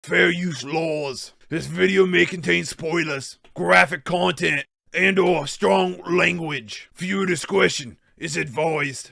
Fair use laws. This video may contain spoilers, graphic content, and/or strong language. Viewer discretion is advised.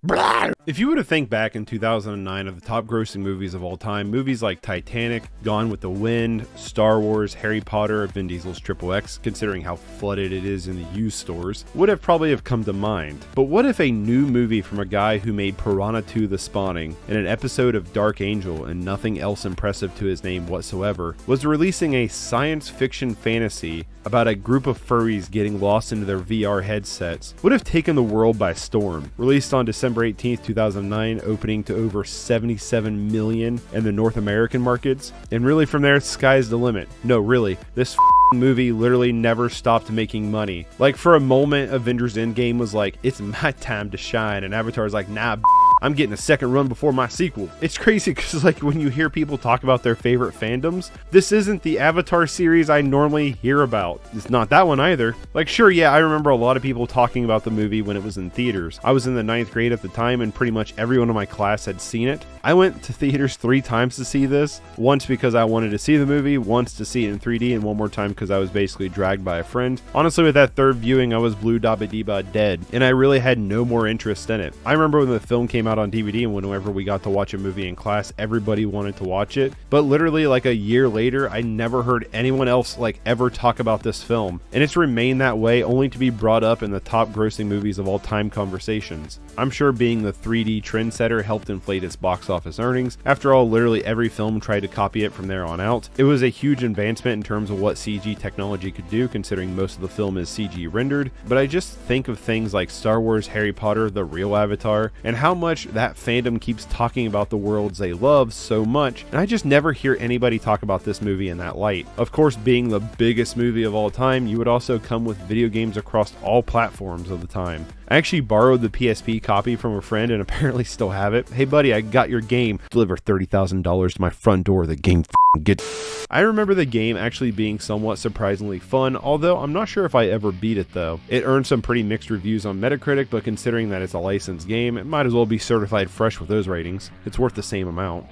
Blah. If you were to think back in 2009 of the top grossing movies of all time, movies like Titanic, Gone with the Wind, Star Wars, Harry Potter, Vin Diesel's Triple X, considering how flooded it is in the used stores, would have probably have come to mind. But what if a new movie from a guy who made Piranha 2: The Spawning and an episode of Dark Angel and nothing else impressive to his name whatsoever was releasing a science fiction fantasy about a group of furries getting lost into their VR headsets, would have taken the world by storm. Released on December 18th, 2009, opening to over 77 million in the North American markets, and really from there, sky's the limit. No, really, this movie literally never stopped making money. Like, for a moment, Avengers Endgame was like, it's my time to shine, and Avatar's like, nah, I'm getting a second run before my sequel. It's crazy because, like, when you hear people talk about their favorite fandoms, this isn't the Avatar series I normally hear about. It's not that one either. Like, sure, yeah, I remember a lot of people talking about the movie when it was in theaters. I was in the 9th grade at the time, and pretty much everyone in my class had seen it. I went to theaters 3 times to see this. Once because I wanted to see the movie, once to see it in 3D, and one more time because I was basically dragged by a friend. Honestly, with that third viewing, I was blue dabba deba dead, and I really had no more interest in it. I remember when the film came out on DVD, and whenever we got to watch a movie in class, everybody wanted to watch it. But literally like a year later, I never heard anyone else like ever talk about this film, and it's remained that way only to be brought up in the top grossing movies of all time conversations. I'm sure being the 3D trendsetter helped inflate its box office earnings. After all, literally every film tried to copy it from there on out. It was a huge advancement in terms of what CG technology could do, considering most of the film is CG rendered. But I just think of things like Star Wars, Harry Potter, the real Avatar, and how much that fandom keeps talking about the worlds they love so much, and I just never hear anybody talk about this movie in that light. Of course, being the biggest movie of all time, you would also come with video games across all platforms of the time. I actually borrowed the PSP copy from a friend and apparently still have it. Hey buddy, I got your game. Deliver $30,000 to my front door. The game get. I remember the game actually being somewhat surprisingly fun, although I'm not sure if I ever beat it though. It earned some pretty mixed reviews on Metacritic, but considering that it's a licensed game, it might as well be certified fresh with those ratings. It's worth the same amount.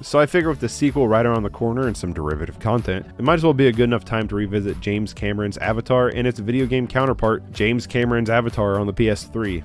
So I figure with the sequel right around the corner and some derivative content, it might as well be a good enough time to revisit James Cameron's Avatar and its video game counterpart, James Cameron's Avatar on the PS3.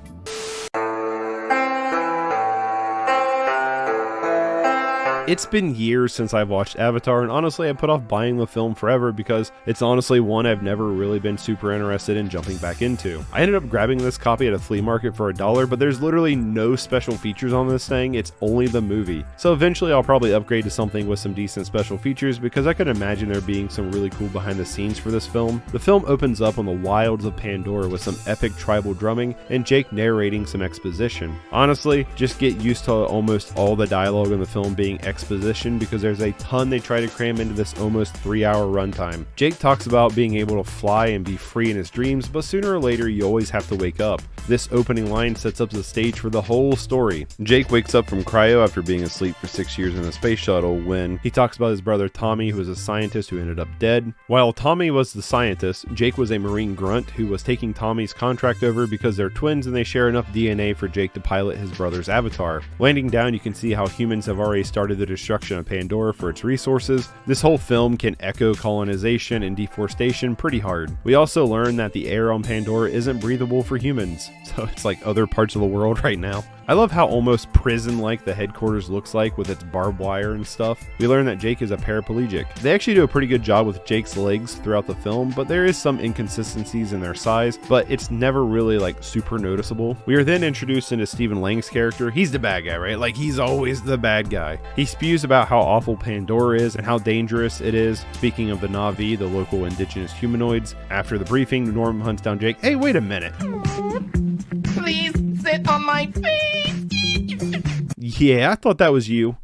It's been years since I've watched Avatar, and honestly I put off buying the film forever because it's honestly one I've never really been super interested in jumping back into. I ended up grabbing this copy at a flea market for $1, but there's literally no special features on this thing, it's only the movie. So eventually I'll probably upgrade to something with some decent special features because I could imagine there being some really cool behind the scenes for this film. The film opens up on the wilds of Pandora with some epic tribal drumming and Jake narrating some exposition. Honestly, just get used to almost all the dialogue in the film being exposition because there's a ton they try to cram into this almost 3-hour runtime. Jake talks about being able to fly and be free in his dreams, but sooner or later you always have to wake up. This opening line sets up the stage for the whole story. Jake wakes up from cryo after being asleep for 6 years in a space shuttle when he talks about his brother Tommy, who is a scientist who ended up dead. While Tommy was the scientist, Jake was a marine grunt who was taking Tommy's contract over because they're twins and they share enough DNA for Jake to pilot his brother's avatar. Landing down, you can see how humans have already started the destruction of Pandora for its resources. This whole film can echo colonization and deforestation pretty hard. We also learn that the air on Pandora isn't breathable for humans, so it's like other parts of the world right now. I love how almost prison-like the headquarters looks like with its barbed wire and stuff. We learn that Jake is a paraplegic. They actually do a pretty good job with Jake's legs throughout the film, but there is some inconsistencies in their size, but it's never really like super noticeable. We are then introduced into Stephen Lang's character. He's the bad guy, right? Like he's always the bad guy. He spews about how awful Pandora is and how dangerous it is. Speaking of the Na'vi, the local indigenous humanoids. After the briefing, Norm hunts down Jake. Hey, wait a minute. Please sit on my face. Yeah, I thought that was you.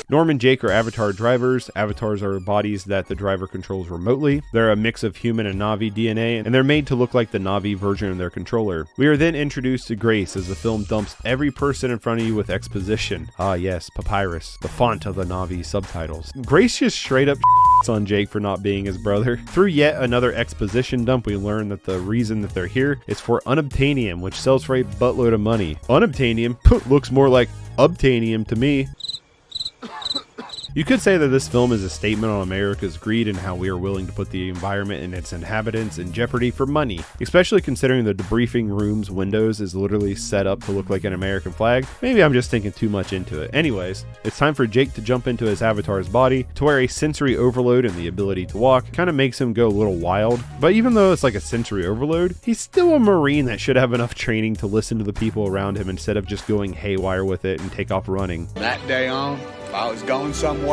Norm and Jake are Avatar drivers. Avatars are bodies that the driver controls remotely. They're a mix of human and Na'vi DNA, and they're made to look like the Na'vi version of their controller. We are then introduced to Grace as the film dumps every person in front of you with exposition. Ah yes, Papyrus, the font of the Na'vi subtitles. Grace just straight up on Jake for not being his brother. Through yet another exposition dump, we learn that the reason that they're here is for unobtainium, which sells for a buttload of money. Unobtainium looks more like obtainium to me. You could say that this film is a statement on America's greed and how we are willing to put the environment and its inhabitants in jeopardy for money, especially considering the debriefing room's windows is literally set up to look like an American flag. Maybe I'm just thinking too much into it. Anyways, it's time for Jake to jump into his avatar's body, to where a sensory overload and the ability to walk kind of makes him go a little wild. But even though it's like a sensory overload, he's still a Marine that should have enough training to listen to the people around him instead of just going haywire with it and take off running. That day on, if I was going somewhere,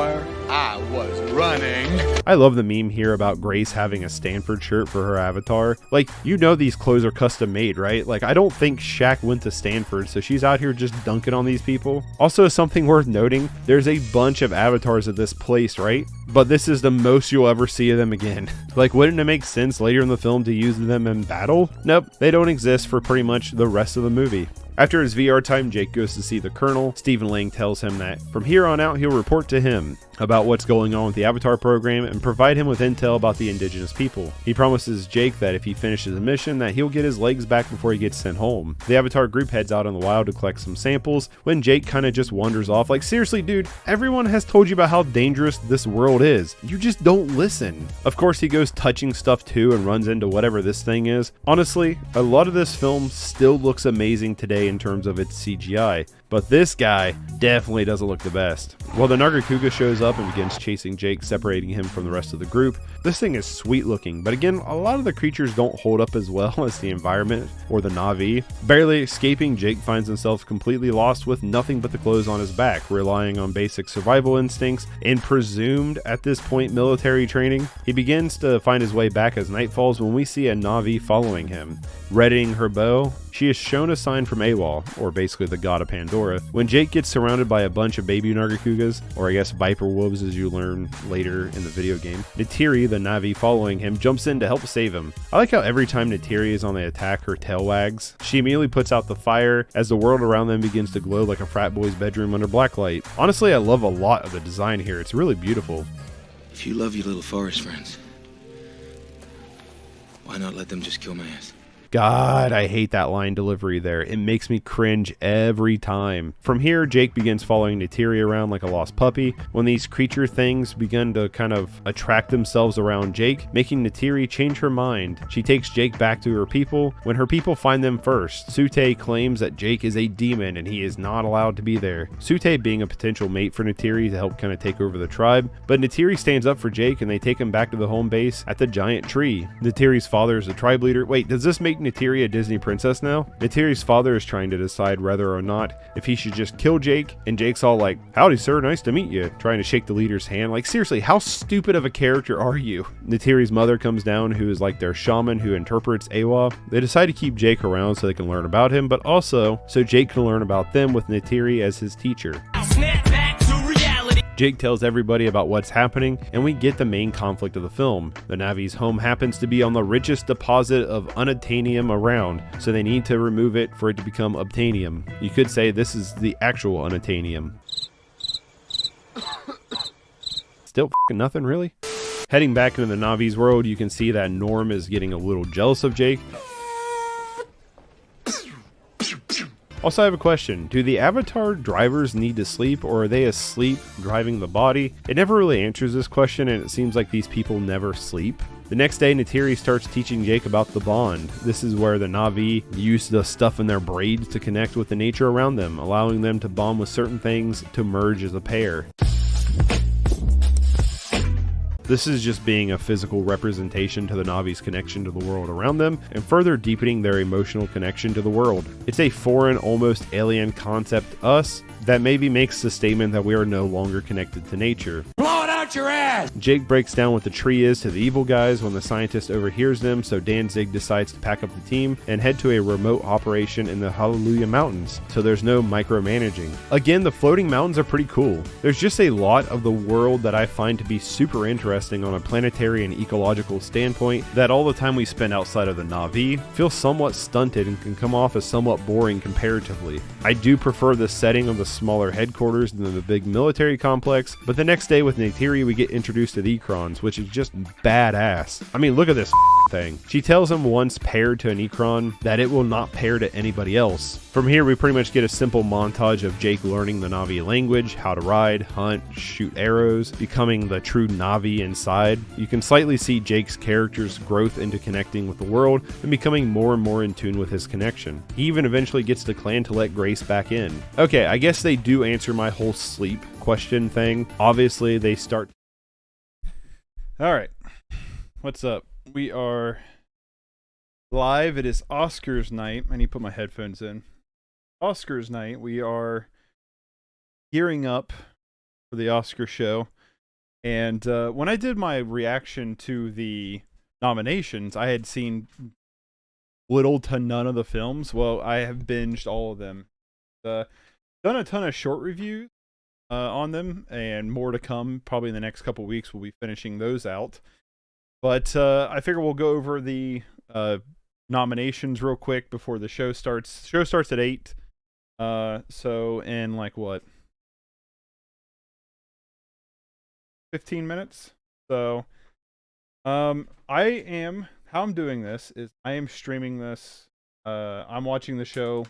I was running. I love the meme here about Grace having a Stanford shirt for her avatar. Like, you know these clothes are custom made, right? Like, I don't think Shaq went to Stanford, so she's out here just dunking on these people. Also, something worth noting, there's a bunch of avatars at this place, right? But this is the most you'll ever see of them again. Like, wouldn't it make sense later in the film to use them in battle? Nope, they don't exist for pretty much the rest of the movie. After his VR time, Jake goes to see the Colonel. Stephen Lang tells him that from here on out, he'll report to him about what's going on with the Avatar program and provide him with intel about the indigenous people. He promises Jake that if he finishes the mission, that he'll get his legs back before he gets sent home. The Avatar group heads out on the wild to collect some samples when Jake kind of just wanders off. Like, seriously, dude, everyone has told you about how dangerous this world is. You just don't listen. Of course, he goes touching stuff too and runs into whatever this thing is. Honestly, a lot of this film still looks amazing today in terms of its CGI, but this guy definitely doesn't look the best. Well, the Nargacuga shows up and begins chasing Jake, separating him from the rest of the group. This thing is sweet looking, but again, a lot of the creatures don't hold up as well as the environment or the Na'vi. Barely escaping, Jake finds himself completely lost with nothing but the clothes on his back, relying on basic survival instincts and presumed at this point military training. He begins to find his way back as night falls when we see a Na'vi following him. Readying her bow, she is shown a sign from Awal, or basically the god of Pandora, when Jake gets surrounded by a bunch of baby Nargacugas, or I guess viper wolves as you learn later in the video game. Neytiri, the Na'vi following him, jumps in to help save him. I like how every time Neytiri is on the attack, her tail wags. She immediately puts out the fire as the world around them begins to glow like a frat boy's bedroom under blacklight. Honestly, I love a lot of the design here. It's really beautiful. If you love your little forest friends, why not let them just kill my ass? God, I hate that line delivery there. It makes me cringe every time. From here, Jake begins following Neytiri around like a lost puppy. When these creature things begin to kind of attract themselves around Jake, making Neytiri change her mind. She takes Jake back to her people when her people find them first. Tsutey claims that Jake is a demon and he is not allowed to be there. Tsutey being a potential mate for Neytiri to help kind of take over the tribe, but Neytiri stands up for Jake and they take him back to the home base at the giant tree. Neytiri's father is the tribe leader. Wait, does this make Neytiri a Disney princess now? Neytiri's father is trying to decide whether or not if he should just kill Jake, and Jake's all like, "Howdy sir, nice to meet you," trying to shake the leader's hand. Like, seriously, how stupid of a character are you? Neytiri's mother comes down, who is like their shaman who interprets Awa. They decide to keep Jake around so they can learn about him, but also so Jake can learn about them with Neytiri as his teacher. Snap back to reality. Jake tells everybody about what's happening, and we get the main conflict of the film. The Na'vi's home happens to be on the richest deposit of unobtainium around, so they need to remove it for it to become obtainium. You could say this is the actual unobtainium. Still f***ing nothing, really? Heading back into the Na'vi's world, you can see that Norm is getting a little jealous of Jake. Also, I have a question. Do the Avatar drivers need to sleep, or are they asleep driving the body? It never really answers this question, and it seems like these people never sleep. The next day, Neytiri starts teaching Jake about the bond. This is where the Na'vi use the stuff in their braids to connect with the nature around them, allowing them to bond with certain things to merge as a pair. This is just being a physical representation to the Na'vi's connection to the world around them, and further deepening their emotional connection to the world. It's a foreign, almost alien concept to us that maybe makes the statement that we are no longer connected to nature. Blow it out your ass. Jake breaks down what the tree is to the evil guys when the scientist overhears them, so Danzig decides to pack up the team and head to a remote operation in the Hallelujah Mountains, so there's no micromanaging. Again, the floating mountains are pretty cool. There's just a lot of the world that I find to be super interesting on a planetary and ecological standpoint that all the time we spend outside of the Na'vi feels somewhat stunted and can come off as somewhat boring comparatively. I do prefer the setting of the smaller headquarters than the big military complex, but the next day with Neytiri we get introduced to the Ekrons, which is just badass. I mean, look at this thing. She tells him once paired to an Ekron that it will not pair to anybody else. From here, we pretty much get a simple montage of Jake learning the Na'vi language, how to ride, hunt, shoot arrows, becoming the true Na'vi inside. You can slightly see Jake's character's growth into connecting with the world and becoming more and more in tune with his connection. He even eventually gets the clan to let Grace back in. Okay, I guess they do answer my whole sleep question thing. Obviously, they start... Alright, what's up? We are live. It is Oscars night. I need to put my headphones in. Oscars night. We are gearing up for the Oscar show. And when I did my reaction to the nominations, I had seen little to none of the films. Well, I have binged all of them. Done a ton of short reviews on them, and more to come. Probably in the next couple weeks, we'll be finishing those out. But I figure we'll go over the nominations real quick before the show starts. Show starts at 8. So in like what? 15 minutes. So how I'm doing this is I am streaming this. I'm watching the show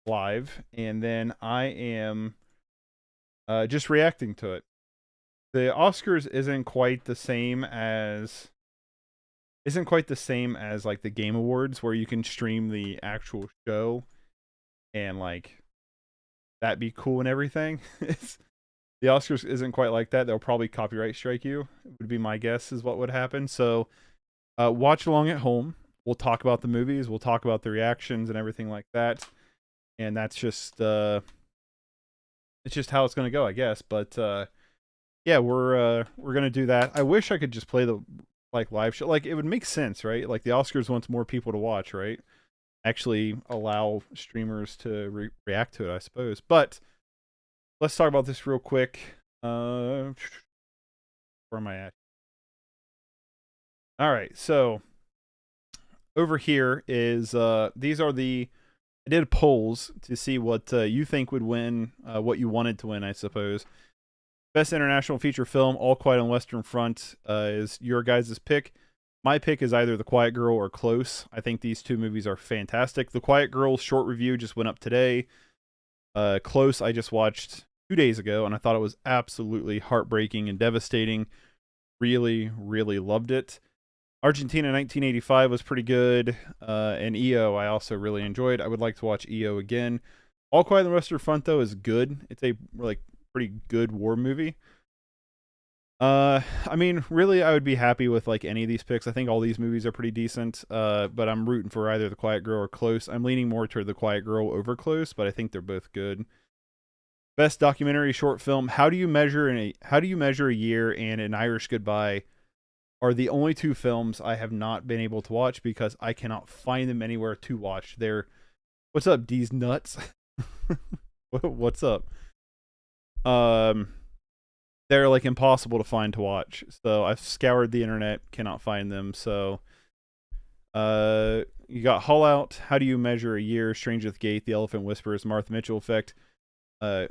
live, and then I am just reacting to it. The Oscars isn't quite the same as like the Game Awards, where you can stream the actual show and like that be cool and everything. The Oscars isn't quite like that. They'll probably copyright strike you, would be my guess is what would happen. So watch along at home. We'll talk about the movies. We'll talk about the reactions and everything like that. And that's just it's just how it's going to go, I guess. But yeah, we're going to do that. I wish I could just play the like live show. Like, it would make sense, right? Like, the Oscars wants more people to watch, right? Actually allow streamers to react to it, I suppose. But let's talk about this real quick. Where am I at? All right, so over here is these are the... I did polls to see what you think would win, what you wanted to win, I suppose. Best International Feature Film, All Quiet on the Western Front, is your guys' pick. My pick is either The Quiet Girl or Close. I think these two movies are fantastic. The Quiet Girl short review just went up today. Close I just watched 2 days ago, and I thought it was absolutely heartbreaking and devastating. Really, really loved it. Argentina 1985 was pretty good, and EO I also really enjoyed. I would like to watch EO again. All Quiet on the Western Front, though, is good. It's a like pretty good war movie. I mean, really, I would be happy with like any of these picks. I think all these movies are pretty decent, but I'm rooting for either The Quiet Girl or Close. I'm leaning more toward The Quiet Girl over Close, but I think they're both good. Best documentary short film. How do you measure a year and An Irish Goodbye are the only two films I have not been able to watch because I cannot find them anywhere to watch. They're... What's up, D's nuts? What's up? They're like impossible to find to watch. So I've scoured the internet, cannot find them. So you got Haul Out, How Do You Measure a Year, Stranger at the Gate, The Elephant Whispers, Martha Mitchell Effect.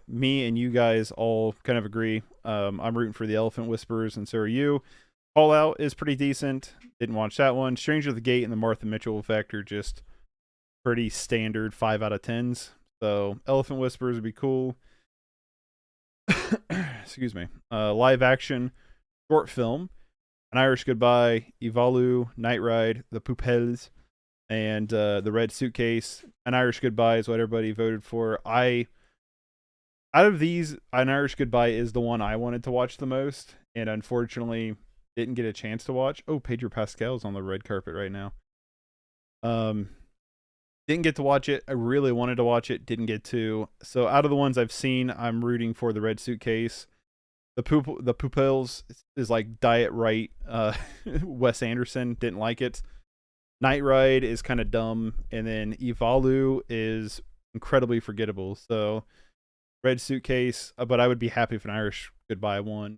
Me and you guys all kind of agree. I'm rooting for The Elephant Whispers, and so are you. Haul Out is pretty decent. Didn't watch that one. Stranger at the Gate and The Martha Mitchell Effect are just pretty standard 5 out of 10s. So Elephant Whispers would be cool. Excuse me. Live action short film, An Irish Goodbye, Ivalu, Night Ride, The Poupelles, and The Red Suitcase. An Irish Goodbye is what everybody voted for. Out of these, An Irish Goodbye is the one I wanted to watch the most, and unfortunately didn't get a chance to watch. Oh, Pedro Pascal's on the red carpet right now. Didn't get to watch it. I really wanted to watch it. Didn't get to. So out of the ones I've seen, I'm rooting for The Red Suitcase. The Poupelles is like diet right. Wes Anderson, didn't like it. Night Ride is kind of dumb. And then Ivalu is incredibly forgettable. So Red Suitcase, but I would be happy if An Irish Goodbye won.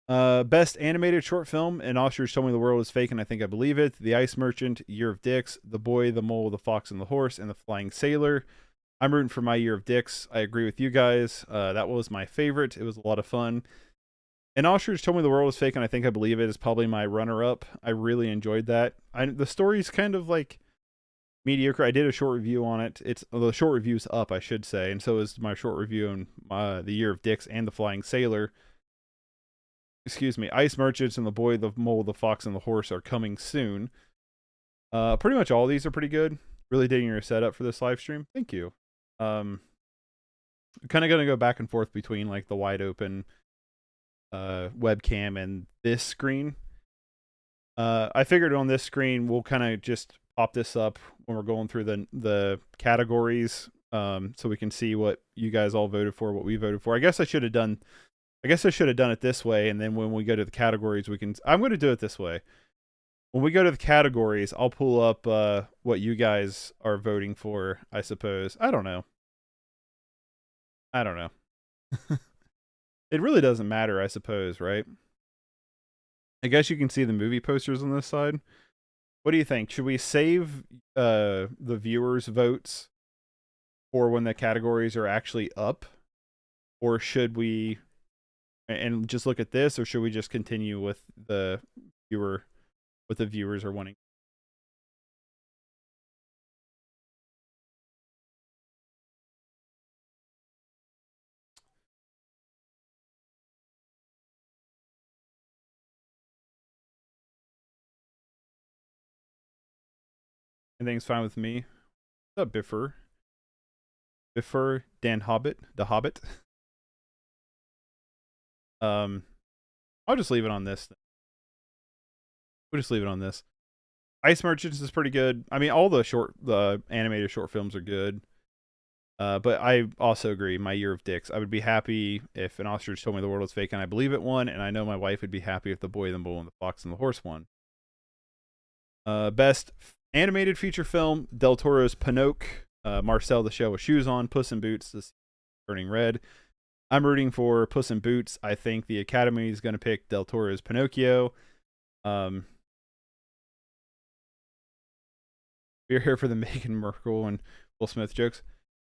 Best animated short film, An Ostrich Told Me the World Is Fake and I Think I Believe It, The Ice Merchant, Year of Dicks, The Boy, the Mole, the Fox and the Horse, and The Flying Sailor. I'm rooting for My Year of Dicks. I agree with you guys. That was my favorite. It was a lot of fun. An Ostrich Told Me the World Was Fake and I Think I Believe It is probably my runner-up. I really enjoyed that. The story's kind of like mediocre. I did a short review on it. The short review's up, I should say, and so is my short review on The Year of Dicks and The Flying Sailor. Excuse me. Ice Merchants and The Boy, the Mole, the Fox, and the Horse are coming soon. Pretty much all these are pretty good. Really digging your setup for this live stream. Thank you. Kind of gonna go back and forth between like the wide open webcam and this screen. I figured on this screen we'll kind of just pop this up when we're going through the categories, so we can see what you guys all voted for, what we voted for. I guess I should have done it this way, and then when we go to the categories, I'm going to do it this way. When we go to the categories, I'll pull up what you guys are voting for, I suppose. I don't know. It really doesn't matter, I suppose, right? I guess you can see the movie posters on this side. What do you think? Should we save the viewers' votes for when the categories are actually up? Or should we and just look at this, or should we just continue with the viewers are wanting? Everything's fine with me. What's up, Biffer? Biffer Dan Hobbit, the Hobbit. I'll just leave it on this. We'll just leave it on this. Ice Merchants is pretty good. I mean, all the animated short films are good. But I also agree. My Year of Dicks. I would be happy if An Ostrich Told Me the World Was Fake and I Believe It won, and I know my wife would be happy if The Boy, the Bull, and the Fox and the Horse won. Best animated feature film: Del Toro's Pinocchio, Marcel the Shell with Shoes On, Puss in Boots, The Sea Turning Red. I'm rooting for Puss in Boots. I think the Academy is going to pick Del Toro's Pinocchio. We're here for the Meghan Markle and Will Smith jokes.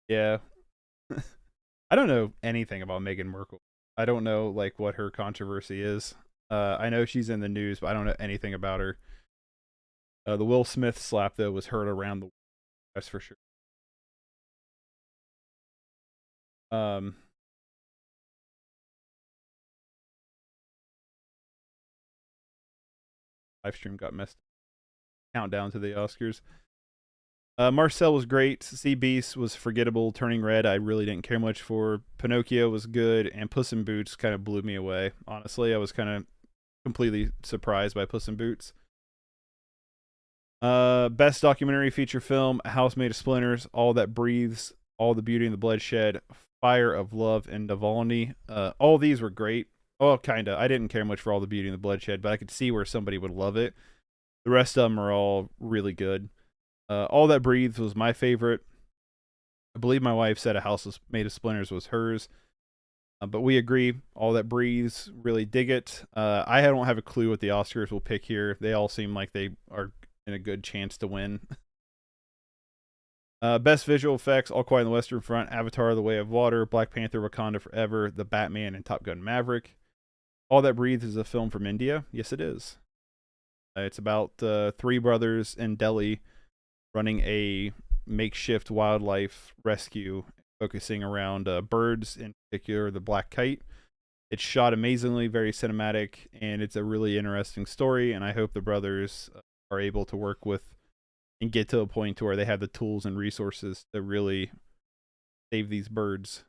Yeah. I don't know anything about Meghan Markle. I don't know like what her controversy is. I know she's in the news, but I don't know anything about her. The Will Smith slap, though, was heard around the world. That's for sure. Live stream got messed. Countdown to the Oscars. Marcel was great. Sea Beast was forgettable. Turning Red, I really didn't care much for. Pinocchio was good, and Puss in Boots kind of blew me away. Honestly, I was kind of completely surprised by Puss in Boots. Best documentary feature film: A House Made of Splinters, All That Breathes, All the Beauty and the Bloodshed, Fire of Love, and Navalny. All these were great. Oh, kinda. I didn't care much for All the Beauty and the Bloodshed, but I could see where somebody would love it. The rest of them are all really good. All That Breathes was my favorite. I believe my wife said A House Made of Splinters was hers. But we agree. All That Breathes, really dig it. I don't have a clue what the Oscars will pick here. They all seem like they are in a good chance to win. Best visual effects: All Quiet on the Western Front, Avatar: The Way of Water, Black Panther: Wakanda Forever, The Batman, and Top Gun: Maverick. All That Breathes is a film from India. Yes, it is. It's about three brothers in Delhi running a makeshift wildlife rescue, focusing around birds, in particular the black kite. It's shot amazingly, very cinematic, and it's a really interesting story, and I hope the brothers are able to work with and get to a point to where they have the tools and resources to really save these birds.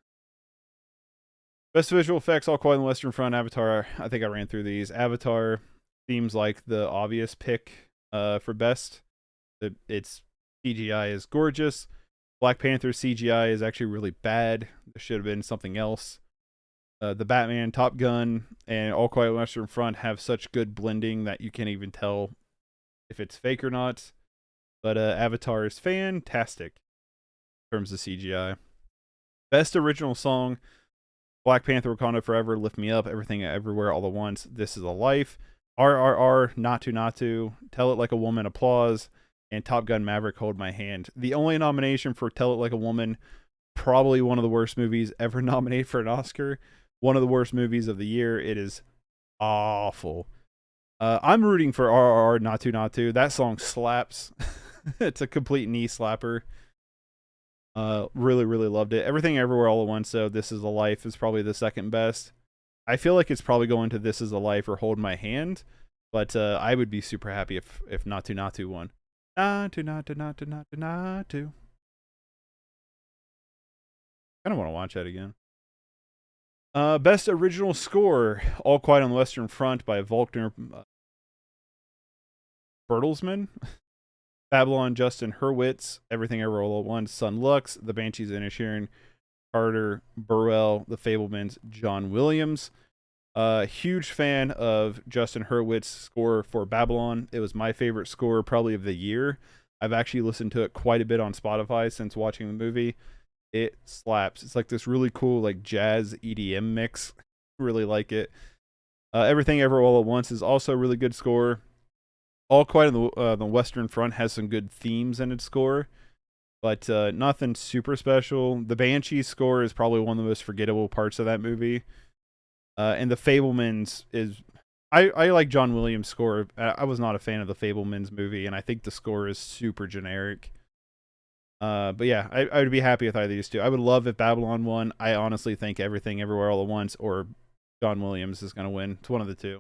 Best visual effects: All Quiet on the Western Front, Avatar. I think I ran through these. Avatar seems like the obvious pick for best. Its CGI is gorgeous. Black Panther CGI is actually really bad. There should have been something else. The Batman, Top Gun, and All Quiet on the Western Front have such good blending that you can't even tell if it's fake or not. But Avatar is fantastic in terms of CGI. Best original song: Black Panther, Wakanda Forever, Lift Me Up, Everything Everywhere All at Once, This Is a Life, RRR, Not To, Tell It Like a Woman, Applause, and Top Gun: Maverick, Hold My Hand. The only nomination for Tell It Like a Woman, probably one of the worst movies ever nominated for an Oscar. One of the worst movies of the year. It is awful. I'm rooting for RRR Natu Natu. That song slaps. It's a complete knee slapper. Really, really loved it. Everything Everywhere All at Once, though, This Is a Life is probably the second best. I feel like it's probably going to This Is a Life or Hold My Hand, but I would be super happy if Natu Natu won. Natu Natu Natu Natu Natu. I don't want to watch that again. Best Original Score, All Quiet on the Western Front by Volkner Bertelsmann. Babylon, Justin Hurwitz. Everything Ever All at Once, Sun Lux. The Banshees of Inisherin, Carter Burwell. The Fablemans, John Williams. Huge fan of Justin Hurwitz's score for Babylon. It was my favorite score probably of the year. I've actually listened to it quite a bit on Spotify since watching the movie. It slaps. It's like this really cool like jazz EDM mix. Really like it. Everything Ever All at Once is also a really good score. All Quiet on the Western Front has some good themes in its score, but nothing super special. The Banshee score is probably one of the most forgettable parts of that movie. And the Fablemans is... I like John Williams' score. I was not a fan of the Fablemans movie, and I think the score is super generic. But yeah, I would be happy with either of these two. I would love if Babylon won. I honestly think Everything Everywhere All at Once or John Williams is going to win. It's one of the two.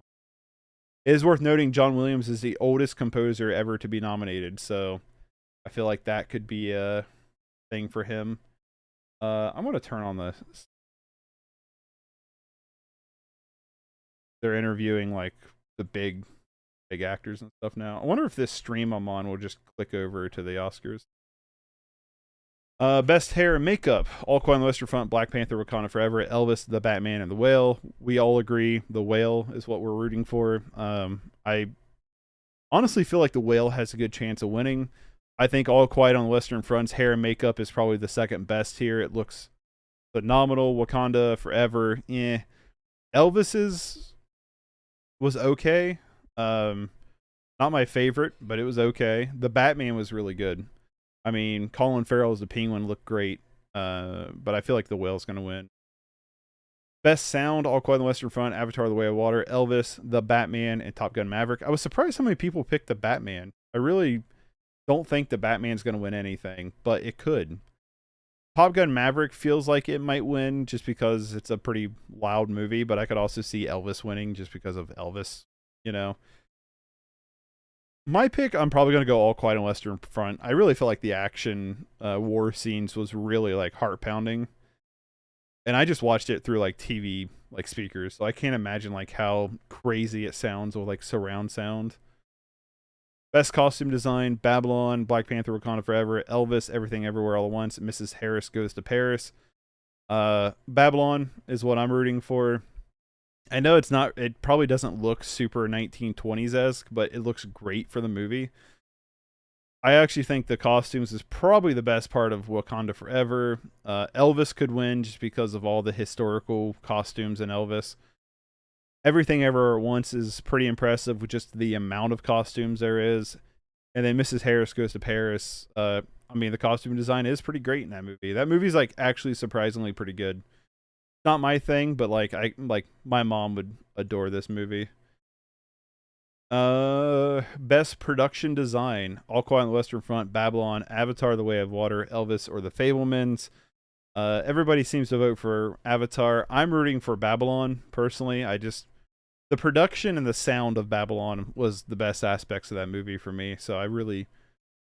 It is worth noting John Williams is the oldest composer ever to be nominated, so I feel like that could be a thing for him. I'm going to turn on the... They're interviewing like the big actors and stuff now. I wonder if this stream I'm on will just click over to the Oscars. Best hair and makeup, All Quiet on the Western Front, Black Panther, Wakanda Forever, Elvis, The Batman, and The Whale. We all agree The Whale is what we're rooting for. I honestly feel like The Whale has a good chance of winning. I think All Quiet on the Western Front's hair and makeup is probably the second best here. It looks phenomenal. Wakanda Forever, Elvis's was okay. Not my favorite, but it was okay. The Batman was really good. I mean, Colin Farrell as the Penguin looked great, but I feel like The Whale's going to win. Best sound, All Quiet on the Western Front, Avatar: The Way of Water, Elvis, The Batman, and Top Gun: Maverick. I was surprised how many people picked The Batman. I really don't think The Batman's going to win anything, but it could. Top Gun: Maverick feels like it might win just because it's a pretty loud movie, but I could also see Elvis winning just because of Elvis, you know. My pick, I'm probably going to go All Quiet on Western Front. I really feel like the action war scenes was really like heart-pounding. And I just watched it through like TV like speakers, so I can't imagine like how crazy it sounds with like surround sound. Best costume design, Babylon, Black Panther, Wakanda Forever, Elvis, Everything Everywhere All at Once, Mrs. Harris Goes to Paris. Babylon is what I'm rooting for. I know it probably doesn't look super 1920s-esque, but it looks great for the movie. I actually think the costumes is probably the best part of Wakanda Forever. Elvis could win just because of all the historical costumes in Elvis. Everything Ever at Once is pretty impressive with just the amount of costumes there is. And then Mrs. Harris Goes to Paris. I mean, the costume design is pretty great in that movie. That movie's like actually surprisingly pretty good. Not my thing, but like my mom would adore this movie. Best production design, All Quiet on the Western Front, Babylon, Avatar: The Way of Water, Elvis, or The Fablemans. Everybody seems to vote for Avatar. I'm rooting for Babylon personally. The production and the sound of Babylon was the best aspects of that movie for me, so I really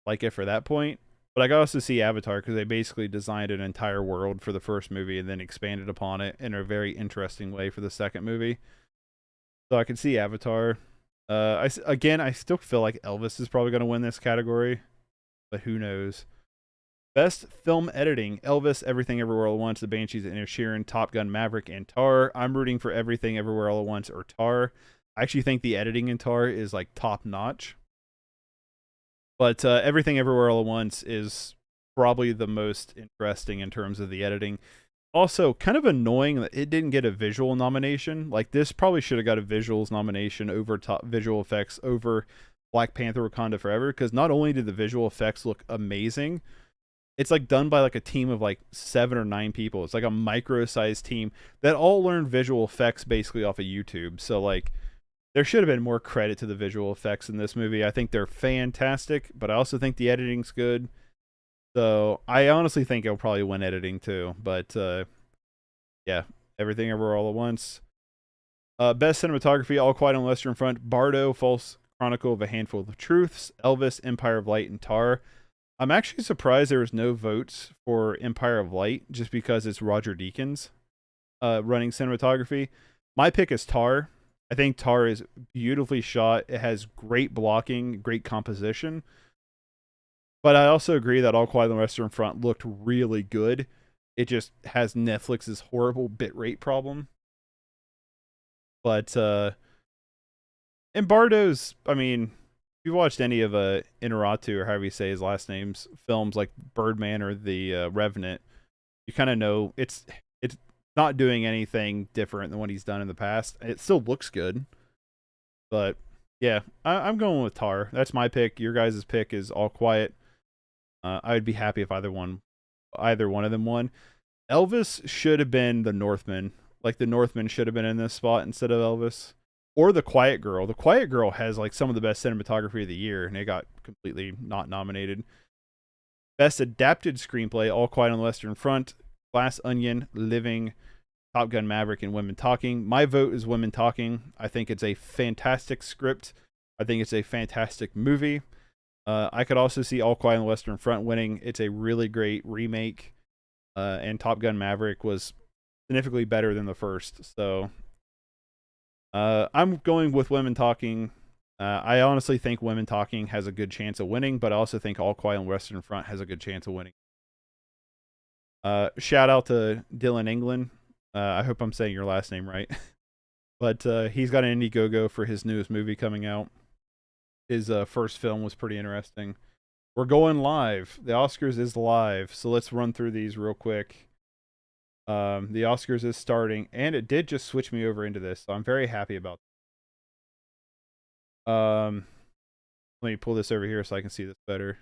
like it for that point. But I could also see Avatar because they basically designed an entire world for the first movie and then expanded upon it in a very interesting way for the second movie. So I could see Avatar. I still feel like Elvis is probably going to win this category, but who knows? Best film editing, Elvis, Everything Everywhere All at Once, The Banshees of Inisherin, Top Gun: Maverick, and Tar. I'm rooting for Everything Everywhere All at Once or Tar. I actually think the editing in Tar is like top notch. But Everything Everywhere All at Once is probably the most interesting in terms of the editing. Also, kind of annoying that it didn't get a visual nomination. Like, this probably should have got a visuals nomination over top visual effects over Black Panther: Wakanda Forever, because not only did the visual effects look amazing, It's like done by like a team of like 7 or 9 people. It's like a micro-sized team that all learned visual effects basically off of YouTube. So like there should have been more credit to the visual effects in this movie. I think they're fantastic, but I also think the editing's good. So I honestly think it'll probably win editing too. But yeah, Everything Everywhere All at Once. Best cinematography, All Quiet on the Western Front, Bardo, False Chronicle of a Handful of Truths, Elvis, Empire of Light, and Tar. I'm actually surprised there was no votes for Empire of Light just because it's Roger Deakins running cinematography. My pick is Tar. I think Tar is beautifully shot. It has great blocking, great composition. But I also agree that All Quiet on the Western Front looked really good. It just has Netflix's horrible bitrate problem. But and Bardo's, I mean, if you've watched any of Inarritu, or however you say his last name's films like Birdman or The Revenant, you kind of know it's not doing anything different than what he's done in the past. It still looks good, but yeah, I'm going with Tar. That's my pick. Your guys' pick is All Quiet. I would be happy if either one of them won. Elvis should have been The Northman. Like The Northman should have been in this spot instead of Elvis. Or The Quiet Girl. The Quiet Girl has like some of the best cinematography of the year, and it got completely not nominated. Best Adapted Screenplay, All Quiet on the Western Front, Glass Onion, Living, Top Gun Maverick, and Women Talking. My vote is Women Talking. I think it's a fantastic script. I think it's a fantastic movie. I could also see All Quiet on the Western Front winning. It's a really great remake. And Top Gun Maverick was significantly better than the first. So I'm going with Women Talking. I honestly think Women Talking has a good chance of winning, but I also think All Quiet on the Western Front has a good chance of winning. Shout out to Dylan England. I hope I'm saying your last name right. But he's got an Indiegogo for his newest movie coming out. His first film was pretty interesting. We're going live. The Oscars is live, so let's run through these real quick. The Oscars is starting, and it did just switch me over into this, so I'm very happy about that. Let me pull this over here so I can see this better.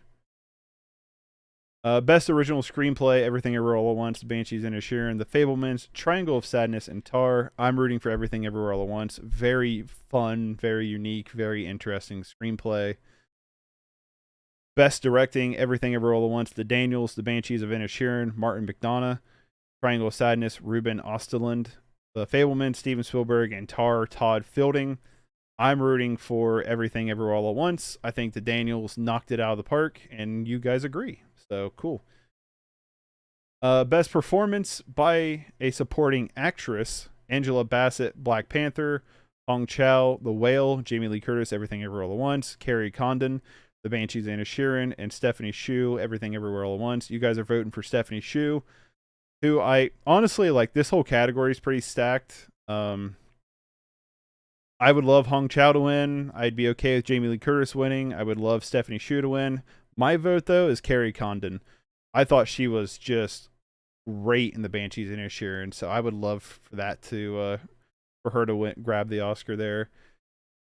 Best Original Screenplay, Everything Everywhere All at Once, Banshees and Inisherin, The Fablemans, Triangle of Sadness, and Tar. I'm rooting for Everything Everywhere All at Once. Very fun, very unique, very interesting screenplay. Best Directing, Everything Everywhere All at Once, The Daniels, The Banshees of Inisherin, Martin McDonagh, Triangle of Sadness, Ruben Östlund, The Fablemans, Steven Spielberg, and Tar, Todd Fielding. I'm rooting for Everything Everywhere All at Once. I think the Daniels knocked it out of the park, and you guys agree. So cool. Best Performance by a Supporting Actress, Angela Bassett, Black Panther, Hong Chow, The Whale, Jamie Lee Curtis, Everything Everywhere All at Once, Carrie Condon, The Banshees of Inisherin, and Stephanie Hsu, Everything Everywhere All at Once. You guys are voting for Stephanie Hsu, who I honestly like. This whole category is pretty stacked. I would love Hong Chow to win. I'd be okay with Jamie Lee Curtis winning. I would love Stephanie Hsu to win. My vote, though, is Carrie Condon. I thought she was just great in The Banshees of Inisherin, so I would love for that to for her to grab the Oscar there.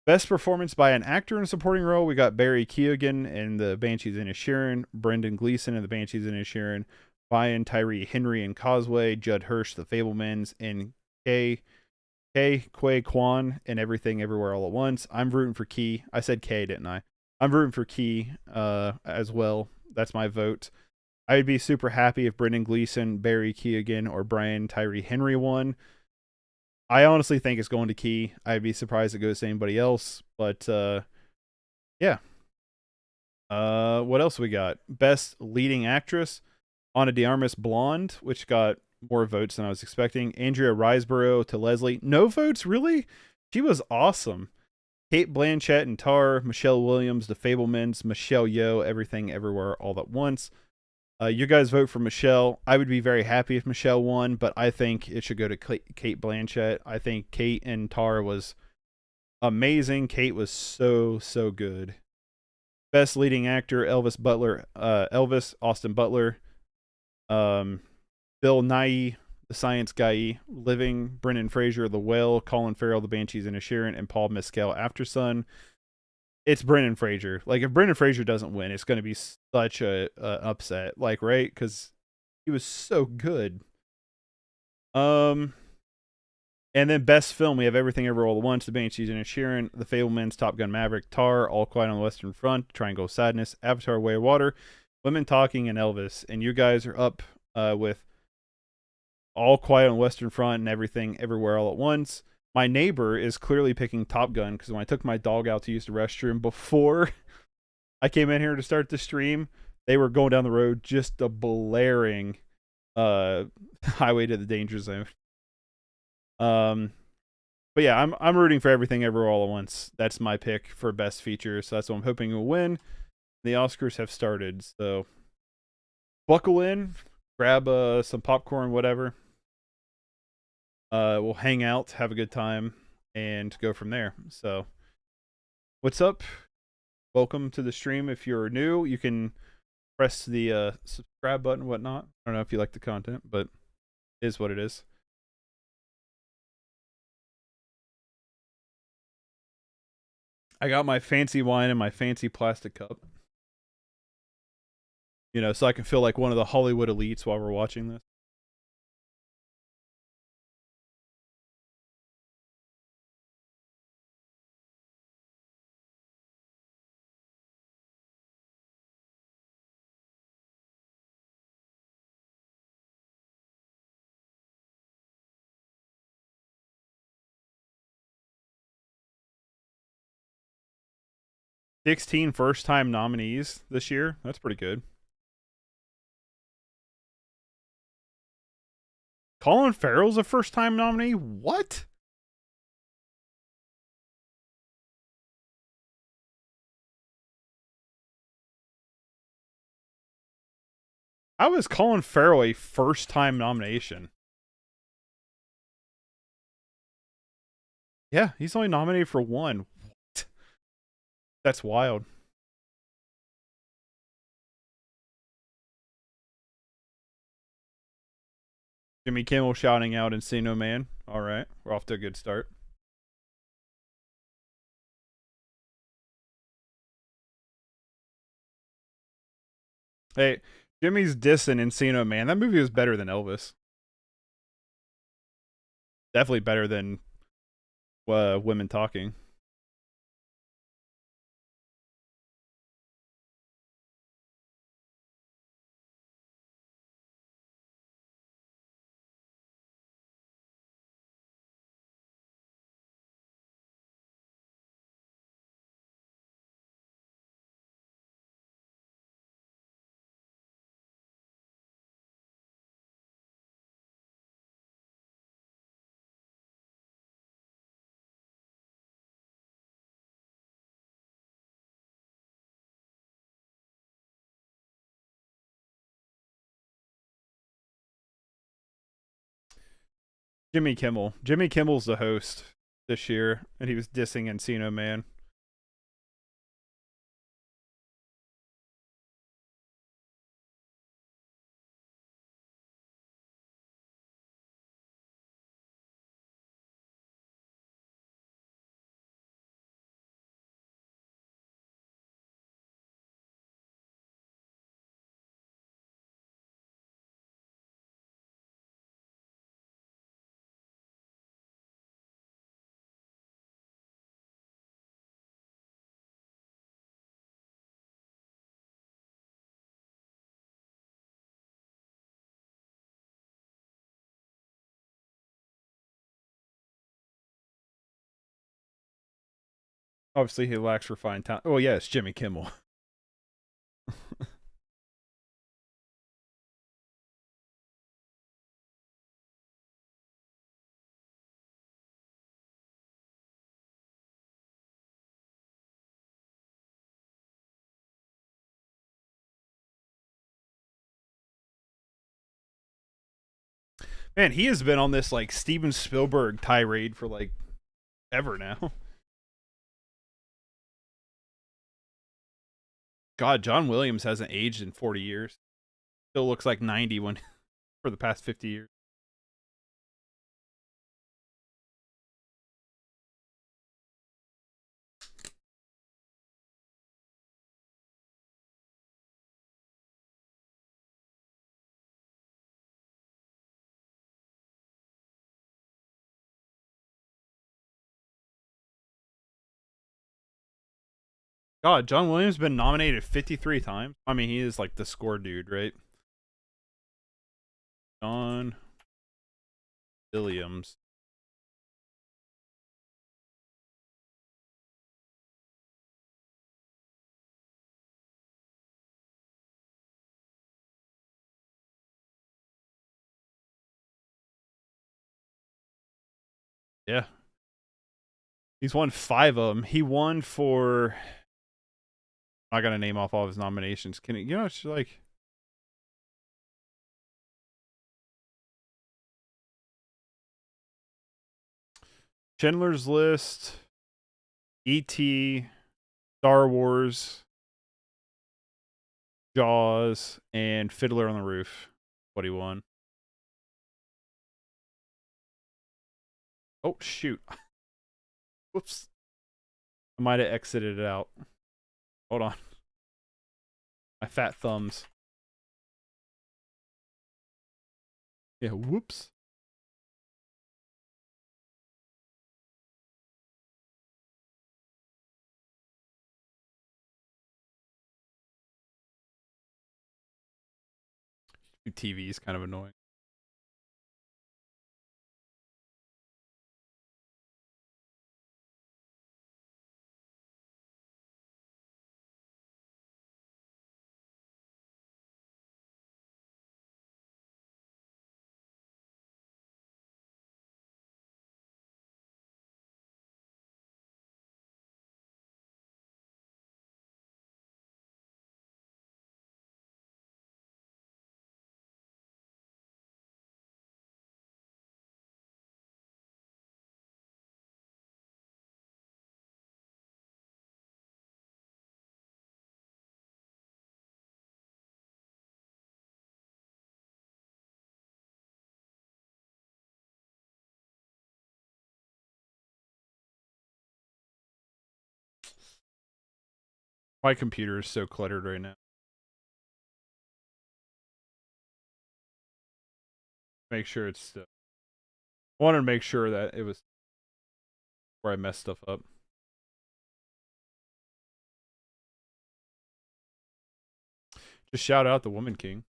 Best Performance by an Actor in a Supporting Role, we got Barry Keoghan in The Banshees of Inisherin, Brendan Gleeson in The Banshees of Inisherin, Brian Tyree Henry in Causeway, Judd Hirsch, The Fablemans, and Quay Kwan in Everything Everywhere All at Once. I'm rooting for Key. I said K, didn't I? I'm rooting for Key as well. That's my vote. I'd be super happy if Brendan Gleeson, Barry Keoghan, or Brian Tyree Henry won. I honestly think it's going to Key. I'd be surprised if it goes to anybody else. But yeah. What else we got? Best Leading Actress, Ana de Armas, Blonde, which got more votes than I was expecting. Andrea Riseborough to Leslie. No votes, really? She was awesome. Kate Blanchett and Tar, Michelle Williams, The Fablemans, Michelle Yeoh, Everything Everywhere All at Once. You guys vote for Michelle. I would be very happy if Michelle won, but I think it should go to Kate Blanchett. I think Kate and Tar was amazing. Kate was so good. Best Leading Actor, Elvis, Austin Butler, Bill Nighy, The Science Guy, Living, Brendan Fraser, The Whale, Colin Farrell, The Banshees of Inisherin, and Paul Mescal, Aftersun. it's Brendan Fraser. Like if Brendan Fraser doesn't win, it's going to be such a upset. Like right, because he was so good. And then best film, we have Everything Ever All at Once, The Banshees and Inisherin, The Fablemans, Top Gun Maverick, Tar, All Quiet on the Western Front, Triangle of Sadness, Avatar: Way of Water, Women Talking, and Elvis. And you guys are up with All Quiet on the Western Front and Everything Everywhere All at Once. My neighbor is clearly picking Top Gun because when I took my dog out to use the restroom before I came in here to start the stream, they were going down the road just a blaring Highway to the Danger Zone. But yeah, I'm rooting for Everything Ever All at Once. That's my pick for best feature, so that's what I'm hoping will win. The Oscars have started, so buckle in, grab some popcorn, whatever. We'll hang out, have a good time, and go from there. So, what's up? Welcome to the stream. If you're new, you can press the subscribe button, whatnot. I don't know if you like the content, but it is what it is. I got my fancy wine in my fancy plastic cup. You know, so I can feel like one of the Hollywood elites while we're watching this. $16 first-time nominees this year. That's pretty good. Colin Farrell's a first-time nominee? What? How is Colin Farrell a first-time nomination? Yeah, he's only nominated for one. What? That's wild. Jimmy Kimmel shouting out Encino Man. All right, we're off to a good start. Hey, Jimmy's dissing Encino Man. That movie was better than Elvis. Definitely better than Women Talking. Jimmy Kimmel. Jimmy Kimmel's the host this year, and he was dissing Encino Man. Obviously, he lacks refined talent. Oh, yeah, it's Jimmy Kimmel. Man, he has been on this like Steven Spielberg tirade for like ever now. God, John Williams hasn't aged in 40 years. Still looks like 90 when for the past 50 years. God, John Williams been nominated 53 times. I mean, he is like the score dude, right? John Williams. Yeah. He's won 5 of them. He won for... I'm not going to name off all of his nominations. Can you know, it's like... Schindler's List, E.T., Star Wars, Jaws, and Fiddler on the Roof. What he won. Oh, shoot. Whoops. I might have exited it out. Hold on. My fat thumbs. Yeah, whoops. TV is kind of annoying. My computer is so cluttered right now. Make sure it's... I wanted to make sure that it was where I messed stuff up. Just shout out the Woman King.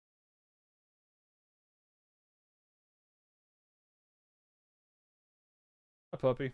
Hi, puppy.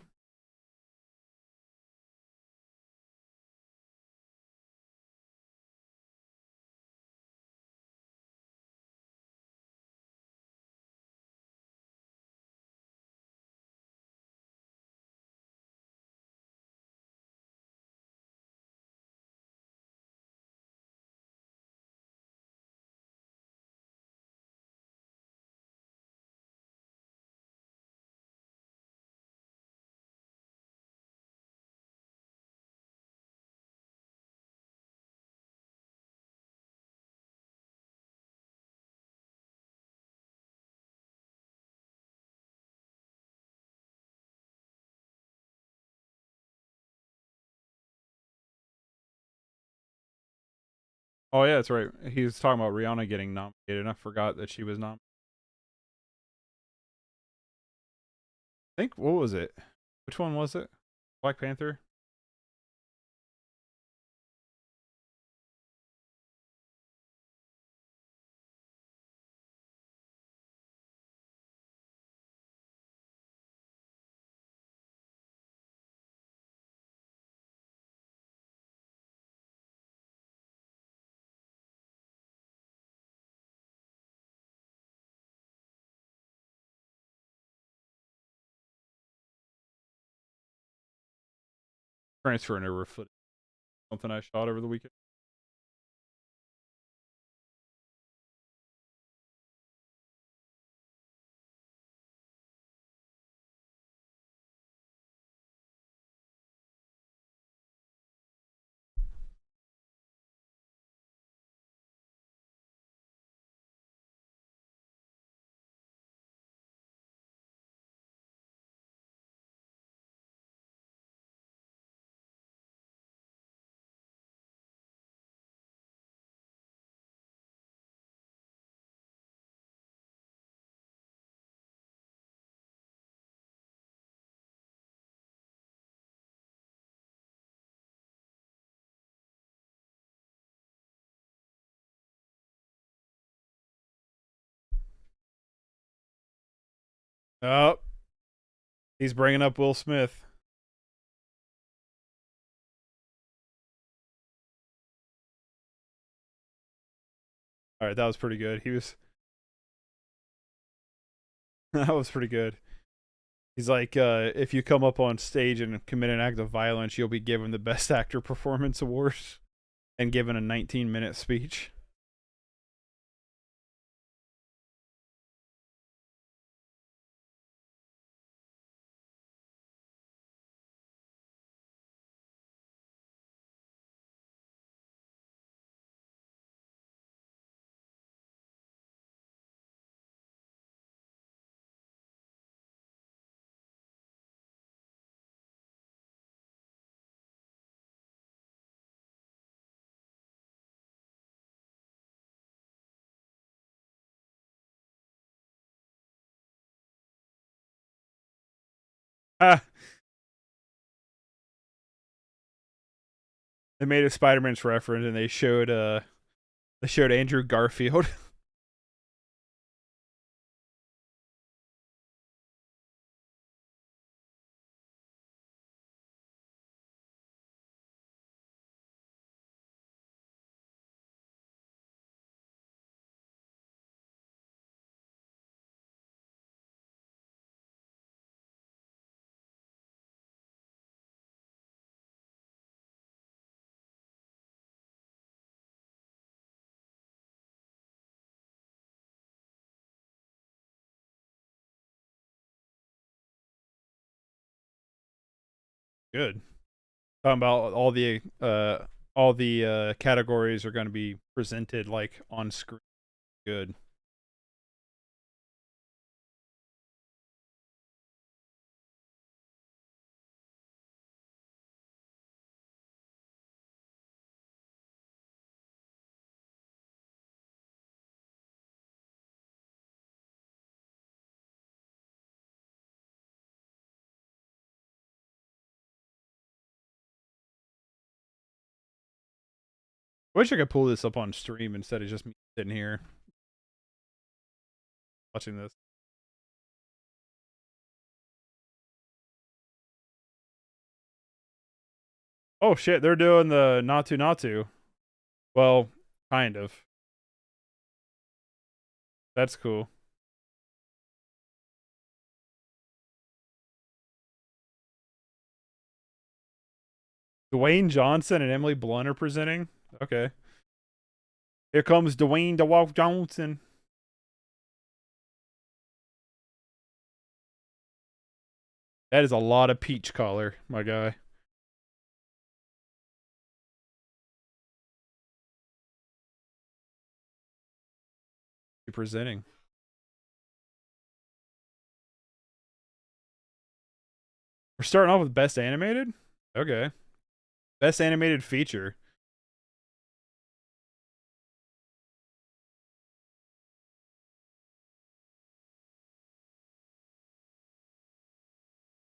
Oh yeah, that's right. He was talking about Rihanna getting nominated, and I forgot that she was nominated. I think, what was it? Which one was it? Black Panther? Transferring over footage. Something I shot over the weekend. Oh, he's bringing up Will Smith. All right, that was pretty good. He was that was pretty good. He's like, if you come up on stage and commit an act of violence, you'll be given the Best Actor Performance Award and given a 19-minute speech. Ah, they made a Spider-Man's reference and they showed Andrew Garfield. Good. Talking about all the categories are going to be presented like on screen. Good. Wish I could pull this up on stream instead of just me sitting here watching this. Oh shit, they're doing the Natu Natu. Well, kind of. That's cool. Dwayne Johnson and Emily Blunt are presenting. Okay. Here comes Dwayne DeWalt Johnson. That is a lot of peach color, my guy. You're presenting. We're starting off with Best Animated? Okay. Best Animated Feature.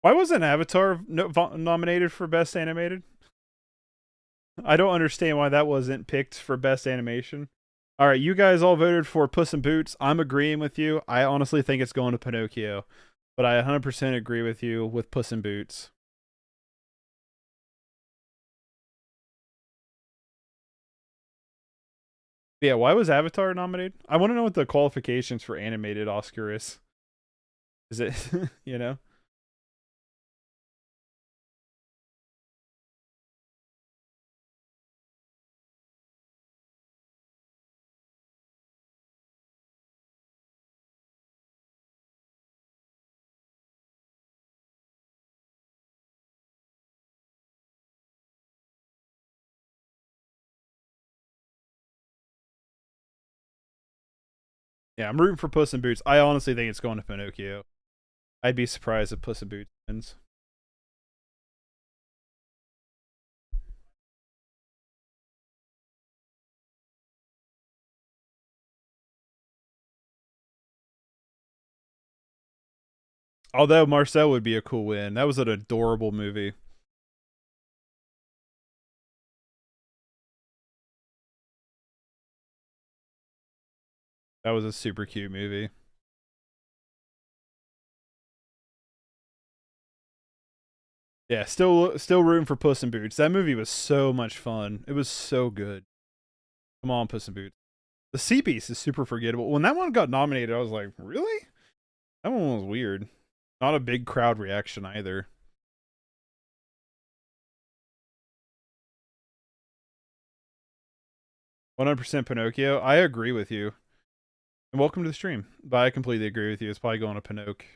Why wasn't Avatar nominated for Best Animated? I don't understand why that wasn't picked for Best Animation. All right, you guys all voted for Puss in Boots. I'm agreeing with you. I honestly think it's going to Pinocchio, but I 100% agree with you with Puss in Boots. Yeah, why was Avatar nominated? I want to know what the qualifications for animated Oscar is. Is it, you know? Yeah, I'm rooting for Puss in Boots. I honestly think it's going to Pinocchio. I'd be surprised if Puss in Boots wins. Although Marcel would be a cool win. That was an adorable movie. That was a super cute movie. Yeah, still rooting for Puss in Boots. That movie was so much fun. It was so good. Come on, Puss in Boots. The Sea Beast is super forgettable. When that one got nominated, I was like, really? That one was weird. Not a big crowd reaction either. "100% Pinocchio." I agree with you. And welcome to the stream. But I completely agree with you. It's probably going to Pinocchio.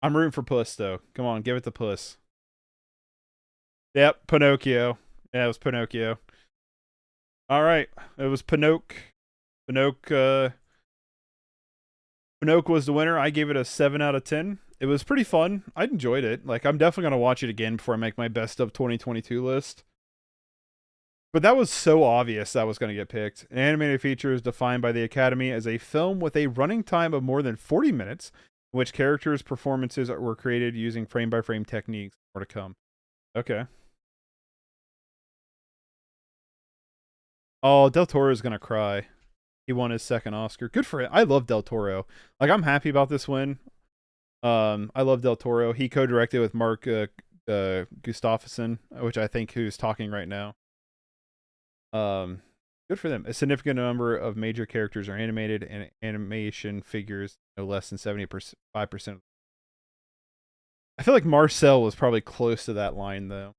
I'm rooting for Puss, though. Come on, give it to Puss. Yep, Pinocchio. Yeah, it was Pinocchio. All right, it was Pinocchio. Pinocchio was the winner. I gave it a 7 out of 10. It was pretty fun. I enjoyed it. Like, I'm definitely going to watch it again before I make my best of 2022 list. But that was so obvious that was going to get picked. An animated feature is defined by the Academy as a film with a running time of more than 40 minutes, in which characters' performances were created using frame-by-frame techniques. More to come. Okay. Oh, Del Toro is going to cry. He won his second Oscar. Good for him. I love Del Toro. Like, I'm happy about this win. I love Del Toro. He co-directed with Mark Gustafsson, which I think who's talking right now. Good for them. A significant number of major characters are animated, and animation figures no less than 75%. I feel like Marcel was probably close to that line, though.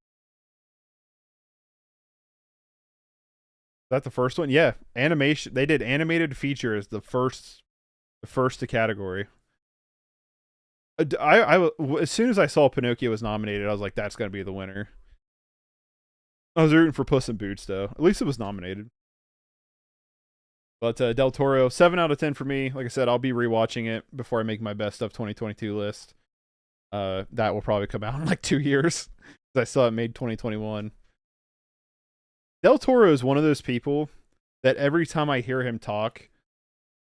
Is that the first one? Yeah, animation. They did animated feature as the first category. As soon as I saw Pinocchio was nominated, I was like, that's gonna be the winner. I was rooting for Puss in Boots, though. At least it was nominated. But Del Toro, 7 out of 10 for me. Like I said, I'll be rewatching it before I make my best of 2022 list. That will probably come out in like 2 years, because I saw it made 2021. Del Toro is one of those people that every time I hear him talk,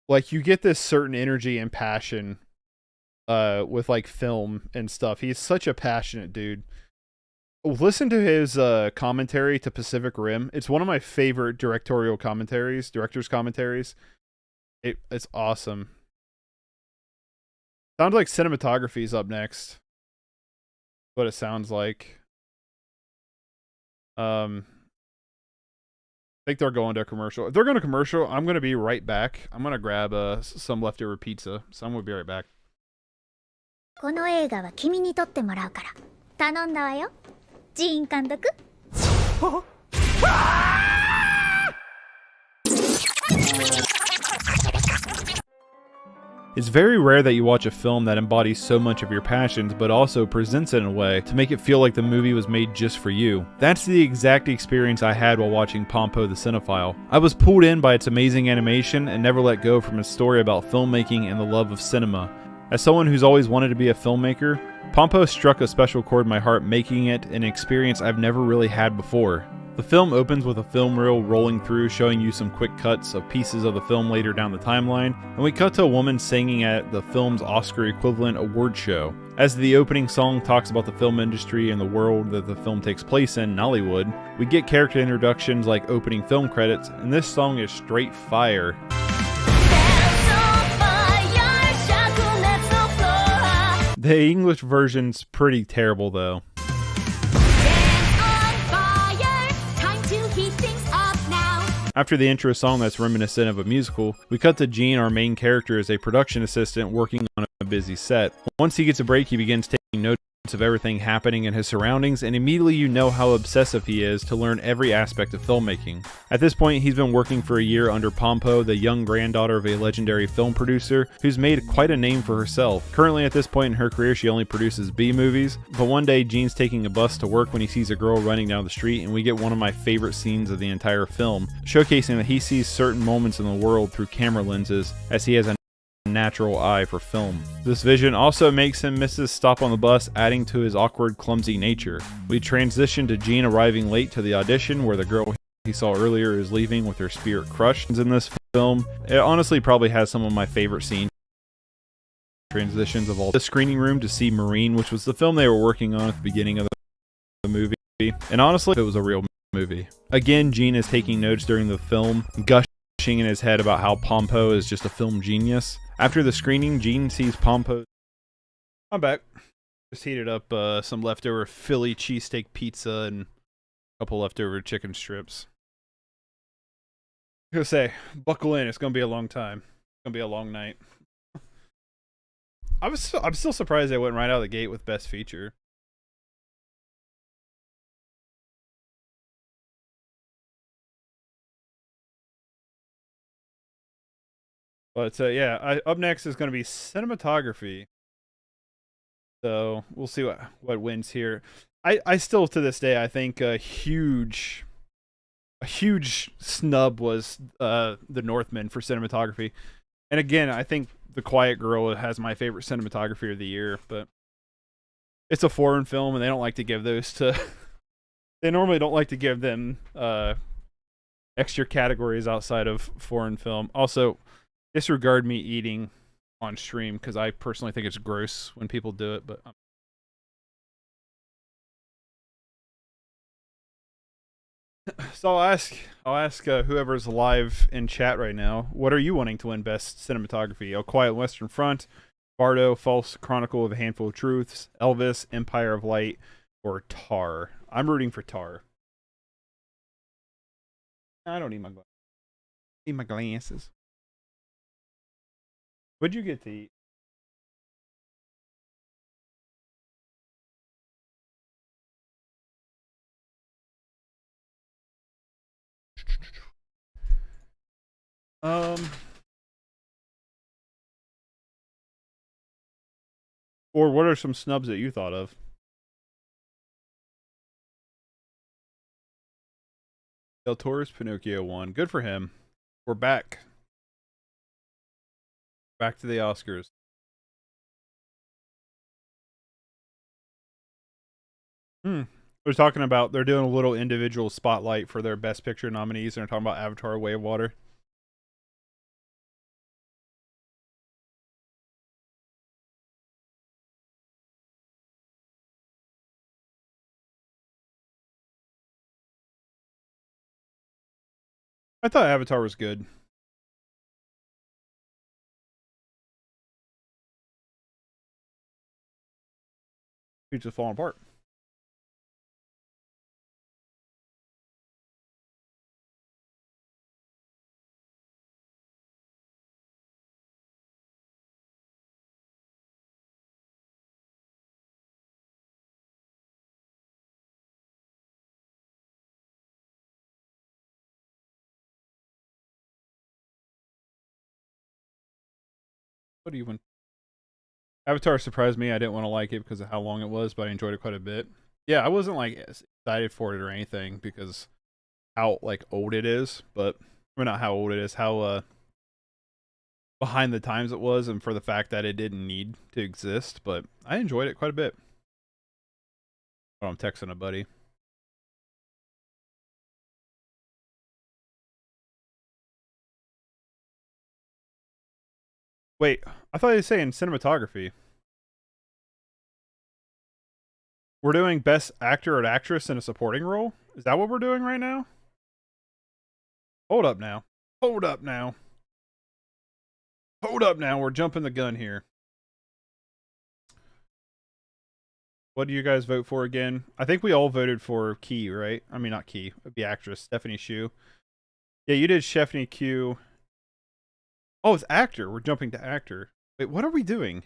like, you get this certain energy and passion with like film and stuff. He's such a passionate dude. Listen to his commentary to Pacific Rim. It's one of my favorite director's commentaries. It's awesome. Sounds like cinematography's up next. What it sounds like. I think they're going to a commercial. If they're going to commercial, I'm going to be right back. I'm going to grab some leftover pizza. So I'm going to be right back. この映画は君に撮ってもらうから頼んだわよジーン監督 It's very rare that you watch a film that embodies so much of your passions, but also presents it in a way to make it feel like the movie was made just for you. That's the exact experience I had while watching Pompo the Cinephile. I was pulled in by its amazing animation and never let go from its story about filmmaking and the love of cinema. As someone who's always wanted to be a filmmaker, Pompo struck a special chord in my heart, making it an experience I've never really had before. The film opens with a film reel rolling through, showing you some quick cuts of pieces of the film later down the timeline, and we cut to a woman singing at the film's Oscar equivalent award show. As the opening song talks about the film industry and the world that the film takes place in, Nollywood, we get character introductions like opening film credits, and this song is straight fire. The English version's pretty terrible though. After the intro song that's reminiscent of a musical, we cut to Gene, our main character, as a production assistant working on a busy set. Once he gets a break, he begins taking notes of everything happening in his surroundings, and immediately you know how obsessive he is to learn every aspect of filmmaking. At this point, he's been working for a year under Pompo, the young granddaughter of a legendary film producer who's made quite a name for herself. Currently at this point in her career, she only produces B-movies, but one day Gene's taking a bus to work when he sees a girl running down the street, and we get one of my favorite scenes of the entire film, showcasing that he sees certain moments in the world through camera lenses, as he has a natural eye for film. This vision also makes him miss his stop on the bus, adding to his awkward, clumsy nature. We transition to Gene arriving late to the audition, where the girl he saw earlier is leaving with her spirit crushed. In this film, it honestly probably has some of my favorite scenes. Transitions of all the screening room to see Marine, which was the film they were working on at the beginning of the movie, and honestly, it was a real movie. Again, Gene is taking notes during the film, gushing in his head about how Pompo is just a film genius. After the screening, Gene sees Pompo. I'm back. Just heated up some leftover Philly cheesesteak pizza and a couple leftover chicken strips. I was gonna say, buckle in. It's gonna be a long time. It's gonna be a long night. I'm still surprised they went right out of the gate with Best Feature. But yeah, up next is going to be cinematography. So we'll see what wins here. I still to this day I think a huge snub was The Northman for cinematography. And again, I think The Quiet Girl has my favorite cinematography of the year, but it's a foreign film and they don't like to give those to they normally don't like to give them extra categories outside of foreign film. Also, disregard me eating on stream because I personally think it's gross when people do it, but so I'll ask whoever's live in chat right now, what are you wanting to win best cinematography? A Quiet Western Front, Bardo, False Chronicle of a Handful of Truths, Elvis, Empire of Light, or Tar? I'm rooting for Tar. I don't need my glasses. Need my glasses. What'd you get to eat? Or what are some snubs that you thought of? Del Toro's Pinocchio won. Good for him. We're back. Back to the Oscars. They're talking about they're doing a little individual spotlight for their Best Picture nominees, and they're talking about Avatar: Way of Water. I thought Avatar was good. Pizza's falling apart. What do you want? Avatar surprised me. I didn't want to like it because of how long it was, but I enjoyed it quite a bit. Yeah, I wasn't like excited for it or anything because how like old it is, but or not how old it is, how behind the times it was, and for the fact that it didn't need to exist. But I enjoyed it quite a bit. Oh, I'm texting a buddy. Wait, I thought you were saying cinematography. We're doing best actor or actress in a supporting role? Is that what we're doing right now? Hold up now. Hold up now. Hold up now. We're jumping the gun here. What do you guys vote for again? I think we all voted for Key, right? I mean, not Key. It'd be actress. Stephanie Hsu. Yeah, you did Stephanie Q. Oh, it's actor. We're jumping to actor. Wait, what are we doing?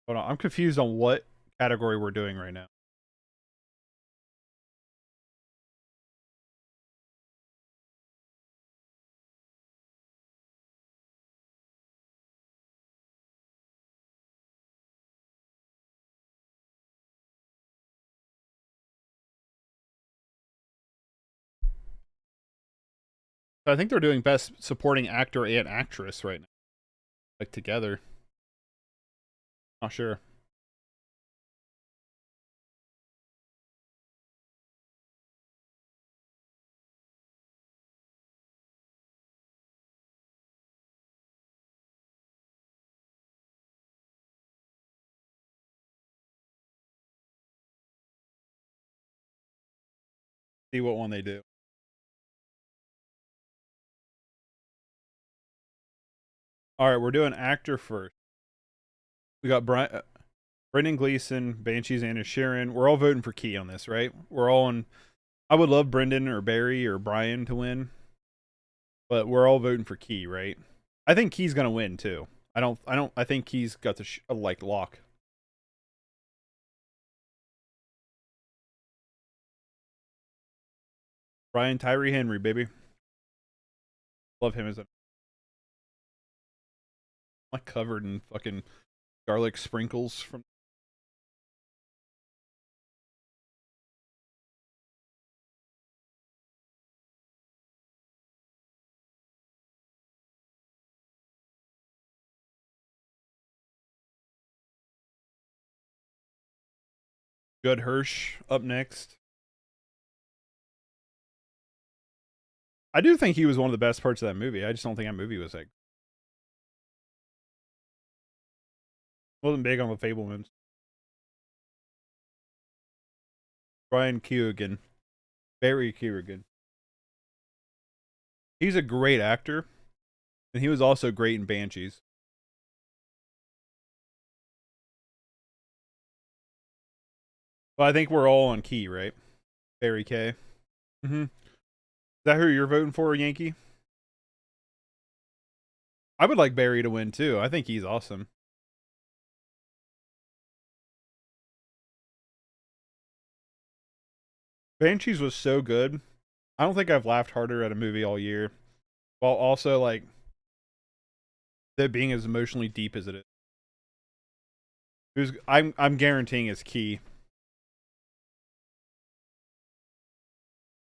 Hold on. I'm confused on what category we're doing right now. I think they're doing best supporting actor and actress right now. Like together. Not sure. See what one they do. All right, we're doing actor first. We got Brendan Gleeson, Banshees, Anna Sharon. We're all voting for Key on this, right? We're all on. I would love Brendan or Barry or Brian to win, but we're all voting for Key, right? I think Key's gonna win too. I think Key's got the like lock. Brian Tyree Henry, baby. Love him as a. I'm covered in fucking garlic sprinkles from. Judd Hirsch up next. I do think he was one of the best parts of that movie. I just don't think that movie was like. Wasn't big on the Fablemans. Brian Keoghan. Barry Keoghan. He's a great actor. And he was also great in Banshees. Well, I think we're all on Key, right? Barry K. Mm-hmm. Is that who you're voting for, Yankee? I would like Barry to win too. I think he's awesome. Banshees was so good. I don't think I've laughed harder at a movie all year. While also like it being as emotionally deep as it is. I'm guaranteeing it's Key.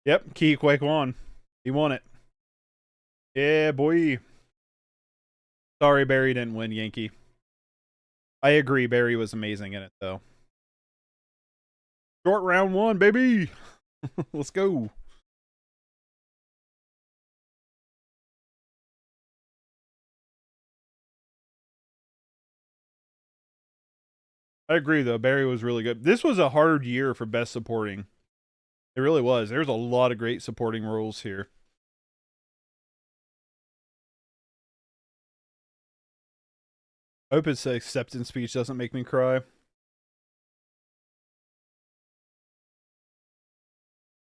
Yep, Key Quake won. He won it. Yeah, boy. Sorry, Barry didn't win, Yankee. I agree, Barry was amazing in it, though. Short round one, baby. Let's go. I agree, though. Barry was really good. This was a hard year for Best Supporting. It really was. There's a lot of great supporting roles here. I hope its acceptance speech doesn't make me cry.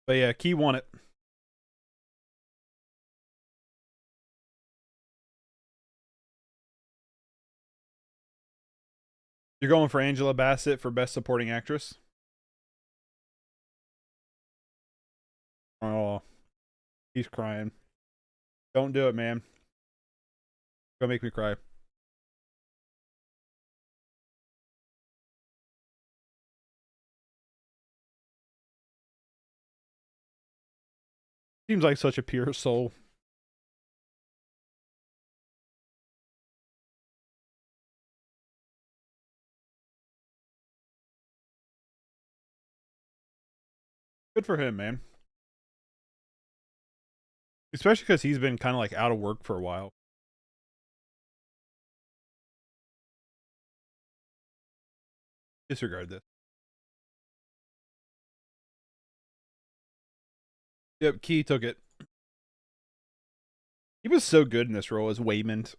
But yeah, Key won it. You're going for Angela Bassett for Best Supporting Actress? Oh, he's crying. Don't do it, man. Gonna make me cry. Seems like such a pure soul. Good for him, man. Especially because he's been kind of like out of work for a while. Disregard this. Yep, Key took it. He was so good in this role as Waymond.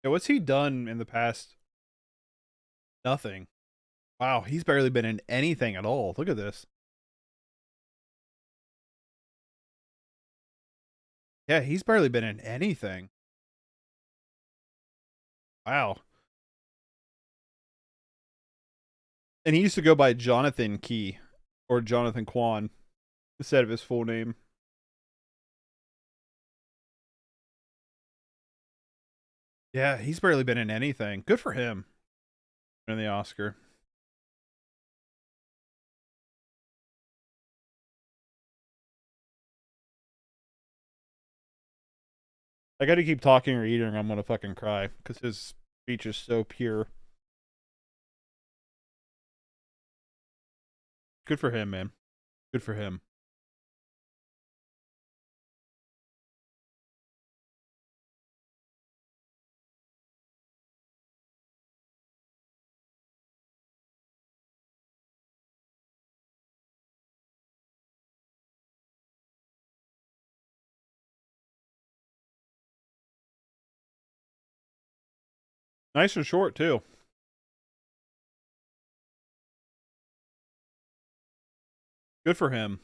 Yeah, what's he done in the past? Nothing. Wow, he's barely been in anything at all. Look at this. Yeah, he's barely been in anything. Wow. And he used to go by Jonathan Key or Jonathan Kwan instead of his full name. Yeah, he's barely been in anything. Good for him. In the Oscar. I gotta keep talking or eating or I'm gonna fucking cry because his speech is so pure. Good for him, man. Good for him. Nice and short too. Good for him.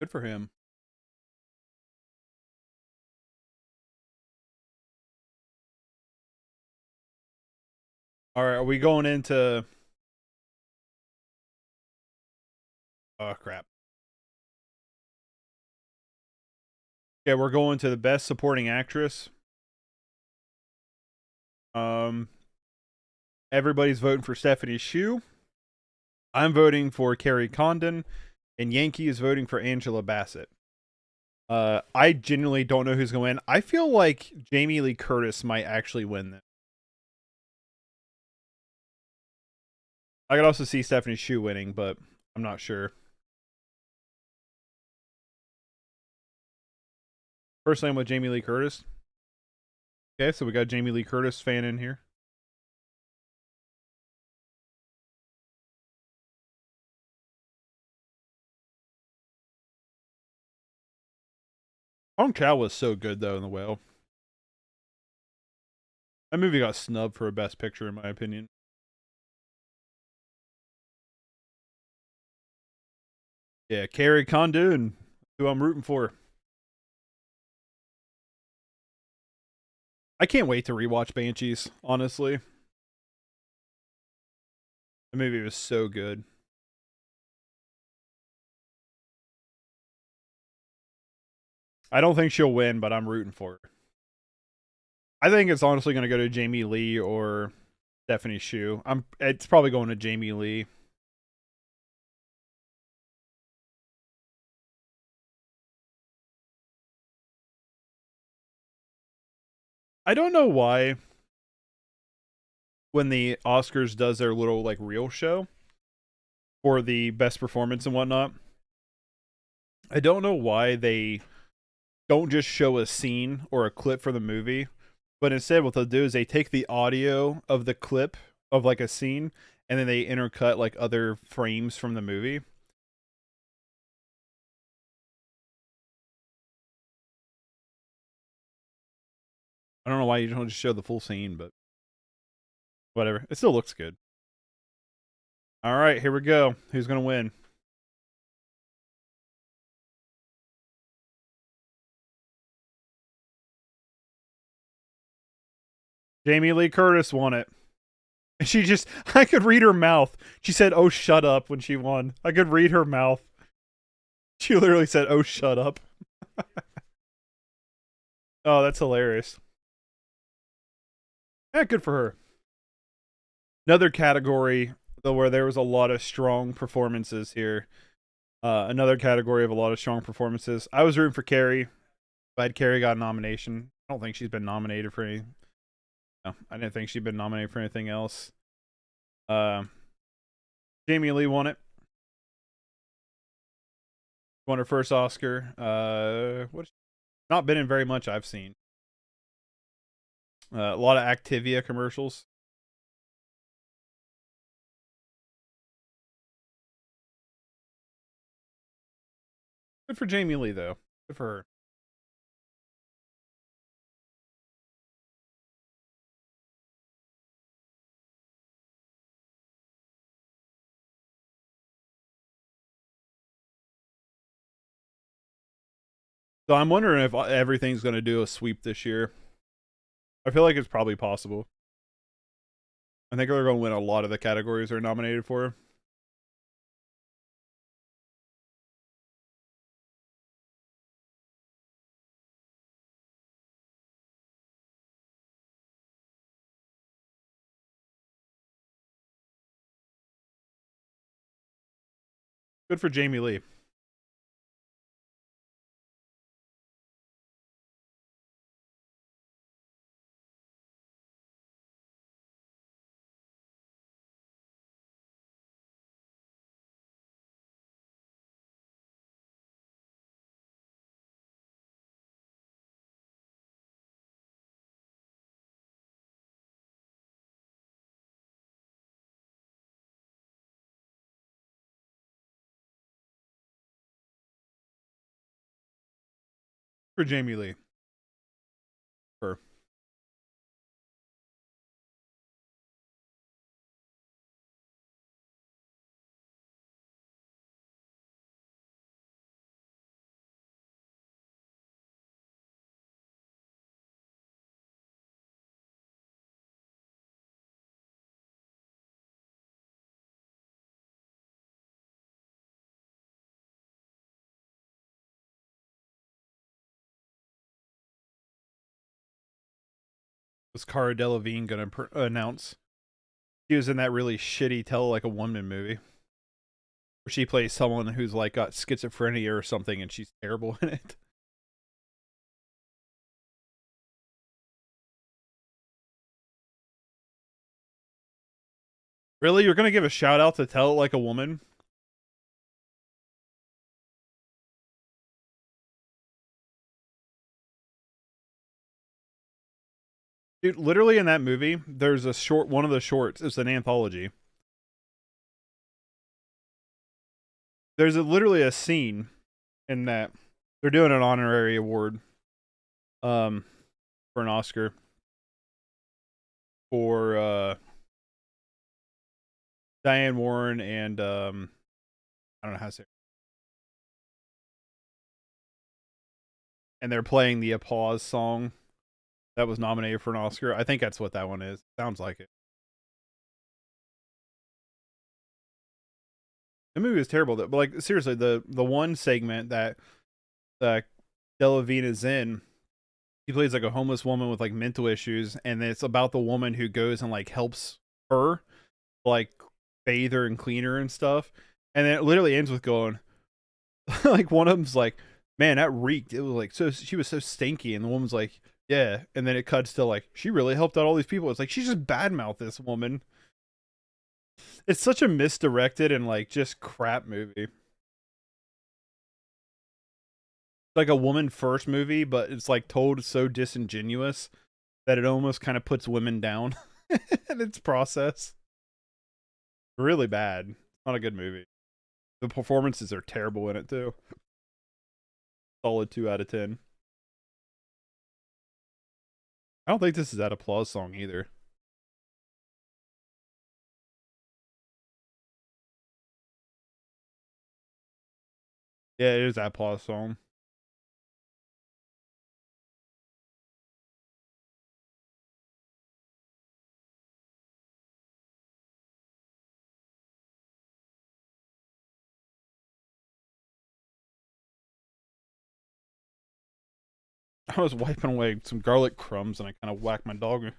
Good for him. All right, are we going into? Oh crap. Okay, we're going to the best supporting actress. Everybody's voting for Stephanie Hsu. I'm voting for Carrie Condon, and Yankee is voting for Angela Bassett. I genuinely don't know who's going to win. I feel like Jamie Lee Curtis might actually win this. I could also see Stephanie Hsu winning, but I'm not sure. Personally, I'm with Jamie Lee Curtis. Okay, so we got Jamie Lee Curtis fan in here. Hong Chau was so good though in The Whale. That movie got snubbed for a Best Picture in my opinion. Yeah, Carrie Condon, who I'm rooting for. I can't wait to rewatch Banshees, honestly. The movie was so good. I don't think she'll win, but I'm rooting for her. I think it's honestly going to go to Jamie Lee or Stephanie Hsu. It's probably going to Jamie Lee. I don't know why when the Oscars does their little like real show for the best performance and whatnot, I don't know why they don't just show a scene or a clip from the movie, but instead what they'll do is they take the audio of the clip of like a scene and then they intercut like other frames from the movie. I don't know why you don't just show the full scene, but whatever. It still looks good. All right, here we go. Who's going to win? Jamie Lee Curtis won it. She just, I could read her mouth. She said, "Oh, shut up," when she won. I could read her mouth. She literally said, "Oh, shut up." Oh, that's hilarious. Yeah, good for her. Another category, though, where there was a lot of strong performances here. Another category of a lot of strong performances. I was rooting for Carrie. Glad Carrie got a nomination. I don't think she's been nominated for any. No, I didn't think she'd been nominated for anything else. Jamie Lee won it. Won her first Oscar. Not been in very much I've seen. A lot of Activia commercials. Good for Jamie Lee, though. Good for her. So I'm wondering if everything's going to do a sweep this year. I feel like it's probably possible. I think they're going to win a lot of the categories they're nominated for. Good for Jamie Lee. For Jamie Lee. For Was Cara Delevingne gonna announce? She was in that really shitty Tell Like a Woman movie, where she plays someone who's like got schizophrenia or something, and she's terrible in it. Really, you're gonna give a shout out to Tell It Like a Woman? Dude, literally in that movie, there's a short, one of the shorts, it's an anthology. There's literally a scene in that they're doing an honorary award for an Oscar for Diane Warren and I don't know how to say it. And they're playing the Applause song that was nominated for an Oscar. I think that's what that one is. Sounds like it. The movie is terrible, but like seriously, the one segment that Delevingne is in, he plays like a homeless woman with like mental issues, and it's about the woman who goes and like helps her, like bathe her and clean her and stuff, and then it literally ends with going, like one of them's like, "Man, that reeked." It was like so she was so stinky, and the woman's like, "Yeah," and then it cuts to like she really helped out all these people. It's like she just badmouthed this woman. It's such a misdirected and like just crap movie. Like a woman first movie, but it's like told so disingenuous that it almost kind of puts women down in its process. Really bad. Not a good movie. The performances are terrible in it too. Solid 2 out of 10. I don't think this is that Applause song either. Yeah, it is that Applause song. I was wiping away some garlic crumbs and I kind of whacked my dog.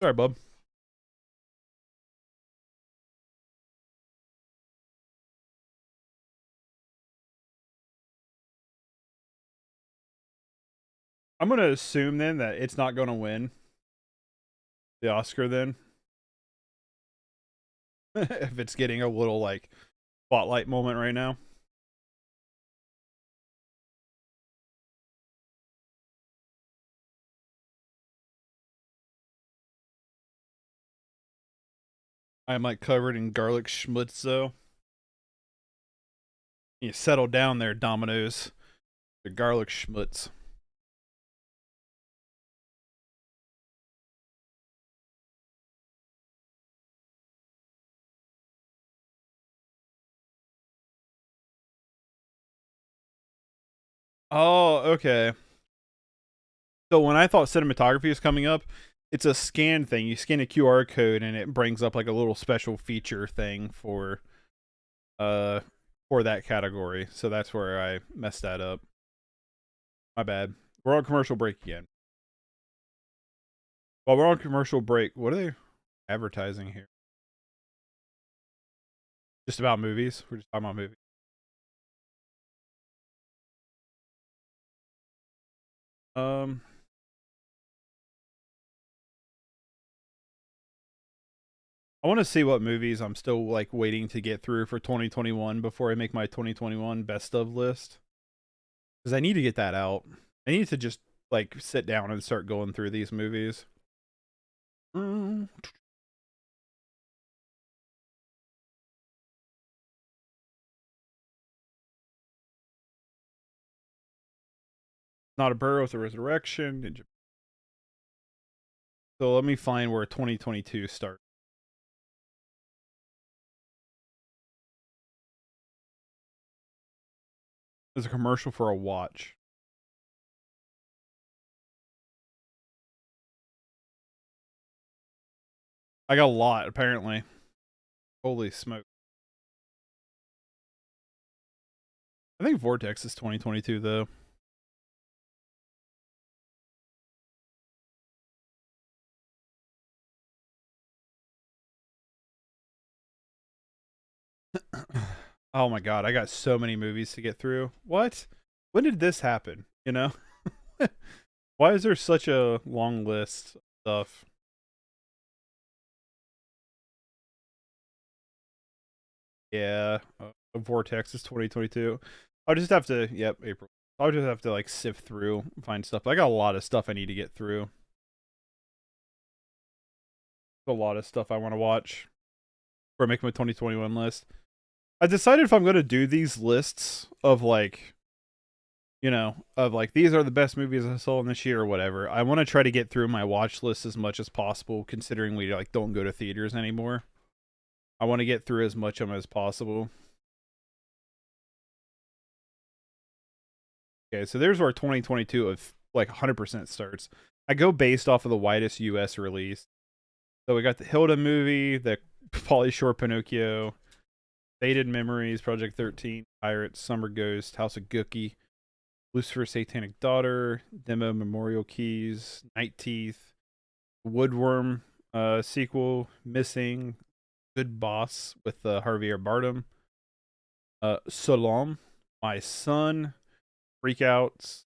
Sorry, bub. I'm going to assume then that it's not going to win the Oscar then. If it's getting a little like spotlight moment right now. I'm like covered in garlic schmutz though. You settle down there, Domino's. The garlic schmutz. Oh, okay. So when I thought cinematography is coming up, it's a scan thing. You scan a QR code and it brings up like a little special feature thing for that category. So that's where I messed that up. My bad. We're on commercial break again. While we're on commercial break, what are they advertising here? Just about movies? We're just talking about movies. I want to see what movies I'm still like waiting to get through for 2021 before I make my 2021 best of list. Because I need to get that out. I need to just like sit down and start going through these movies. Not a Burrow with a Resurrection. So let me find where 2022 starts. There's a commercial for a watch. I got a lot, apparently. Holy smoke. I think Vortex is 2022, though. Oh my god, I got so many movies to get through. What? When did this happen? You know? Why is there such a long list of stuff? Yeah, Vortex is 2022. I'll just have to, yep, April. I'll just have to like sift through, find stuff. I got a lot of stuff I need to get through. A lot of stuff I want to watch before I make my 2021 list. I decided if I'm going to do these lists of like, you know, of like, these are the best movies I saw in this year or whatever. I want to try to get through my watch list as much as possible, considering we like don't go to theaters anymore. I want to get through as much of them as possible. Okay, so there's where 2022 of like 100% starts. I go based off of the widest US release. So we got the Hilda movie, the Pauly Shore Pinocchio, Faded Memories, Project 13, Pirates, Summer Ghost, House of Gookie, Lucifer's Satanic Daughter, Demo Memorial Keys, Night Teeth, Woodworm sequel, Missing, Good Boss with Javier Bardem, Salam, My Son, Freakouts,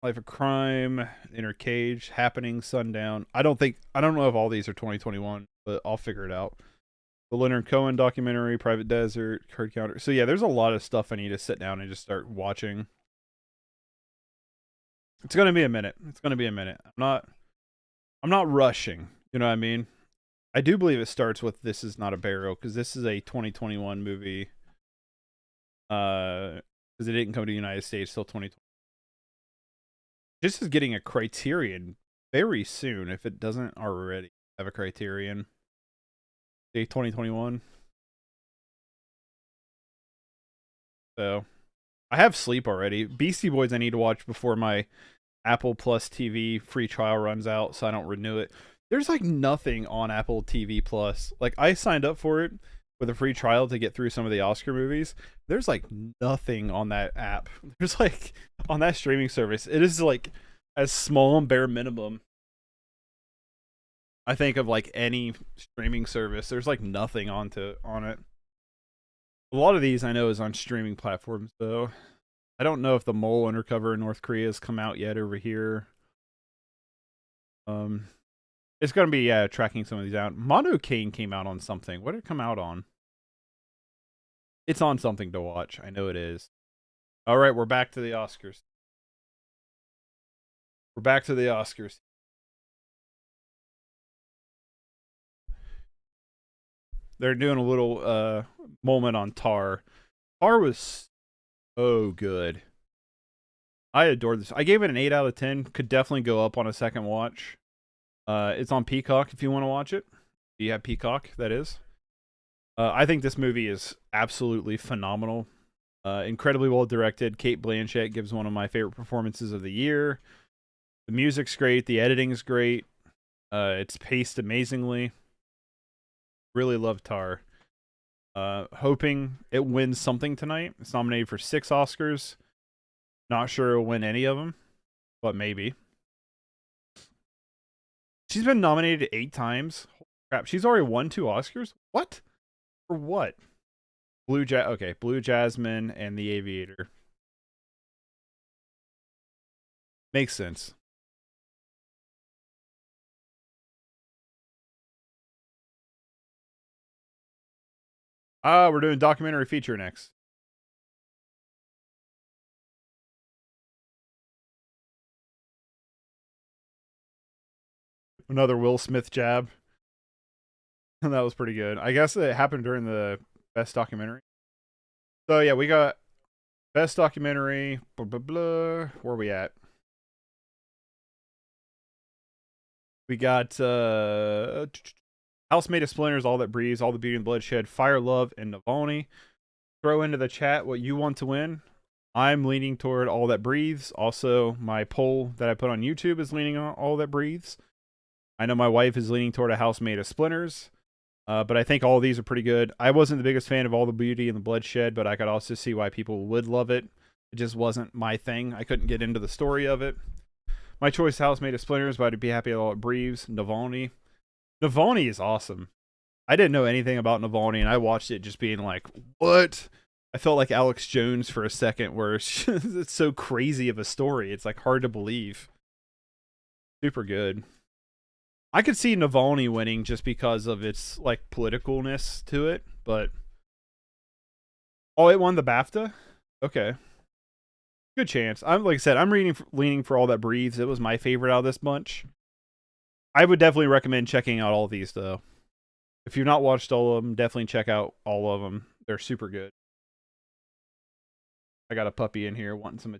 Life of Crime, Inner Cage, Happening, Sundown. I don't know if all these are 2021, but I'll figure it out. The Leonard Cohen documentary, Private Desert, Card Counter. So yeah, there's a lot of stuff I need to sit down and just start watching. It's gonna be a minute. I'm not rushing. You know what I mean? I do believe it starts with This Is Not a Burial, because this is a 2021 movie. Because it didn't come to the United States till 2020. This is getting a Criterion very soon, if it doesn't already have a Criterion. Day 2021. So, I have Sleep already. Beastie Boys I need to watch before my Apple Plus TV free trial runs out, so I don't renew it. There's like nothing on Apple TV Plus. Like, I signed up for it with a free trial to get through some of the Oscar movies. There's like nothing on that app. There's like, on that streaming service, it is like as small and bare minimum, I think, of like any streaming service. There's like nothing on it. A lot of these I know is on streaming platforms though. I don't know if The Mole Undercover in North Korea has come out yet over here. It's gonna be tracking some of these out. Monocaine came out on something. What did it come out on? It's on something to watch. I know it is. All right, we're back to the Oscars. They're doing a little moment on Tar. Tar was so good. I adored this. I gave it an 8 out of 10. Could definitely go up on a second watch. It's on Peacock if you want to watch it. Do you have Peacock? That is. I think this movie is absolutely phenomenal. Incredibly well directed. Cate Blanchett gives one of my favorite performances of the year. The music's great. The editing's great. It's paced amazingly. Really love Tar. Hoping it wins something tonight. It's nominated for 6 Oscars. Not sure it'll win any of them, but maybe. She's been nominated 8 times. Holy crap, she's already won 2 Oscars? What? For what? Blue Jasmine and The Aviator. Makes sense. We're doing documentary feature next. Another Will Smith jab. That was pretty good. I guess it happened during the best documentary. So yeah, we got best documentary. Blah, blah, blah. Where are we at? We got House Made of Splinters, All That Breathes, All the Beauty and Bloodshed, Fire, Love, and Navalny. Throw into the chat what you want to win. I'm leaning toward All That Breathes. Also, my poll that I put on YouTube is leaning on All That Breathes. I know my wife is leaning toward A House Made of Splinters. But I think all of these are pretty good. I wasn't the biggest fan of All the Beauty and the Bloodshed, but I could also see why people would love it. It just wasn't my thing. I couldn't get into the story of it. My choice, House Made of Splinters, but I'd be happy with All That Breathes. Navalny is awesome. I didn't know anything about Navalny, and I watched it just being like, what? I felt like Alex Jones for a second, where it's so crazy of a story. It's like hard to believe. Super good. I could see Navalny winning just because of its like politicalness to it, but oh, it won the BAFTA? Okay. Good chance. I'm like I said, I'm leaning for All That Breathes. It was my favorite out of this bunch. I would definitely recommend checking out all of these though. If you've not watched all of them, definitely check out all of them. They're super good. I got a puppy in here wanting some.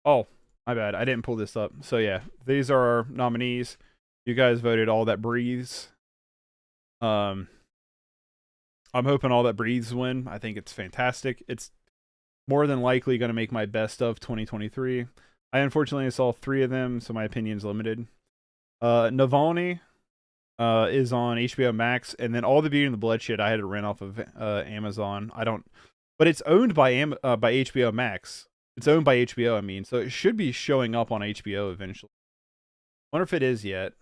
Oh, my bad. I didn't pull this up. So yeah, these are our nominees. You guys voted All That Breathes. I'm hoping All That Breathes win. I think it's fantastic. It's more than likely going to make my best of 2023. I unfortunately saw 3 of them, so my opinion's limited. Navalny is on HBO Max, and then All the Beauty and the Bloodshed I had to rent off of Amazon. But it's owned by HBO Max. It's owned by HBO, I mean, so it should be showing up on HBO eventually. Wonder if it is yet.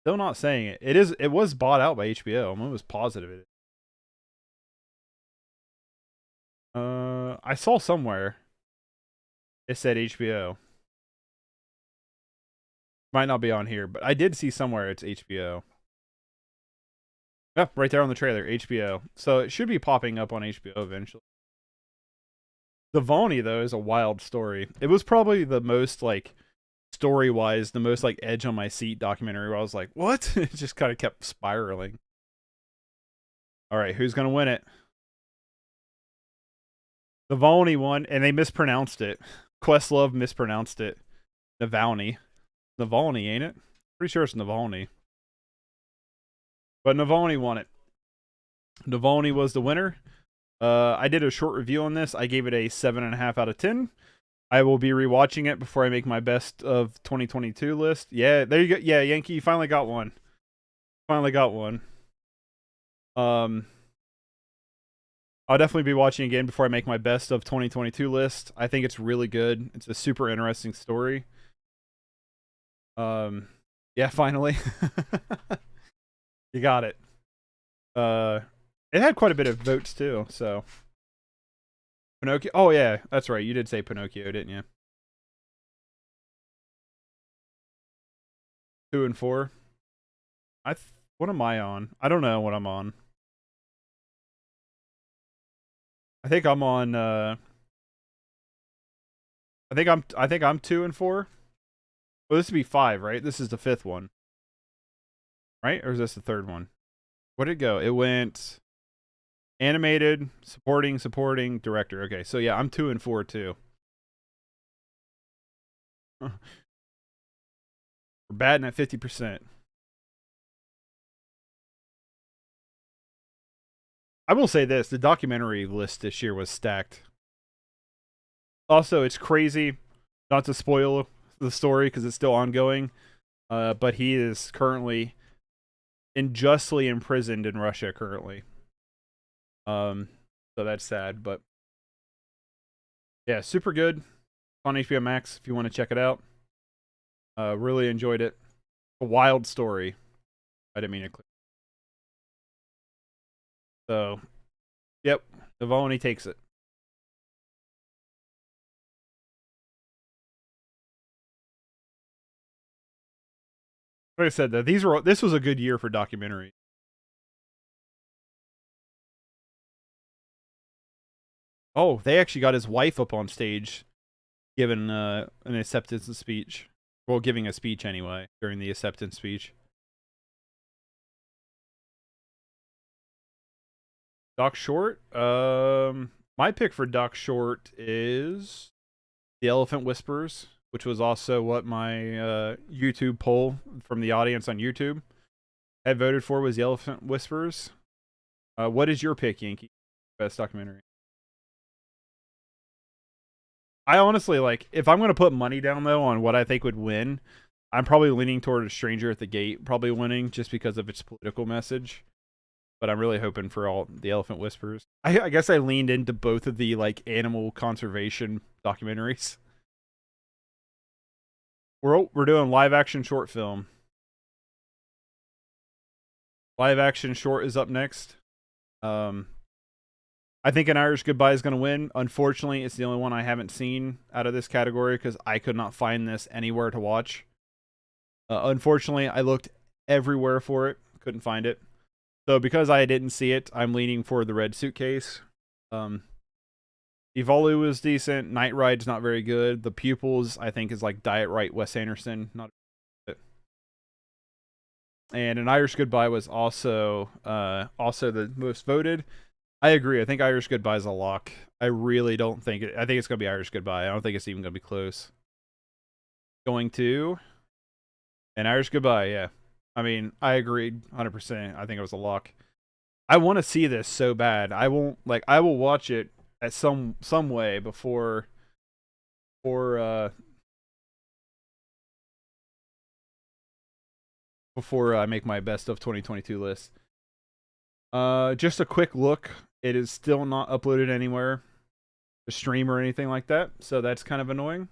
Still not saying it. It was bought out by HBO. I'm almost positive it is. I saw somewhere it said HBO. Might not be on here, but I did see somewhere it's HBO. Yep, right there on the trailer, HBO. So it should be popping up on HBO eventually. Navalny, though, is a wild story. It was probably the most, like, story-wise, the most, like, edge on my seat documentary where I was like, what? It just kind of kept spiraling. All right, who's going to win it? Navalny won, and they mispronounced it. Questlove mispronounced it. Navalny. Navalny, ain't it? Pretty sure it's Navalny. But Navalny won it. Navalny was the winner. I did a short review on this. I gave it a 7.5 out of 10. I will be rewatching it before I make my best of 2022 list. Yeah, there you go. Yeah, Yankee, you finally got one. Finally got one. I'll definitely be watching again before I make my best of 2022 list. I think it's really good. It's a super interesting story. Yeah, finally. You got it. It had quite a bit of votes too, so. Pinocchio. Oh yeah, that's right. You did say Pinocchio, didn't you? 2 and 4. What am I on? I don't know what I'm on. I think I'm on. I think I'm 2 and 4. Well, this would be 5, right? This is the 5th one, right? Or is this the 3rd one? Where'd it go? It went animated, supporting, director. Okay, so yeah, I'm 2 and 4 too. We're batting at 50%. I will say this, the documentary list this year was stacked. Also, it's crazy, not to spoil the story because it's still ongoing, but he is currently unjustly imprisoned in Russia currently. So that's sad, but yeah, super good on HBO Max if you want to check it out. Really enjoyed it. A wild story. I didn't mean to click. So, yep, Navalny takes it. Like I said, though, this was a good year for documentaries. Oh, they actually got his wife up on stage giving an acceptance speech. Well, giving a speech anyway, during the acceptance speech. Doc Short? My pick for Doc Short is The Elephant Whispers, which was also what my YouTube poll from the audience on YouTube had voted for, was The Elephant Whispers. What is your pick, Yankee? Best documentary? I honestly, like, if I'm going to put money down, though, on what I think would win, I'm probably leaning toward A Stranger at the Gate probably winning just because of its political message. But I'm really hoping for all The Elephant Whispers. I guess I leaned into both of the, like, animal conservation documentaries. We're doing live action short film. Live action short is up next. I think An Irish Goodbye is going to win. Unfortunately, it's the only one I haven't seen out of this category because I could not find this anywhere to watch. Unfortunately, I looked everywhere for it. Couldn't find it. So because I didn't see it, I'm leaning for The Red Suitcase. Evalu was decent. Night Ride's not very good. The Pupils, I think, is like Diet Right Wes Anderson. Not it. And An Irish Goodbye was also the most voted. I agree. I think Irish Goodbye is a lock. I really don't think it. I think it's going to be Irish Goodbye. I don't think it's even going to be close. Going to An Irish Goodbye, yeah. I mean, I agreed 100%. I think it was a lock. I want to see this so bad. I will watch it at some way before I make my best of 2022 list. Just a quick look. It is still not uploaded anywhere, to stream or anything like that. So that's kind of annoying.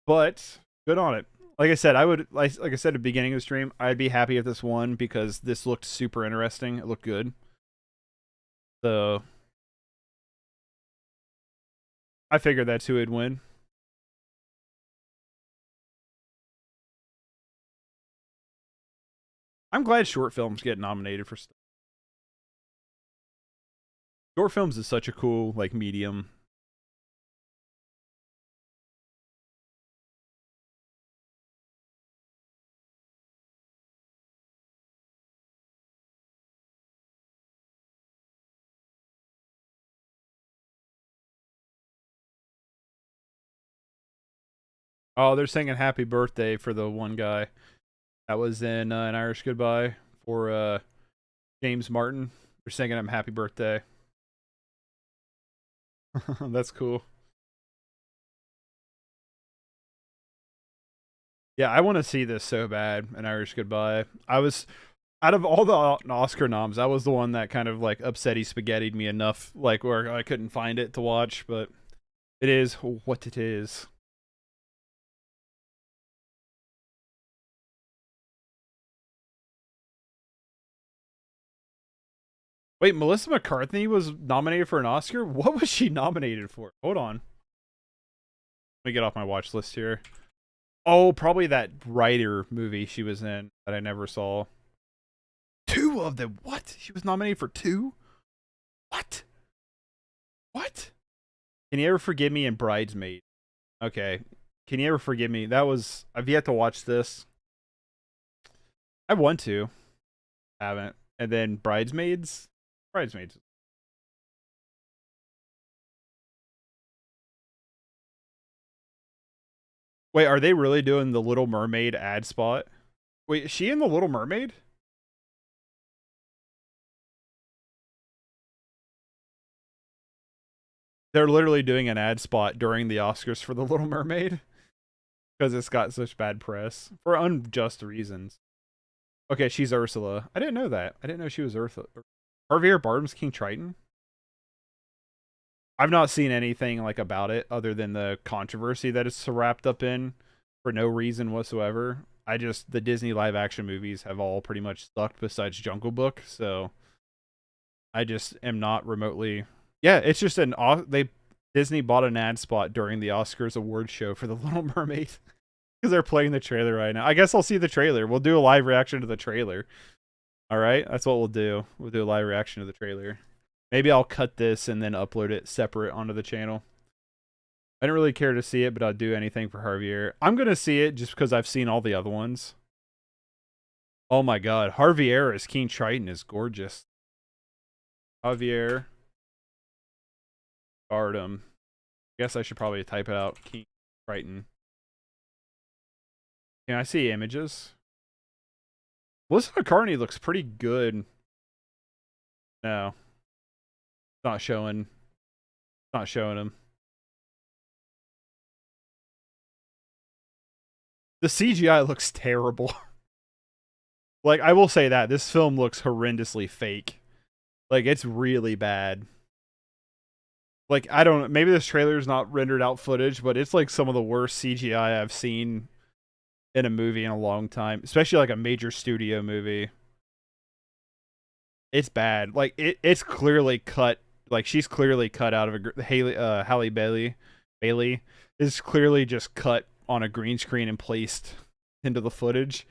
But good on it. Like I said, like I said at the beginning of the stream, I'd be happy if this won because this looked super interesting. It looked good. So I figured that's who would win. I'm glad short films get nominated for stuff. Short films is such a cool like medium. Oh, they're singing Happy Birthday for the one guy that was in An Irish Goodbye for James Martin. They're singing him Happy Birthday. That's cool. Yeah, I want to see this so bad, An Irish Goodbye. I was, out of all the Oscar noms, that was the one that kind of like upsetty spaghettied me enough, like where I couldn't find it to watch, but it is what it is. Wait, Melissa McCarthy was nominated for an Oscar? What was she nominated for? Hold on. Let me get off my watch list here. Oh, probably that writer movie she was in that I never saw. 2 of them. What? She was nominated for 2? What? What? Can You Ever Forgive Me and Bridesmaid? Okay. Can You Ever Forgive Me? That was... I've yet to watch this. I want to. Haven't. And then Bridesmaids? Bridesmaids. Wait, are they really doing the Little Mermaid ad spot? Wait, is she in the Little Mermaid? They're literally doing an ad spot during the Oscars for the Little Mermaid because it's got such bad press for unjust reasons. Okay, she's Ursula. I didn't know that. I didn't know she was Ursula. Javier Bardem's King Triton. I've not seen anything like about it other than the controversy that it's wrapped up in for no reason whatsoever. The Disney live action movies have all pretty much sucked besides Jungle Book, so I just am not remotely. Yeah, it's just Disney bought an ad spot during the Oscars award show for The Little Mermaid because they're playing the trailer right now. I guess I'll see the trailer. We'll do a live reaction to the trailer. All right, that's what we'll do. We'll do a live reaction to the trailer. Maybe I'll cut this and then upload it separate onto the channel. I didn't really care to see it, but I'll do anything for Javier. I'm going to see it just because I've seen all the other ones. Oh my god, Javier as King Triton is gorgeous. Javier Bardem. Guess I should probably type it out. King Triton. Can I see images? Melissa McCartney looks pretty good. No. Not showing him. The CGI looks terrible. Like, I will say that. This film looks horrendously fake. Like, it's really bad. Like, I don't... Maybe this trailer's not rendered out footage, but it's like some of the worst CGI I've seen in a movie in a long time, especially like a major studio movie. It's bad. Like it's clearly cut. Like she's clearly cut out of a Halle Bailey is clearly just cut on a green screen and placed into the footage.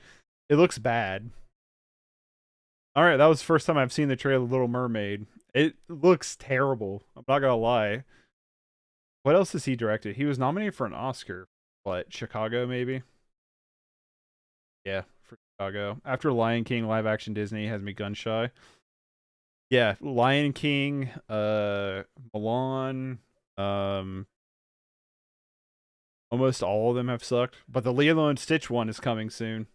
It looks bad. All right, that was the first time I've seen the trailer of Little Mermaid. It looks terrible. I'm not gonna lie. What else has he directed? He was nominated for an Oscar. What, Chicago maybe? Yeah, for Chicago. After Lion King, live action Disney has me gun shy. Yeah, Lion King, Mulan, almost all of them have sucked. But the Lilo and Stitch one is coming soon.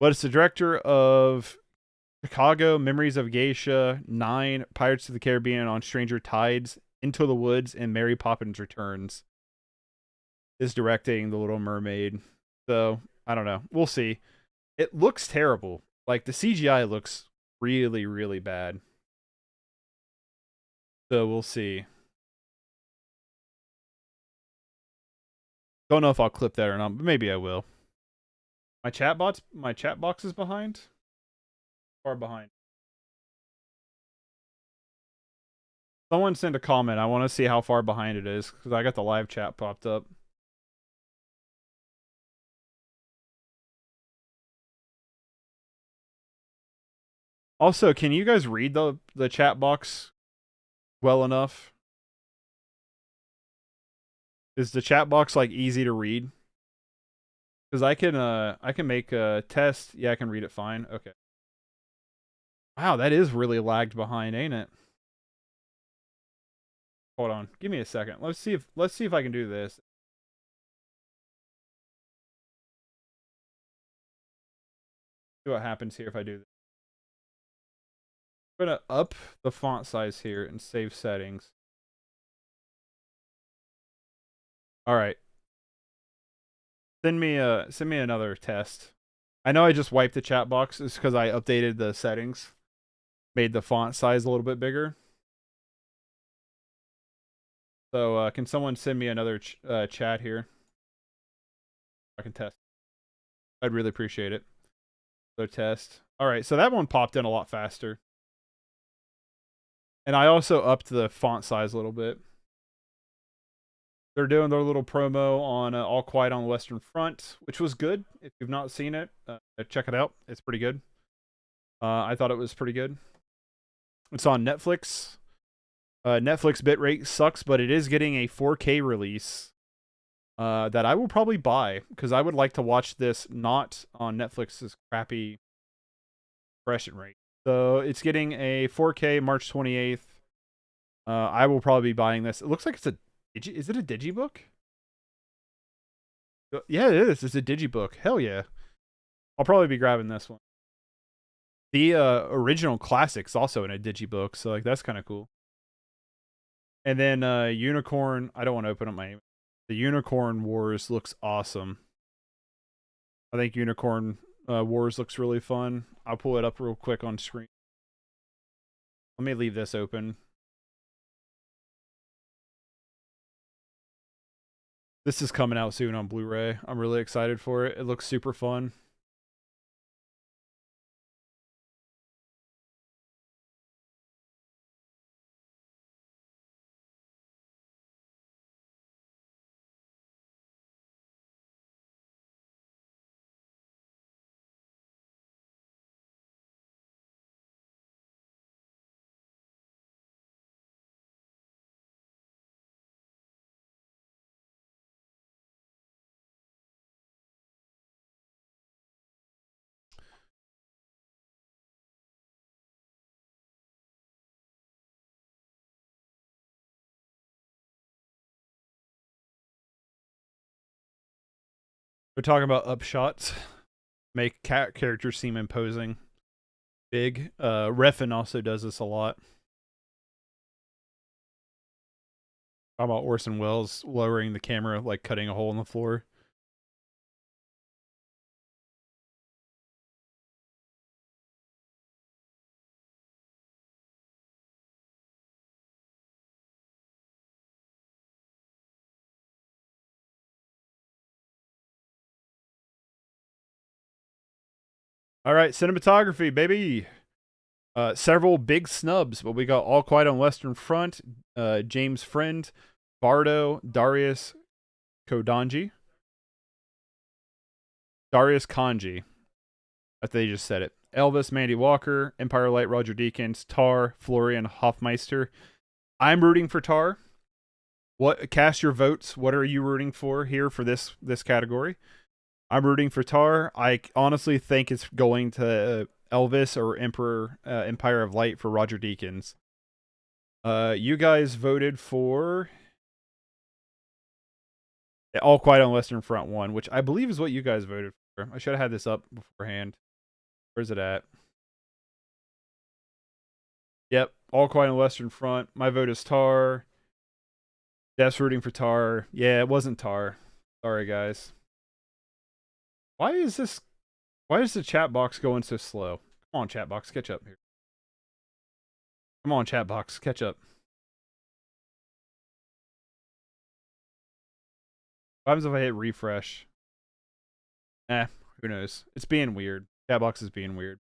But it's the director of Chicago, Memories of Geisha, 9, Pirates of the Caribbean, On Stranger Tides, Into the Woods, and Mary Poppins Returns. Is directing The Little Mermaid. So, I don't know. We'll see. It looks terrible. Like, the CGI looks really, really bad. So, we'll see. Don't know if I'll clip that or not, but maybe I will. My chat box is behind? Far behind. Someone send a comment. I want to see how far behind it is, because I got the live chat popped up. Also, can you guys read the chat box well enough? Is the chat box like easy to read? Because I can make a test. Yeah, I can read it fine. Okay. Wow, that is really lagged behind, ain't it? Hold on. Give me a second. Let's see if I can do this. See what happens here if I do this. I'm gonna up the font size here and save settings. All right. Send me another test. I know I just wiped the chat box. It's because I updated the settings, made the font size a little bit bigger. So can someone send me another chat here? I can test. I'd really appreciate it. So test. All right, so that one popped in a lot faster. And I also upped the font size a little bit. They're doing their little promo on All Quiet on the Western Front, which was good. If you've not seen it, check it out. It's pretty good. I thought it was pretty good. It's on Netflix. Netflix bitrate sucks, but it is getting a 4K release that I will probably buy, because I would like to watch this not on Netflix's crappy compression rate. So it's getting a 4K March 28th. I will probably be buying this. It looks like it's a is it a digibook? Yeah, it is. It's a digibook. Hell yeah. I'll probably be grabbing this one. The original classic's also in a digibook, so like that's kind of cool. And then Unicorn, I don't want to open up my... The Unicorn Wars looks awesome. I think Unicorn Wars looks really fun. I'll pull it up real quick on screen. Let me leave this open. This is coming out soon on Blu-ray. I'm really excited for it. It looks super fun. We're talking about upshots. Make characters seem imposing. Big. Refn also does this a lot. How about Orson Welles lowering the camera, like cutting a hole in the floor? All right, cinematography, baby. Several big snubs, but we got All Quiet on Western Front, James Friend, Bardo, Darius Kodanji. Darius Kanji. I think they just said it. Elvis, Mandy Walker, Empire Light, Roger Deakins, Tar, Florian Hoffmeister. I'm rooting for Tar. What cast your votes? What are you rooting for here for this category? I'm rooting for Tar. I honestly think it's going to Elvis or Empire of Light for Roger Deakins. You guys voted for All Quiet on Western Front 1, which I believe is what you guys voted for. I should have had this up beforehand. Where's it at? Yep, All Quiet on Western Front. My vote is Tar. Jeff's rooting for Tar. Yeah, it wasn't Tar. Sorry, guys. Why is the chat box going so slow? Come on, chat box, catch up here. Come on, chat box, catch up. What happens if I hit refresh? Who knows? It's being weird. Chat box is being weird.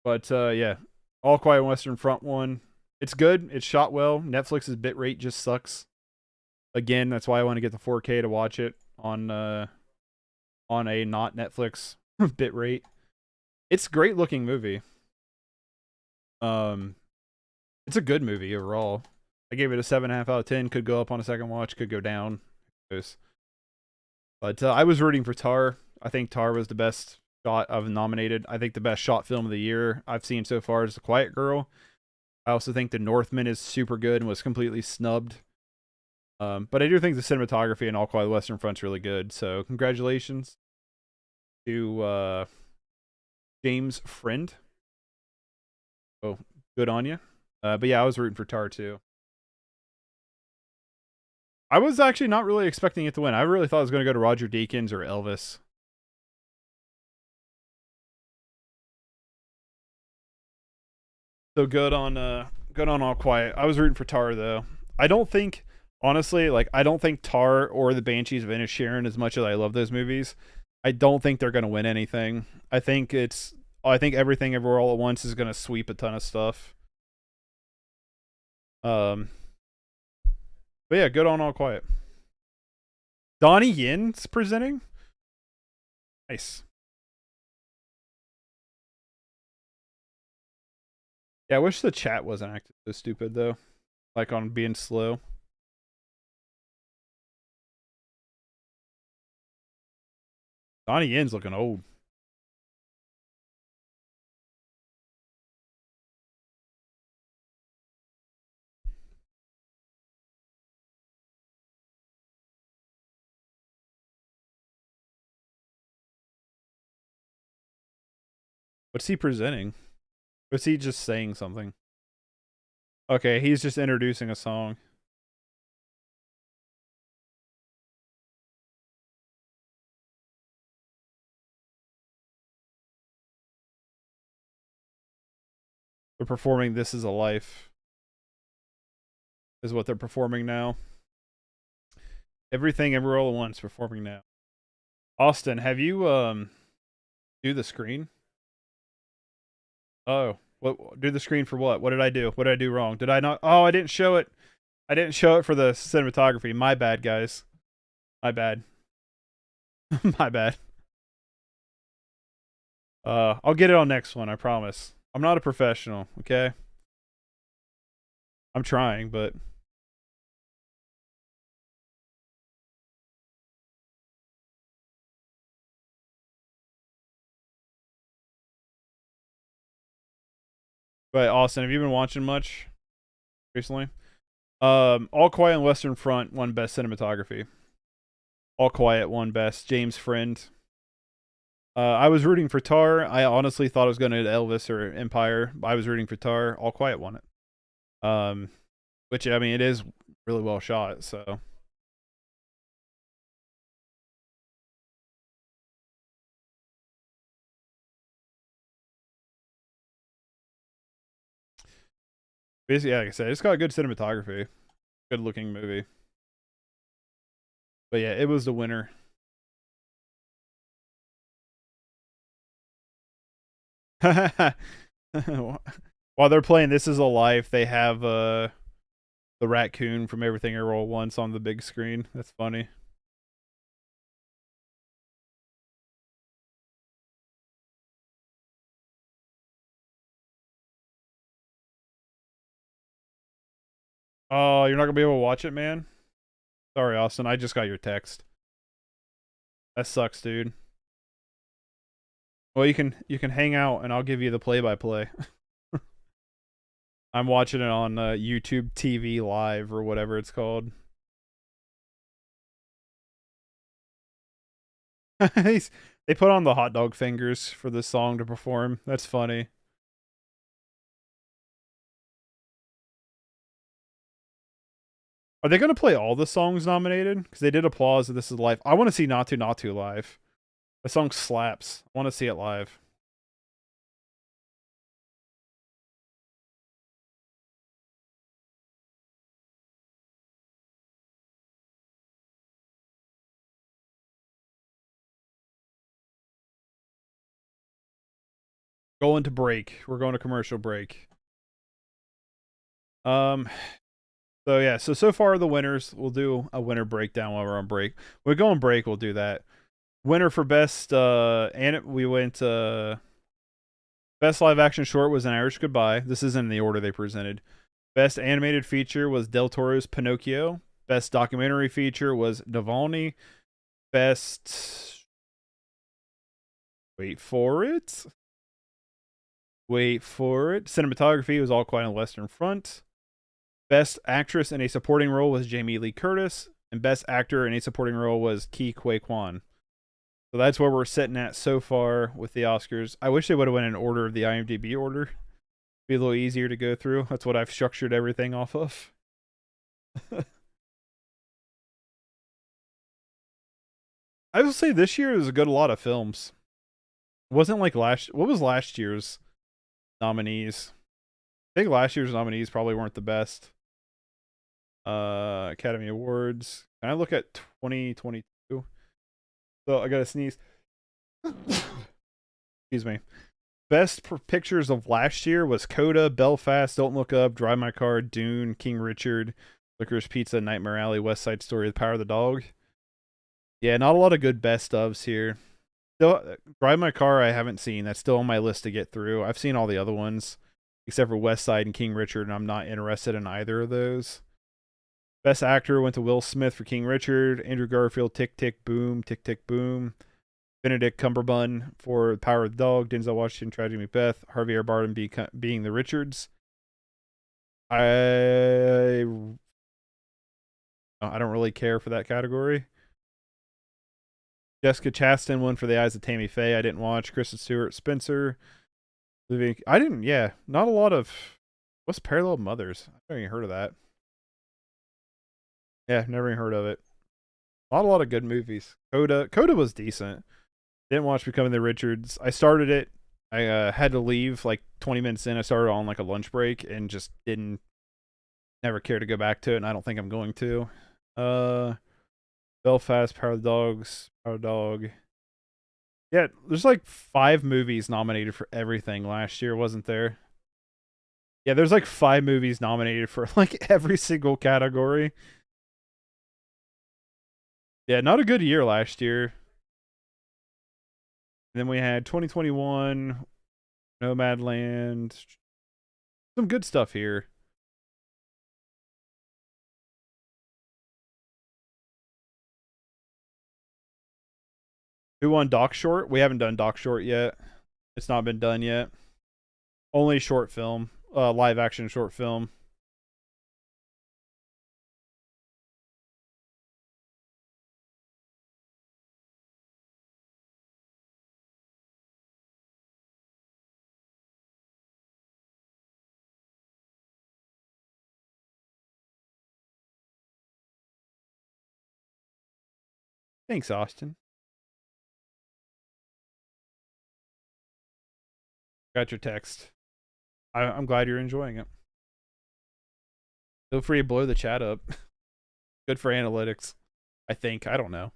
But yeah, All Quiet on Western Front 1. It's good. It's shot well. Netflix's bitrate just sucks. Again, that's why I want to get the 4K to watch it on a not Netflix bitrate. It's a great looking movie. It's a good movie overall. I gave it a 7.5 out of 10. Could go up on a second watch, could go down. But I was rooting for Tar. I think Tar was the best shot I've nominated. I think the best shot film of the year I've seen so far is The Quiet Girl. I also think The Northman is super good and was completely snubbed. But I do think the cinematography in All Quiet on the Western Front's really good. So congratulations to James Friend. Oh, good on you. But yeah, I was rooting for Tar too. I was actually not really expecting it to win. I really thought it was going to go to Roger Deakins or Elvis. So good on All Quiet. I was rooting for Tar though. I don't think, honestly, I don't think Tar or the Banshees of Inisherin, as much as I love those movies, I don't think they're going to win anything. I think Everything Everywhere All at Once is going to sweep a ton of stuff. But yeah, good on All Quiet. Donnie Yin's presenting. Nice. Yeah, I wish the chat wasn't acting so stupid though. Like on being slow. Donnie Yin's looking old. What's he presenting? Was he just saying something? Okay, he's just introducing a song. They're performing This Is a Life. Is what they're performing now. Everything Everywhere All at Once performing now. Austin, have you do the screen? Oh, what? Do the screen for what? What did I do? What did I do wrong? Did I not? Oh, I didn't show it. I didn't show it for the cinematography. My bad, guys. My bad. My bad. I'll get it on next one, I promise. I'm not a professional, okay? I'm trying, but Austin, have you been watching much recently? All Quiet on Western Front won Best Cinematography. All Quiet won Best. James Friend. I was rooting for Tar. I honestly thought it was going to Elvis or Empire. I was rooting for Tar. All Quiet won it. Which, I mean, it is really well shot, so. Basically, yeah, like I said, it's got good cinematography. Good looking movie. But yeah, it was the winner. While they're playing This Is a Life, they have the raccoon from Everything Everywhere All at Once on the big screen. That's funny. Oh, you're not gonna be able to watch it, man? Sorry, Austin. I just got your text. That sucks, dude. Well, you can hang out and I'll give you the play-by-play. I'm watching it on YouTube TV Live or whatever it's called. They put on the hot dog fingers for this song to perform. That's funny. Are they going to play all the songs nominated? Because they did applause that This Is Live. I want to see Natu Natu live. The song slaps. I want to see it live. Going to break. We're going to commercial break. So yeah, so far the winners. We'll do a winner breakdown while we're on break. When we go on break, we'll do that. Winner for best and we went best live action short was An Irish Goodbye. This isn't in the order they presented. Best animated feature was Del Toro's Pinocchio. Best documentary feature was Navalny. Best wait for it. Cinematography was All Quiet on the Western Front. Best actress in a supporting role was Jamie Lee Curtis, and best actor in a supporting role was Ke Huy Quan. So that's where we're sitting at so far with the Oscars. I wish they would have went in order of the IMDb order. Be a little easier to go through. That's what I've structured everything off of. I will say this year was a lot of films. It wasn't like what was last year's nominees? I think last year's nominees probably weren't the best. Academy Awards. Can I look at 2022? So I gotta sneeze. Excuse me. Best pictures of last year was Coda, Belfast, Don't Look Up, Drive My Car, Dune, King Richard, Licorice Pizza, Nightmare Alley, West Side Story, The Power of the Dog. Yeah, not a lot of good best ofs here. Still, Drive My Car I haven't seen. That's still on my list to get through. I've seen all the other ones, except for West Side and King Richard, and I'm not interested in either of those. Best actor went to Will Smith for King Richard, Andrew Garfield, Tick Tick Boom, Tick Tick Boom, Benedict Cumberbatch for Power of the Dog, Denzel Washington, Tragedy Macbeth, Javier Bardem being the Richards. I don't really care for that category. Jessica Chastain won for The Eyes of Tammy Faye. I didn't watch. Kristen Stewart, Spencer. I didn't. Yeah, not a lot of. What's Parallel Mothers? I haven't even heard of that. Yeah, never even heard of it. Not a lot of good movies. Coda was decent. Didn't watch Becoming the Richards. I started it. I had to leave like 20 minutes in. I started on like a lunch break and just never care to go back to it. And I don't think I'm going to. Belfast, Power of the Dogs, Power Dog. Yeah, there's like 5 movies nominated for everything last year, wasn't there? Yeah, there's like 5 movies nominated for like every single category. Yeah, not a good year last year. And then we had 2021, Nomadland. Some good stuff here. Who won Doc Short? We haven't done Doc Short yet. It's not been done yet. Only short film, live action short film. Thanks, Austin. Got your text. I'm glad you're enjoying it. Feel free to blow the chat up. Good for analytics, I think. I don't know.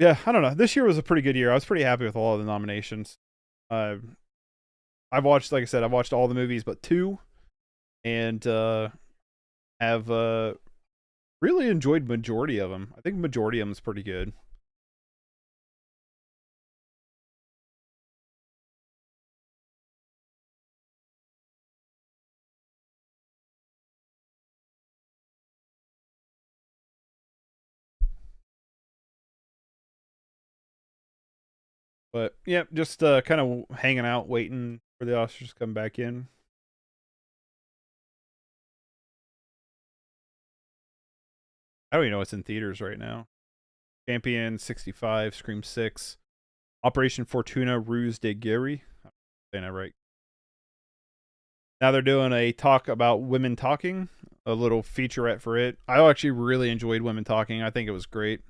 Yeah, I don't know. This year was a pretty good year. I was pretty happy with all of the nominations. I've watched, like I said, I've watched all the movies but 2, and have really enjoyed majority of them. I think majority of them is pretty good. But yeah, just kind of hanging out, waiting for the Oscars to come back in. I don't even know what's in theaters right now. Champion 65, Scream 6, Operation Fortuna, Ruse de Guerre. I'm saying that right. Now they're doing a talk about women talking, a little featurette for it. I actually really enjoyed Women Talking. I think it was great.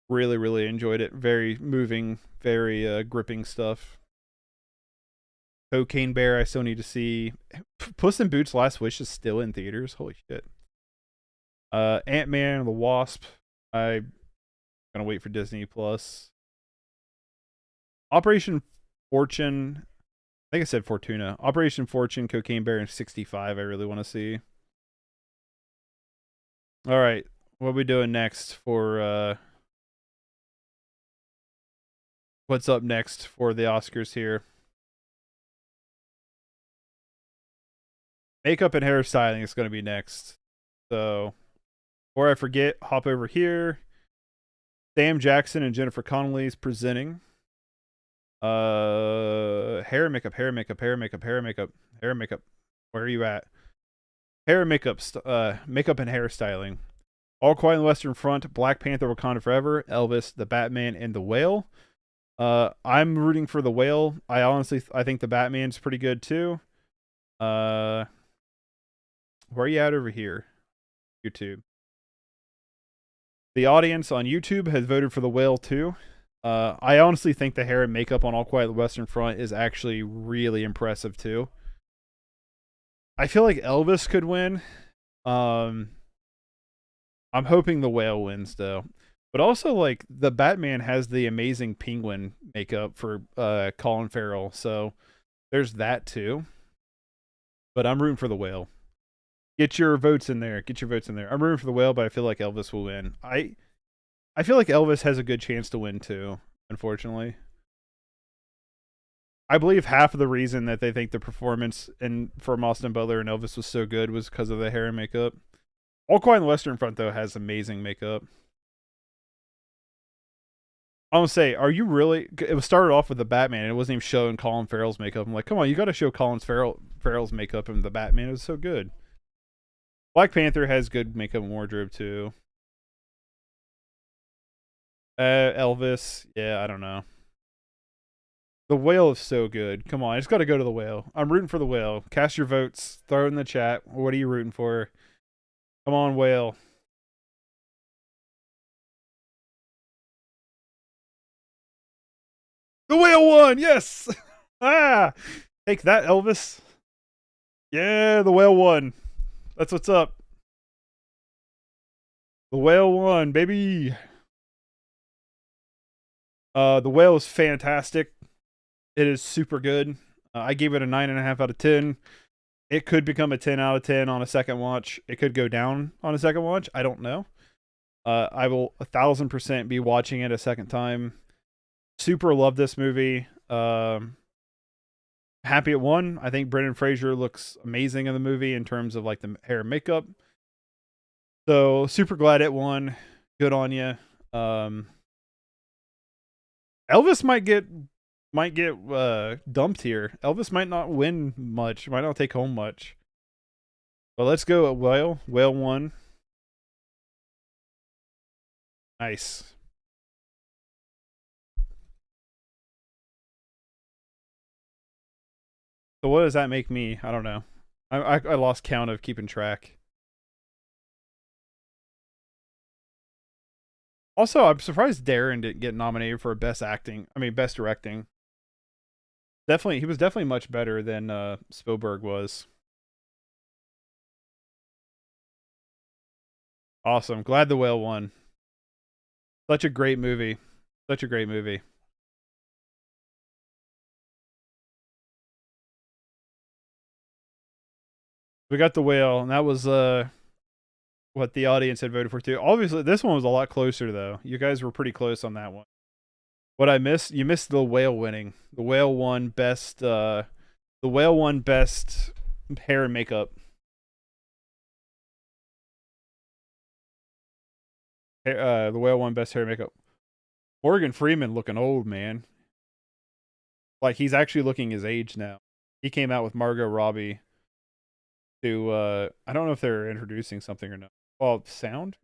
Really, really enjoyed it. Very moving, very gripping stuff. Cocaine Bear, I still need to see. Puss in Boots: Last Wish is still in theaters. Holy shit. Ant-Man and the Wasp. I'm gonna wait for Disney Plus. Operation Fortune. I think I said Fortuna. Operation Fortune, Cocaine Bear, and 65. I really want to see. All right, what are we doing next for? What's up next for the Oscars here? Makeup and hairstyling is going to be next. So, before I forget, hop over here. Sam Jackson and Jennifer Connelly is presenting. Hair and makeup, hair and makeup, hair and makeup, hair and makeup, hair and makeup. Where are you at? Hair and makeup, makeup and hairstyling. All Quiet on the Western Front, Black Panther: Wakanda Forever, Elvis, The Batman, and The Whale. I'm rooting for The Whale. I think The Batman's pretty good too. Where are you at over here? YouTube. The audience on YouTube has voted for The Whale too. I honestly think the hair and makeup on All Quiet on the Western Front is actually really impressive too. I feel like Elvis could win. I'm hoping The Whale wins though. But also, like, the Batman has the amazing penguin makeup for Colin Farrell, so there's that too. But I'm rooting for The Whale. Get your votes in there. Get your votes in there. I'm rooting for The Whale, but I feel like Elvis will win. I feel like Elvis has a good chance to win too, unfortunately. I believe half of the reason that they think the performance from Austin Butler and Elvis was so good was because of the hair and makeup. All Quiet on the Western Front, though, has amazing makeup. I'm gonna say, are you really? It was started off with the Batman, and it wasn't even showing Colin Farrell's makeup. I'm like, come on, you got to show Colin Farrell's makeup in the Batman. It was so good. Black Panther has good makeup and wardrobe too. Elvis, yeah, I don't know. The Whale is so good. Come on, I just got to go to The Whale. I'm rooting for The Whale. Cast your votes. Throw it in the chat. What are you rooting for? Come on, Whale. The Whale won! Yes! Ah! Take that, Elvis. Yeah, The Whale won. That's what's up. The Whale won, baby. The Whale is fantastic. It is super good. I gave it a 9.5 out of 10. It could become a 10 out of 10 on a second watch. It could go down on a second watch. I don't know. I will 1,000% be watching it a second time. Super love this movie. Happy it won. I think Brendan Fraser looks amazing in the movie in terms of like the hair and makeup. So super glad it won. Good on you. Elvis might get dumped here. Elvis might not win much. Might not take home much. But let's go at Whale. Whale won. Nice. So what does that make me? I don't know. I lost count of keeping track. Also, I'm surprised Darren didn't get nominated for best directing. He was definitely much better than Spielberg was. Awesome. Glad The Whale won. Such a great movie. Such a great movie. We got The Whale, and that was what the audience had voted for too. Obviously, this one was a lot closer though. You guys were pretty close on that one. What I missed, you missed The Whale winning. The Whale won best. The Whale won best hair and makeup. The Whale won best hair and makeup. Morgan Freeman looking old, man. Like he's actually looking his age now. He came out with Margot Robbie to I don't know if they're introducing something or not. Well, sound?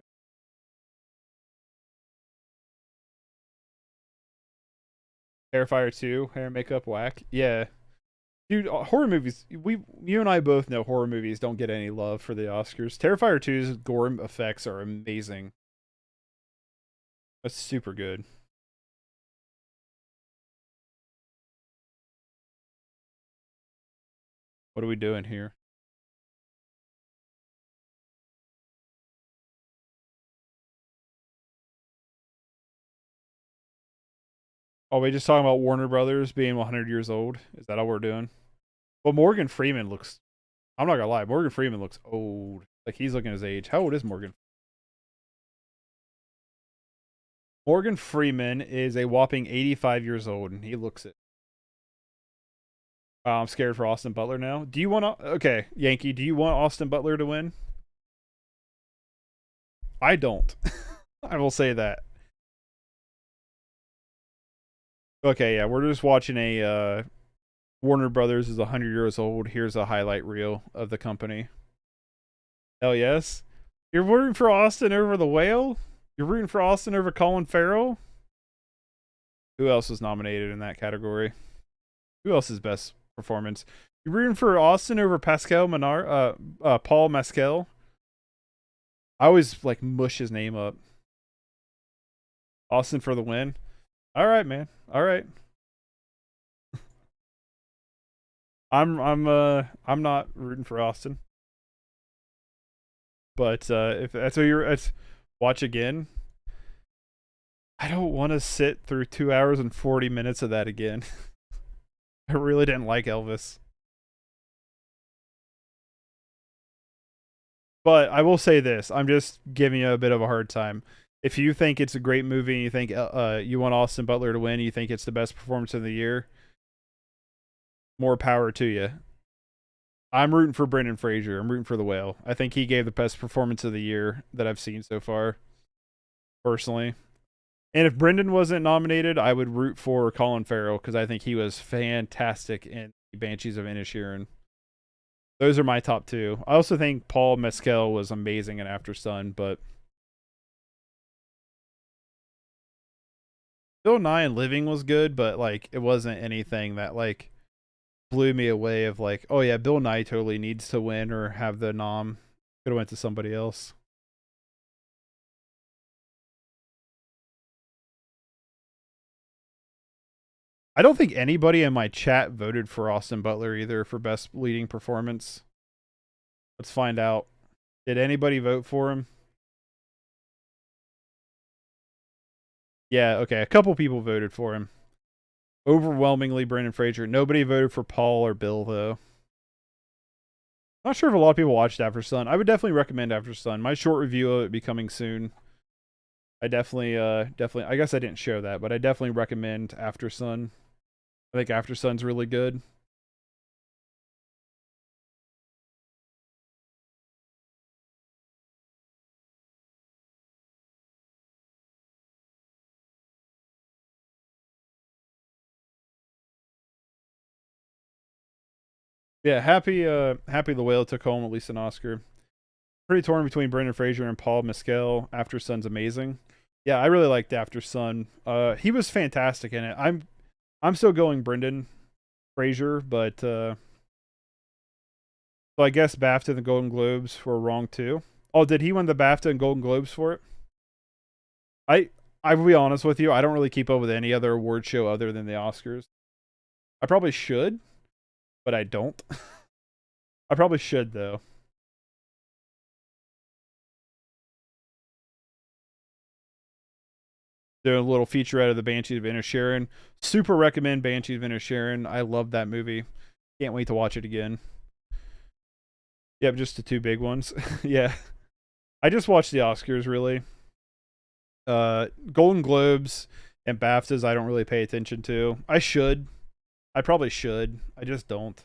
Terrifier 2, hair and makeup whack. Yeah. Dude, horror movies, you and I both know horror movies don't get any love for the Oscars. Terrifier 2's gore effects are amazing. That's super good. What are we doing here? Oh, we just talking about Warner Brothers being 100 years old? Is that all we're doing? Well, Morgan Freeman looks... I'm not gonna lie, Morgan Freeman looks old. Like, he's looking his age. How old is Morgan? Morgan Freeman is a whopping 85 years old, and he looks it. I'm scared for Austin Butler now. Do you want to... Okay, Yankee, do you want Austin Butler to win? I don't. I will say that. Okay, yeah, we're just watching a Warner Brothers is 100 years old. Here's a highlight reel of the company. Hell yes. You're rooting for Austin over The Whale? You're rooting for Austin over Colin Farrell? Who else was nominated in that category? Who else's best performance? You're rooting for Austin over Paul Mescal? I always like mush his name up. Austin for the win. All right, man. All right. I'm not rooting for Austin. But if that's what you're watch again. I don't want to sit through 2 hours and 40 minutes of that again. I really didn't like Elvis. But I will say this, I'm just giving you a bit of a hard time. If you think it's a great movie and you think you want Austin Butler to win, you think it's the best performance of the year, more power to you. I'm rooting for Brendan Fraser. I'm rooting for The Whale. I think he gave the best performance of the year that I've seen so far, personally. And if Brendan wasn't nominated, I would root for Colin Farrell because I think he was fantastic in Banshees of Inisherin. Those are my top two. I also think Paul Mescal was amazing in After Sun, but Bill Nye and Living was good, but like it wasn't anything that like blew me away of like, oh yeah, Bill Nye totally needs to win or have the nom. Could have went to somebody else. I don't think anybody in my chat voted for Austin Butler either for best leading performance. Let's find out. Did anybody vote for him? Yeah, okay. A couple people voted for him. Overwhelmingly Brendan Fraser. Nobody voted for Paul or Bill, though. Not sure if a lot of people watched After Sun. I would definitely recommend After Sun. My short review of it be coming soon. I definitely, I guess I didn't show that, but I definitely recommend After Sun. I think After Sun's really good. Yeah, happy The Whale took home at least an Oscar. Pretty torn between Brendan Fraser and Paul Mescal. After Sun's amazing. Yeah, I really liked After Sun. He was fantastic in it. I'm still going Brendan Fraser, but so I guess BAFTA and the Golden Globes were wrong too. Oh, did he win the BAFTA and Golden Globes for it? I will be honest with you, I don't really keep up with any other award show other than the Oscars. I probably should, but I don't. I probably should though. doing a little featurette of the Banshees of Inisherin. Super recommend Banshees of Inisherin. I love that movie. Can't wait to watch it again. Yep, just the two big ones. Yeah. I just watched the Oscars, really. Golden Globes and BAFTAs I don't really pay attention to. I should. I probably should. I just don't.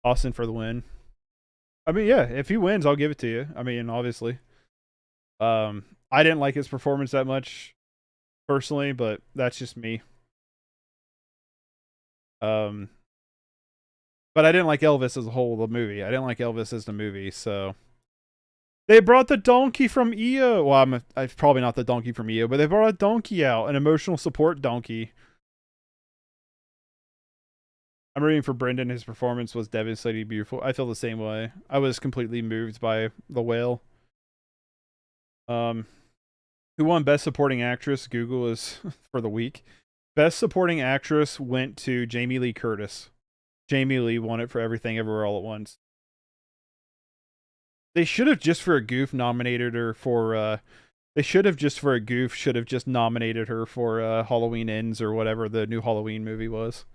Austin for the win. I mean, yeah, if he wins, I'll give it to you. I mean, obviously. I didn't like his performance that much, personally, but that's just me. But I didn't like Elvis as a whole, the movie. I didn't like Elvis as the movie, so... They brought the donkey from EO. Well, I'm probably not the donkey from EO, but they brought a donkey out, an emotional support donkey. I'm rooting for Brendan. His performance was devastatingly beautiful. I feel the same way. I was completely moved by The Whale. Who won Best Supporting Actress? Google is for the week. Best Supporting Actress went to Jamie Lee Curtis. Jamie Lee won it for Everything Everywhere All at Once. They should have just for a goof nominated her for, they should have just for a goof, should have just nominated her for Halloween Ends or whatever the new Halloween movie was.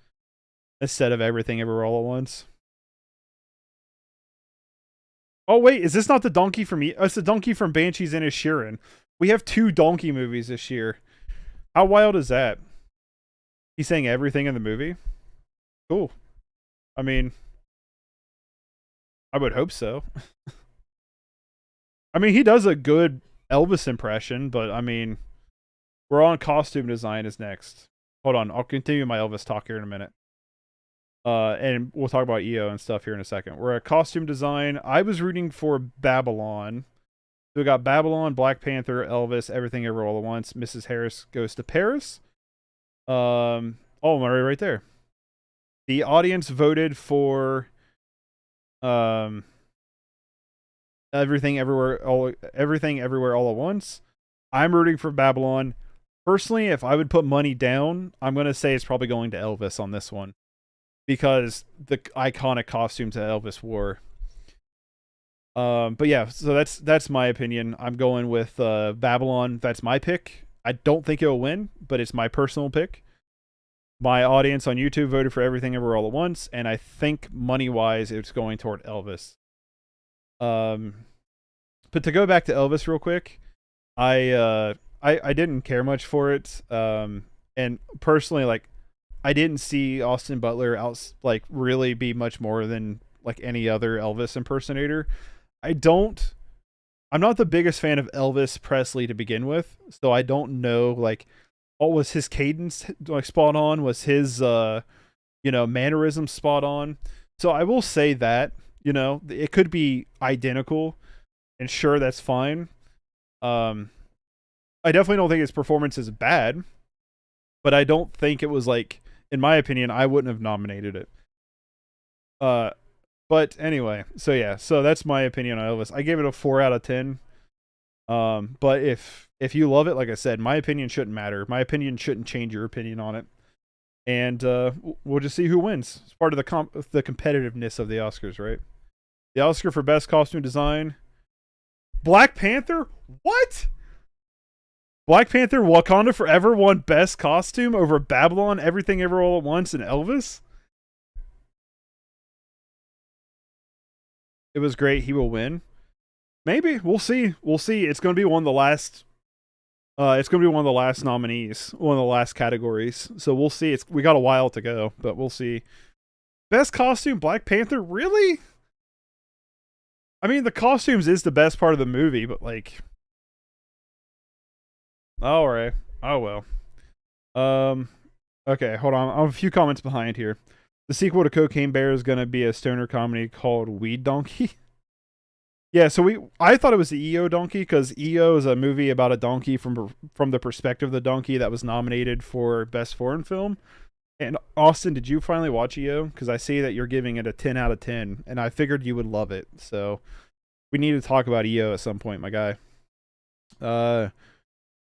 Instead of Everything Everywhere All at Once. Oh wait, is this not the donkey from it's the donkey from Banshees and Inisherin. We have 2 donkey movies this year. How wild is that? He's saying everything in the movie? Cool. I mean, I would hope so. I mean, he does a good Elvis impression, but I mean, we're on costume design is next. Hold on, I'll continue my Elvis talk here in a minute. And we'll talk about EO and stuff here in a second. We're at costume design. I was rooting for Babylon. So we got Babylon, Black Panther, Elvis, Everything Everywhere All at Once. Mrs. Harris Goes to Paris. Oh, Murray right there. The audience voted for Everything Everywhere All at Once. I'm rooting for Babylon. Personally, if I would put money down, I'm going to say it's probably going to Elvis on this one. Because the iconic costumes that Elvis wore. But yeah, so that's my opinion. I'm going with Babylon. That's my pick. I don't think it'll win, but it's my personal pick. My audience on YouTube voted for Everything Everywhere All at Once, and I think money-wise, it's going toward Elvis. But to go back to Elvis real quick, I didn't care much for it. And personally, like, I didn't see Austin Butler really be much more than like any other Elvis impersonator. I'm not the biggest fan of Elvis Presley to begin with, so I don't know like what was his cadence like spot on, was his mannerism spot on. So I will say that, it could be identical, and sure, that's fine. I definitely don't think his performance is bad, but I don't think it was like, in my opinion, I wouldn't have nominated it. But anyway, so yeah, so that's my opinion on Elvis. I gave it a 4 out of 10. But if you love it, like I said, my opinion shouldn't matter. My opinion shouldn't change your opinion on it. And we'll just see who wins. It's part of the competitiveness of the Oscars, right? The Oscar for Best Costume Design. Black Panther? What? Black Panther Wakanda Forever won Best Costume over Babylon, Everything Everywhere All at Once, and Elvis? It was great. He will win. Maybe. We'll see. We'll see. It's going to be one of the last... it's going to be one of the last nominees. One of the last categories. So we'll see. We got a while to go, but we'll see. Best Costume, Black Panther? Really? I mean, the costumes is the best part of the movie, but like... Alright. Oh well. Okay, hold on. I have a few comments behind here. The sequel to Cocaine Bear is going to be a stoner comedy called Weed Donkey. Yeah, so I thought it was the EO Donkey, because EO is a movie about a donkey from the perspective of the donkey that was nominated for Best Foreign Film. And Austin, did you finally watch EO? Because I see that you're giving it a 10 out of 10, and I figured you would love it. So we need to talk about EO at some point, my guy.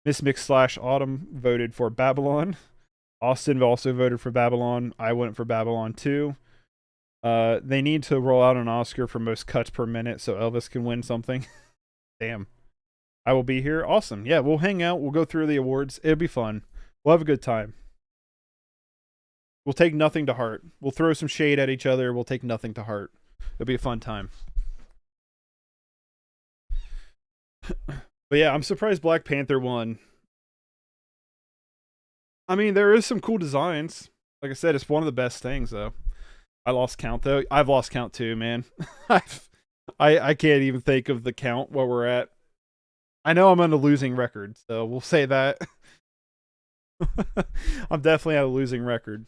Miss Mix / Autumn voted for Babylon. Austin also voted for Babylon. I went for Babylon too. They need to roll out an Oscar for most cuts per minute so Elvis can win something. Damn. I will be here. Awesome. Yeah, we'll hang out. We'll go through the awards. It'll be fun. We'll have a good time. We'll take nothing to heart. We'll throw some shade at each other. We'll take nothing to heart. It'll be a fun time. But yeah, I'm surprised Black Panther won. I mean, there is some cool designs. Like I said, it's one of the best things, though. I lost count, though. I've lost count, too, man. I can't even think of the count where we're at. I know I'm on a losing record, so we'll say that. I'm definitely at a losing record.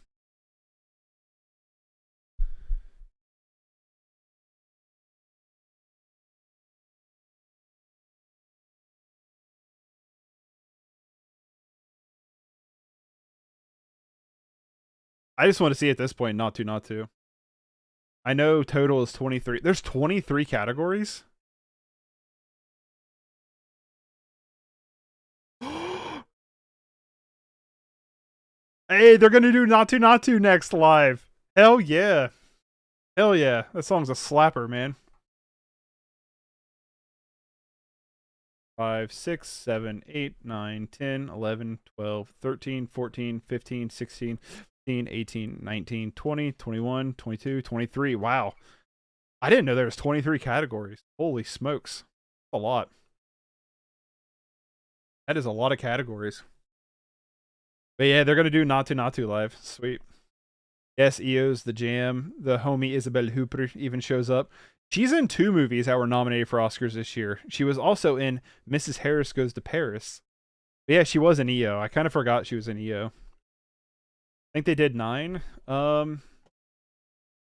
I just want to see at this point, not to. I know total is 23. There's 23 categories? Hey, they're going to do not to next live. Hell yeah. Hell yeah. That song's a slapper, man. 5, 6, 7, 8, 9, 10, 11, 12, 13, 14, 15, 16, 18, 19, 20, 21, 22, 23. Wow. I didn't know there was 23 categories. Holy smokes. A lot. That is a lot of categories. But yeah, they're going to do not to live. Sweet. Yes, EO's the jam. The homie Isabelle Huppert even shows up. She's in 2 movies that were nominated for Oscars this year. She was also in Mrs. Harris Goes to Paris. But yeah, she was in EO. I kind of forgot she was in EO. I think they did 9. All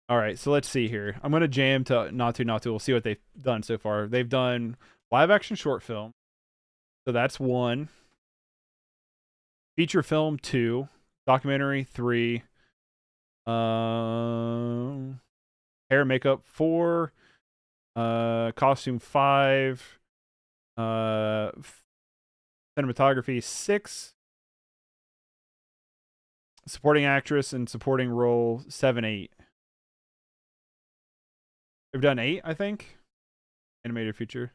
right, so let's see here. I'm going to jam to not to. We'll see what they've done so far. They've done live action short film. So that's 1. Feature film 2. Documentary 3. Hair and makeup 4. Costume 5. Cinematography 6. Supporting actress and supporting role 7, 8. They've done 8, I think. Animated feature.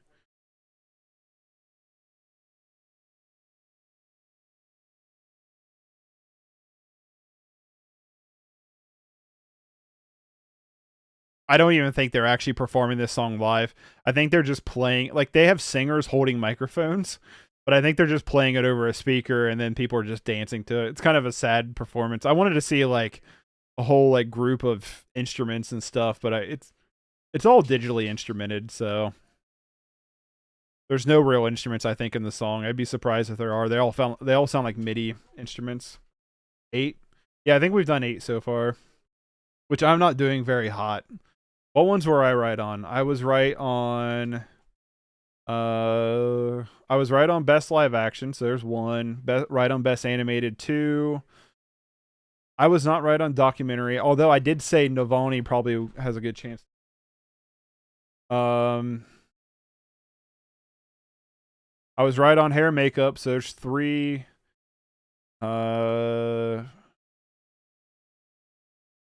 I don't even think they're actually performing this song live. I think they're just playing, like, they have singers holding microphones, but I think they're just playing it over a speaker and then people are just dancing to it. It's kind of a sad performance. I wanted to see like a whole like group of instruments and stuff, but it's all digitally instrumented, so there's no real instruments I think in the song. I'd be surprised if there are. They all sound like MIDI instruments. 8. Yeah, I think we've done 8 so far, which I'm not doing very hot. What ones were I right on? I was right on best live action, so there's 1. Right on best animated 2. I was not right on documentary, although I did say Navalny probably has a good chance. I was right on hair and makeup, so there's 3.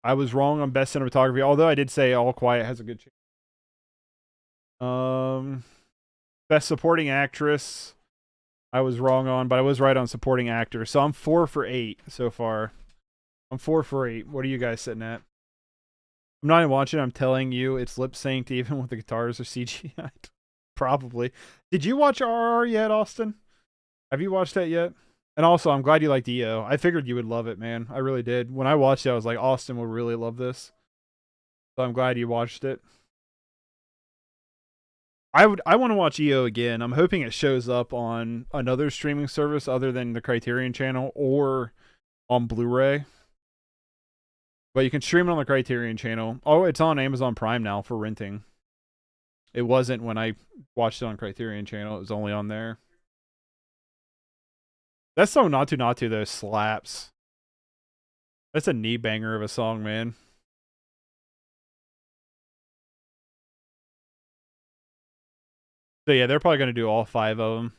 I was wrong on best cinematography, although I did say All Quiet has a good chance. Best supporting actress, I was wrong on, but I was right on supporting actor. So I'm 4 for 8 so far. I'm 4 for 8. What are you guys sitting at? I'm not even watching. I'm telling you, it's lip synced even with the guitars are CGI. Probably. Did you watch RR yet, Austin? Have you watched that yet? And also, I'm glad you liked EO. I figured you would love it, man. I really did. When I watched it, I was like, Austin will really love this. So I'm glad you watched it. I want to watch EO again. I'm hoping it shows up on another streaming service other than the Criterion channel or on Blu-ray. But you can stream it on the Criterion channel. Oh, it's on Amazon Prime now for renting. It wasn't when I watched it on Criterion channel. It was only on there. That song Not To though slaps. That's a knee banger of a song, man. So yeah, they're probably going to do all 5 of them.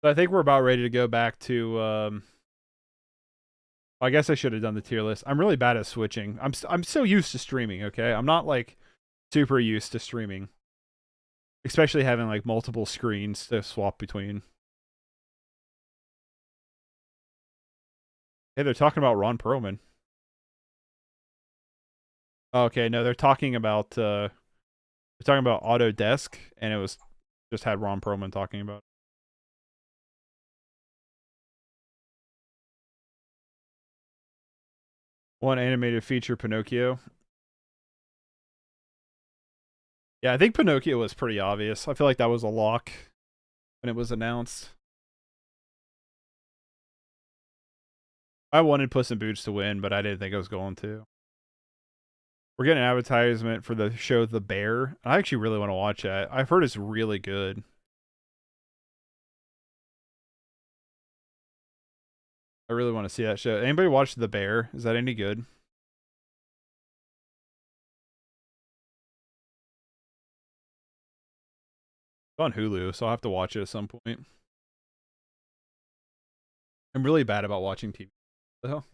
So I think we're about ready to go back to I guess I should have done the tier list. I'm really bad at switching. I'm so used to streaming, okay? I'm not like super used to streaming. Especially having like multiple screens to swap between. Hey, they're talking about Ron Perlman. Okay, no, they're talking about Autodesk, and it was just had Ron Perlman talking about it. One animated feature, Pinocchio. Yeah, I think Pinocchio was pretty obvious. I feel like that was a lock when it was announced. I wanted Puss in Boots to win, but I didn't think I was going to. We're getting an advertisement for the show The Bear. I actually really want to watch that. I've heard it's really good. I really want to see that show. Anybody watch The Bear? Is that any good? It's on Hulu, so I'll have to watch it at some point. I'm really bad about watching TV. What the hell?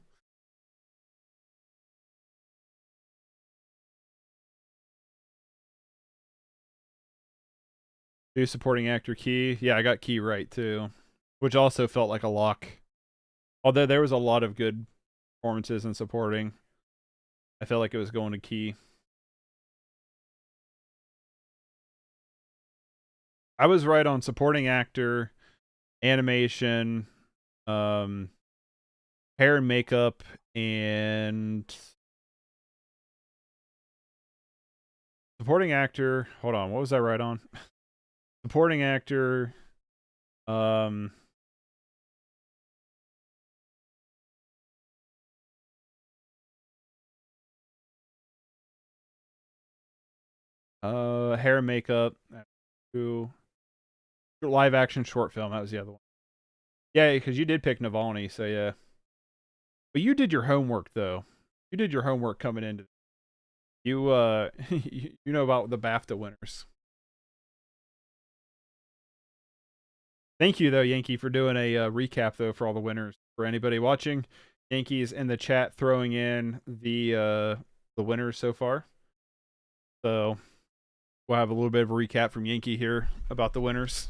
New supporting actor Key. Yeah, I got Key right too, which also felt like a lock. Although there was a lot of good performances in supporting, I felt like it was going to Key. I was right on supporting actor, animation, hair and makeup, and supporting actor. Hold on, what was I right on? Supporting actor, hair and makeup, live action short film. That was the other one. Yeah, because you did pick Navalny, so yeah. But you did your homework though. You did your homework coming into. You you know about the BAFTA winners. Thank you though, Yankee, for doing a recap though for all the winners. For anybody watching, Yankee's in the chat throwing in the winners so far. So we'll have a little bit of a recap from Yankee here about the winners.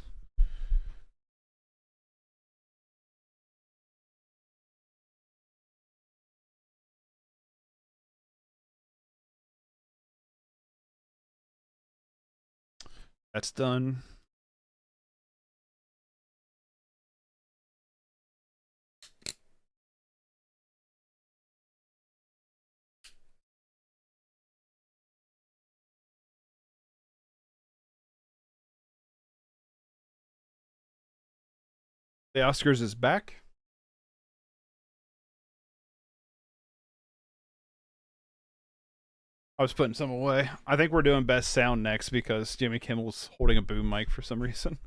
That's done. The Oscars is back. I was putting some away. I think we're doing best sound next because Jimmy Kimmel's holding a boom mic for some reason.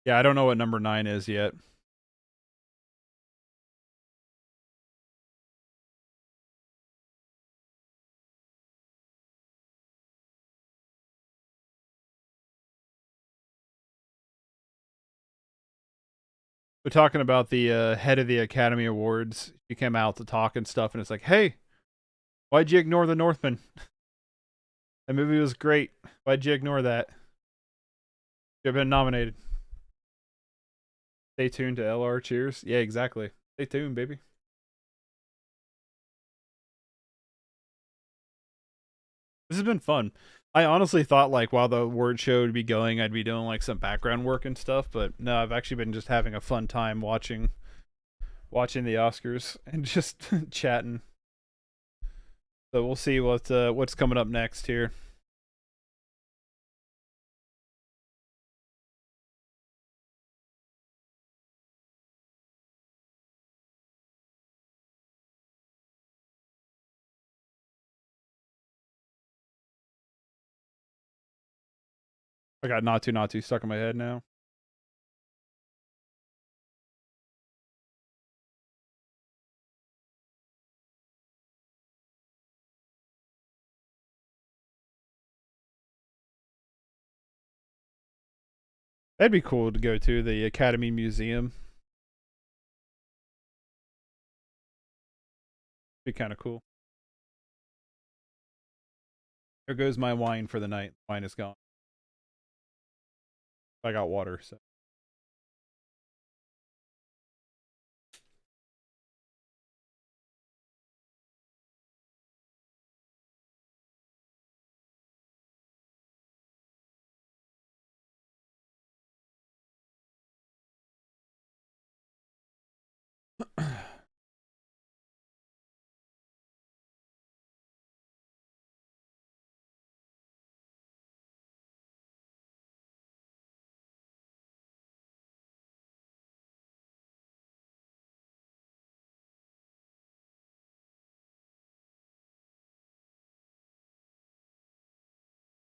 Yeah, I don't know what number 9 is yet. We're talking about the head of the Academy Awards. She came out to talk and stuff, and it's like, hey, why'd you ignore The Northman? That movie was great. Why'd you ignore that? You've been nominated. Stay tuned to LR Cheers. Yeah, exactly. Stay tuned, baby. This has been fun. I honestly thought like while the award show would be going, I'd be doing like some background work and stuff, but no, I've actually been just having a fun time watching the Oscars and just chatting. So we'll see what's coming up next here. I got Naatu stuck in my head now. That'd be cool to go to the Academy Museum. Be kind of cool. There goes my wine for the night. Wine is gone. I got water, so.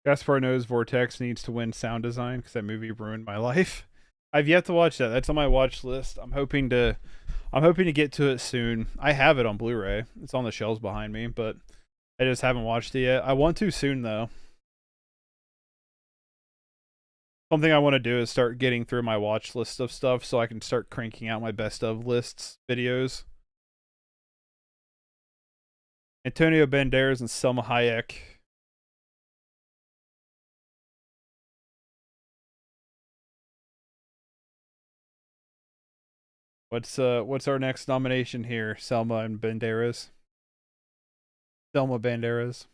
Gaspar Noé's Vortex needs to win sound design because that movie ruined my life. I've yet to watch that. That's on my watch list. I'm hoping to get to it soon. I have it on Blu-ray. It's on the shelves behind me, but I just haven't watched it yet. I want to soon though. Something I want to do is start getting through my watch list of stuff so I can start cranking out my best of lists videos. Antonio Banderas and Selma Hayek. What's our next nomination here? Selma and Banderas. Selma Banderas.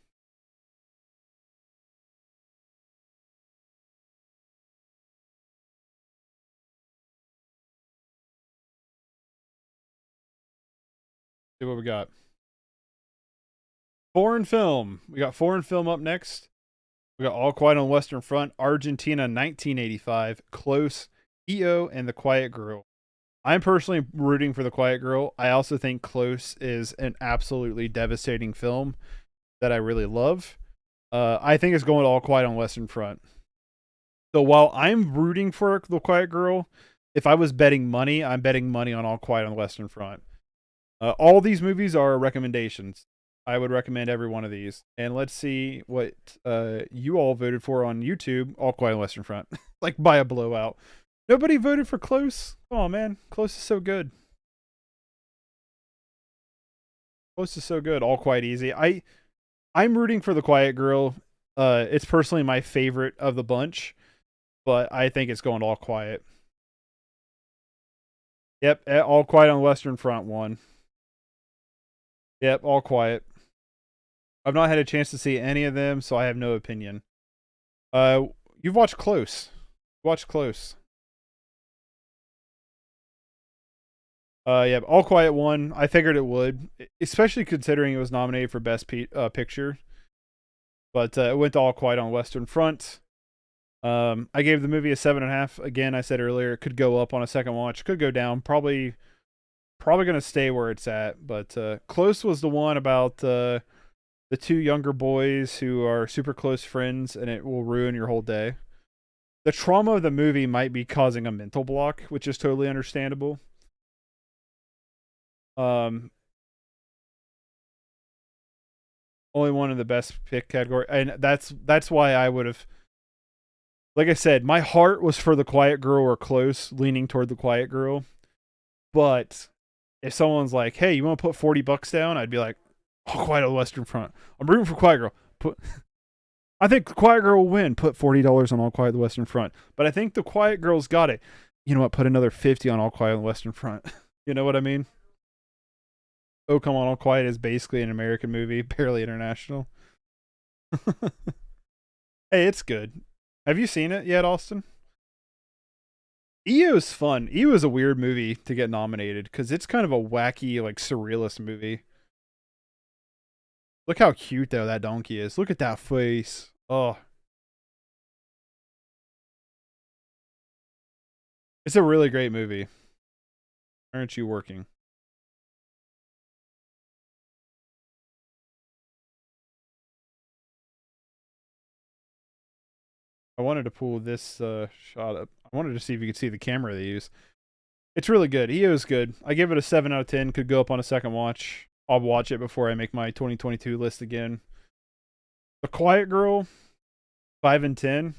See what we got. Foreign film. We got foreign film up next. We got All Quiet on the Western Front, Argentina 1985, Close, EO, and The Quiet Girl. I'm personally rooting for The Quiet Girl. I also think Close is an absolutely devastating film that I really love. I think it's going All Quiet on Western Front. So while I'm rooting for The Quiet Girl, if I was betting money, I'm betting money on All Quiet on the Western Front. All these movies are recommendations. I would recommend every one of these. And let's see what you all voted for on YouTube. All Quiet on the Western Front. Like by a blowout. Nobody voted for Close. Come on, man. Close is so good. Close is so good. All Quiet Easy. I'm rooting for The Quiet Girl. It's personally my favorite of the bunch, but I think it's going All Quiet. Yep, All Quiet on the Western Front won. Yep, All Quiet. I've not had a chance to see any of them, so I have no opinion. You've watched Close. Watch Close. Yeah, All Quiet won. I figured it would, especially considering it was nominated for Best Picture. But it went to All Quiet on Western Front. I gave the movie a 7.5. Again, I said earlier it could go up on a second watch, could go down. Probably gonna stay where it's at. But Close was the one about the two younger boys who are super close friends, and it will ruin your whole day. The trauma of the movie might be causing a mental block, which is totally understandable. Only one in the best pick category, and that's why I would have, like I said, my heart was for The Quiet Girl or Close, leaning toward The Quiet Girl. But if someone's like, "Hey, you want to put $40 down?" I'd be like, "Oh, Quiet on the Western Front. I'm rooting for Quiet Girl. I think The Quiet Girl will win. Put $40 on All Quiet on the Western Front." But I think The Quiet Girl's got it. You know what? Put another $50 on All Quiet on the Western Front. You know what I mean? Oh, Come On, All Quiet is basically an American movie, barely international. Hey, it's good. Have you seen it yet, Austin? EO is fun. EO is a weird movie to get nominated because it's kind of a wacky, like surrealist movie. Look how cute though that donkey is. Look at that face. Oh. It's a really great movie. Aren't you working? I wanted to pull this shot up. I wanted to see if you could see the camera they use. It's really good. EO is good. I give it a 7 out of 10. Could go up on a second watch. I'll watch it before I make my 2022 list again. The Quiet Girl, 5 and 10.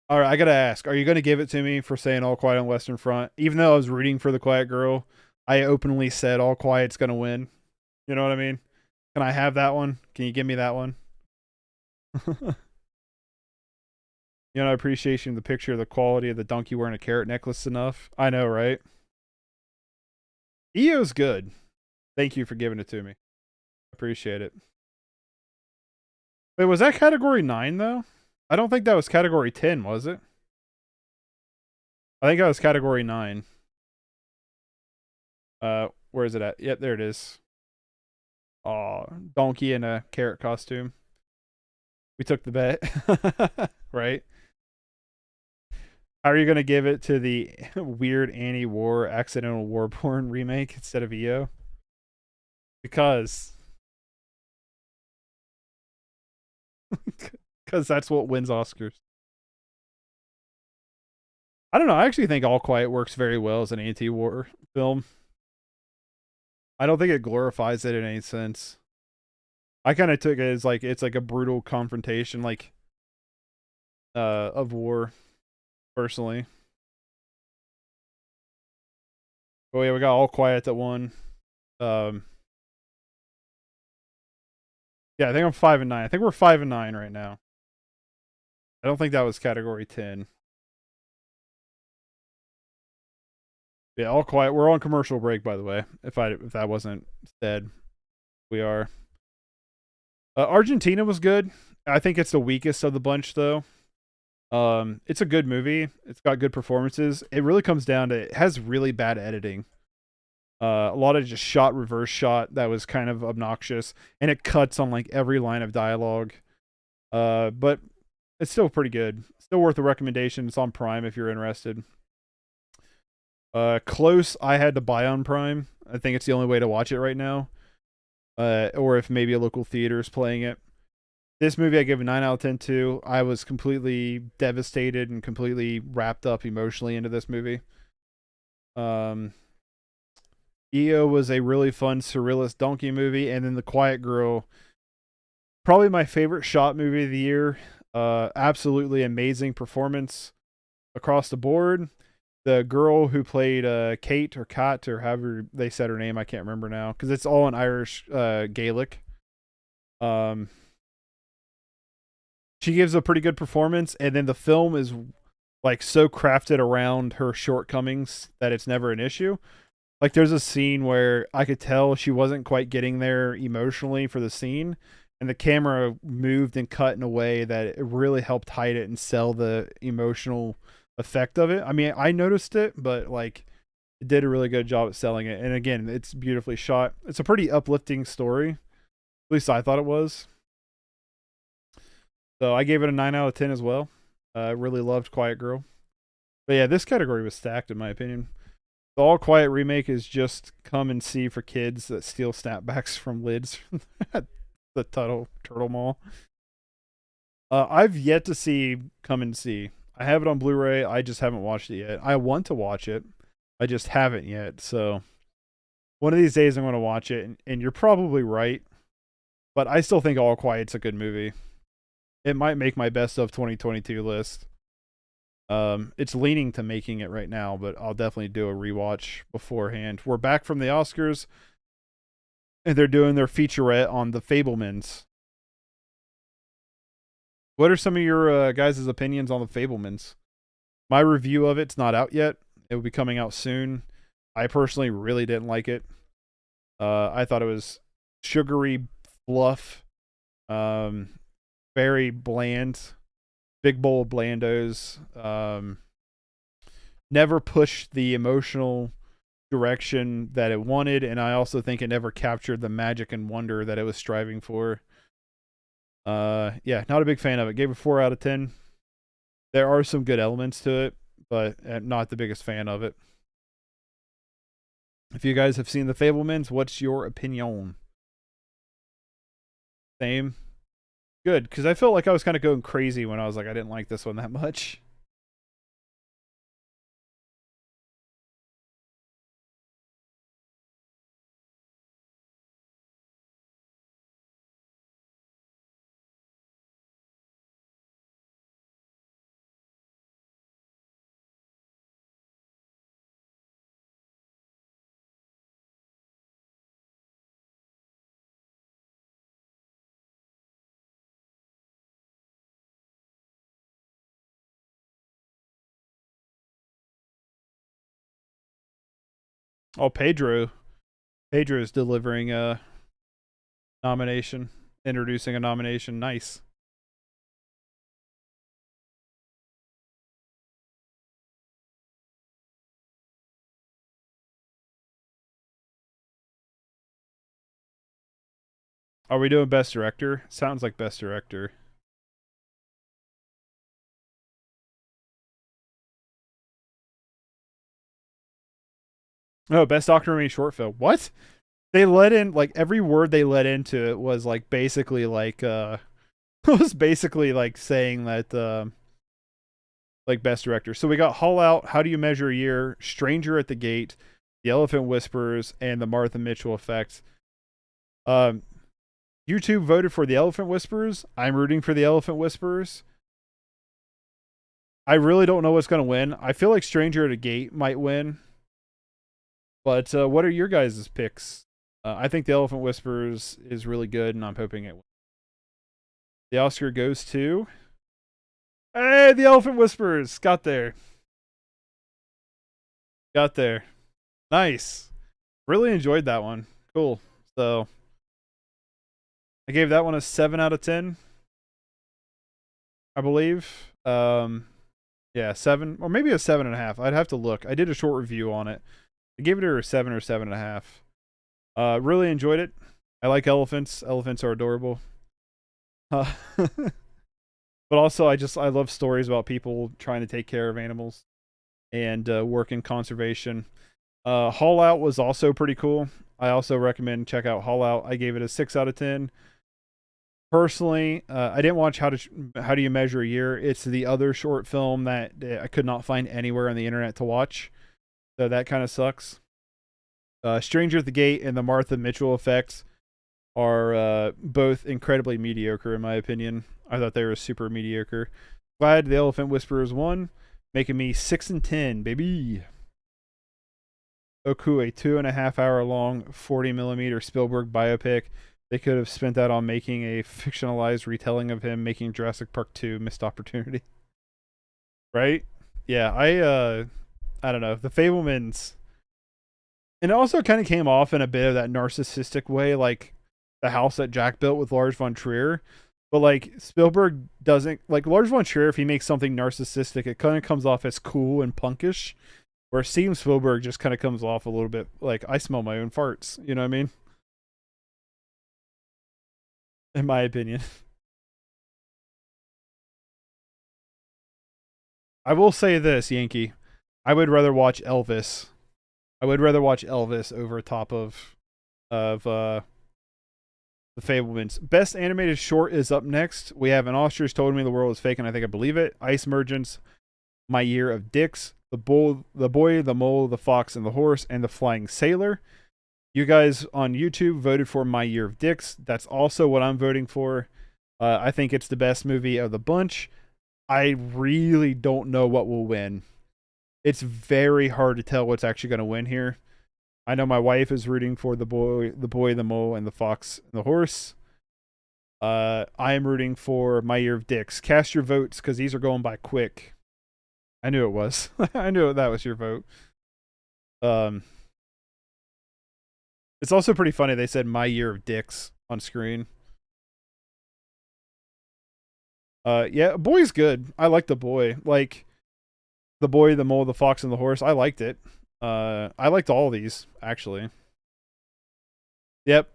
All right, I gotta ask: are you gonna give it to me for saying All Quiet on Western Front? Even though I was rooting for The Quiet Girl, I openly said All Quiet's gonna win. You know what I mean? Can I have that one? Can you give me that one? You know, appreciation of the picture of the quality of the donkey wearing a carrot necklace enough. I know, right? EO's good. Thank you for giving it to me. Appreciate it. Wait, was that category 9 though? I don't think that was category 10, was it? I think that was category 9. Where is it at? Yep, there it is. Aw, donkey in a carrot costume. We took the bet. Right? How are you going to give it to the weird Annie War Accidental Warborn remake instead of EO? Because that's what wins Oscars. I don't know. I actually think All Quiet works very well as an anti-war film. I don't think it glorifies it in any sense. I kind of took it as like it's like a brutal confrontation, like of war. Personally. Oh yeah, we got All Quiet that won. Yeah, I think I'm 5 and 9. I think we're 5 and 9 right now. I don't think that was category 10. Yeah, All Quiet. We're on commercial break, by the way. If that wasn't said, we are. Argentina was good. I think it's the weakest of the bunch, though. It's a good movie. It's got good performances. It really comes down to it has really bad editing. A lot of just reverse shot that was kind of obnoxious, and it cuts on like every line of dialogue. But it's still pretty good. Still worth a recommendation. It's on Prime if you're interested. Close, I had to buy on Prime. I think it's the only way to watch it right now. Or if maybe a local theater is playing it. This movie I give a 9 out of 10 to. I was completely devastated and completely wrapped up emotionally into this movie. EO was a really fun surrealist donkey movie, and then The Quiet Girl, probably my favorite shot movie of the year. Absolutely amazing performance across the board. The girl who played Kate or Kat or however they said her name, I can't remember now because it's all in Irish Gaelic. She gives a pretty good performance, and then the film is like so crafted around her shortcomings that it's never an issue. Like there's a scene where I could tell she wasn't quite getting there emotionally for the scene, and the camera moved and cut in a way that it really helped hide it and sell the emotional effect of it. I mean, I noticed it, but like it did a really good job at selling it. And again, it's beautifully shot. It's a pretty uplifting story. At least I thought it was. So I gave it a 9 out of 10 as well. Really loved Quiet Girl. But yeah, this category was stacked in my opinion. The All Quiet remake is just come and see for kids that steal snapbacks from lids at the Turtle Mall. I've yet to see Come and See. I have it on Blu-ray. I just haven't watched it yet. I want to watch it. I just haven't yet. So one of these days I'm going to watch it. And you're probably right. But I still think All Quiet's a good movie. It might make my best of 2022 list. It's leaning to making it right now, but I'll definitely do a rewatch beforehand. We're back from the Oscars, and they're doing their featurette on The Fabelmans. What are some of your guys' opinions on The Fabelmans? My review of it's not out yet. It will be coming out soon. I personally really didn't like it. I thought it was sugary fluff. Very bland, big bowl of blandos. Never pushed the emotional direction that it wanted, and I also think it never captured the magic and wonder that it was striving for. Yeah, not a big fan of it. Gave it 4 out of 10. There are some good elements to it, but not the biggest fan of it. If you guys have seen The Fabelmans, what's your opinion? Same? Good, because I felt like I was kind of going crazy when I was like, I didn't like this one that much. Oh, Pedro is delivering a nomination, introducing a nomination. Nice. Are we doing Best Director? Sounds like Best Director. Oh, Best Documentary Short Film. What? They let in, like, every word they let into it was, like, basically, like, was basically, like, saying that, like, Best Director. So we got Haul Out, How Do You Measure a Year, Stranger at the Gate, The Elephant Whisperers, and The Martha Mitchell Effect. YouTube voted for The Elephant Whisperers. I'm rooting for The Elephant Whisperers. I really don't know what's going to win. I feel like Stranger at a Gate might win. But what are your guys' picks? I think The Elephant Whisperers is really good, and I'm hoping it wins. The Oscar goes to... Hey, The Elephant Whisperers! Got there. Got there. Nice. Really enjoyed that one. Cool. So, I gave that one a 7 out of 10. I believe. Yeah, 7. Or maybe a 7.5. I'd have to look. I did a short review on it. I gave it a 7 or 7.5. Really enjoyed it. I like elephants. Elephants are adorable. But also, I love stories about people trying to take care of animals and work in conservation. Haul Out was also pretty cool. I also recommend check out Haul Out. I gave it a 6 out of 10. Personally, I didn't watch How Do You Measure a Year. It's the other short film that I could not find anywhere on the internet to watch. So that kind of sucks. Stranger at the Gate and The Martha Mitchell Effect are both incredibly mediocre in my opinion. I thought they were super mediocre. Glad The Elephant Whisperers won, making me 6 and 10, baby. Oku, a 2.5 hour long 40mm Spielberg biopic. They could have spent that on making a fictionalized retelling of him making Jurassic Park 2. Missed opportunity. Right? Yeah, I don't know. The Fabelmans. And it also kind of came off in a bit of that narcissistic way, like the house that Jack built with Lars von Trier. But like Spielberg doesn't, like Lars von Trier, if he makes something narcissistic, it kind of comes off as cool and punkish. Where Steven Spielberg just kind of comes off a little bit like, I smell my own farts. You know what I mean? In my opinion. I will say this, Yankee. I would rather watch Elvis. I would rather watch Elvis over top of The Fabelmans. Best animated short is up next. We have An Ostrich Told Me the World is Fake, and I think I believe it. Ice Merchants, My Year of Dicks, The Boy, the Mole, the Fox, and the Horse, and The Flying Sailor. You guys on YouTube voted for My Year of Dicks. That's also what I'm voting for. I think it's the best movie of the bunch. I really don't know what will win. It's very hard to tell what's actually going to win here. I know my wife is rooting for the boy, the mole, and the fox and the horse. I am rooting for My Year of Dicks. Cast your votes because these are going by quick. I knew it was. I knew that was your vote. It's also pretty funny. They said My Year of Dicks on screen. Yeah, Boy's good. I like The Boy. Like The Boy, the Mole, the Fox, and the Horse. I liked it. I liked all these actually. Yep.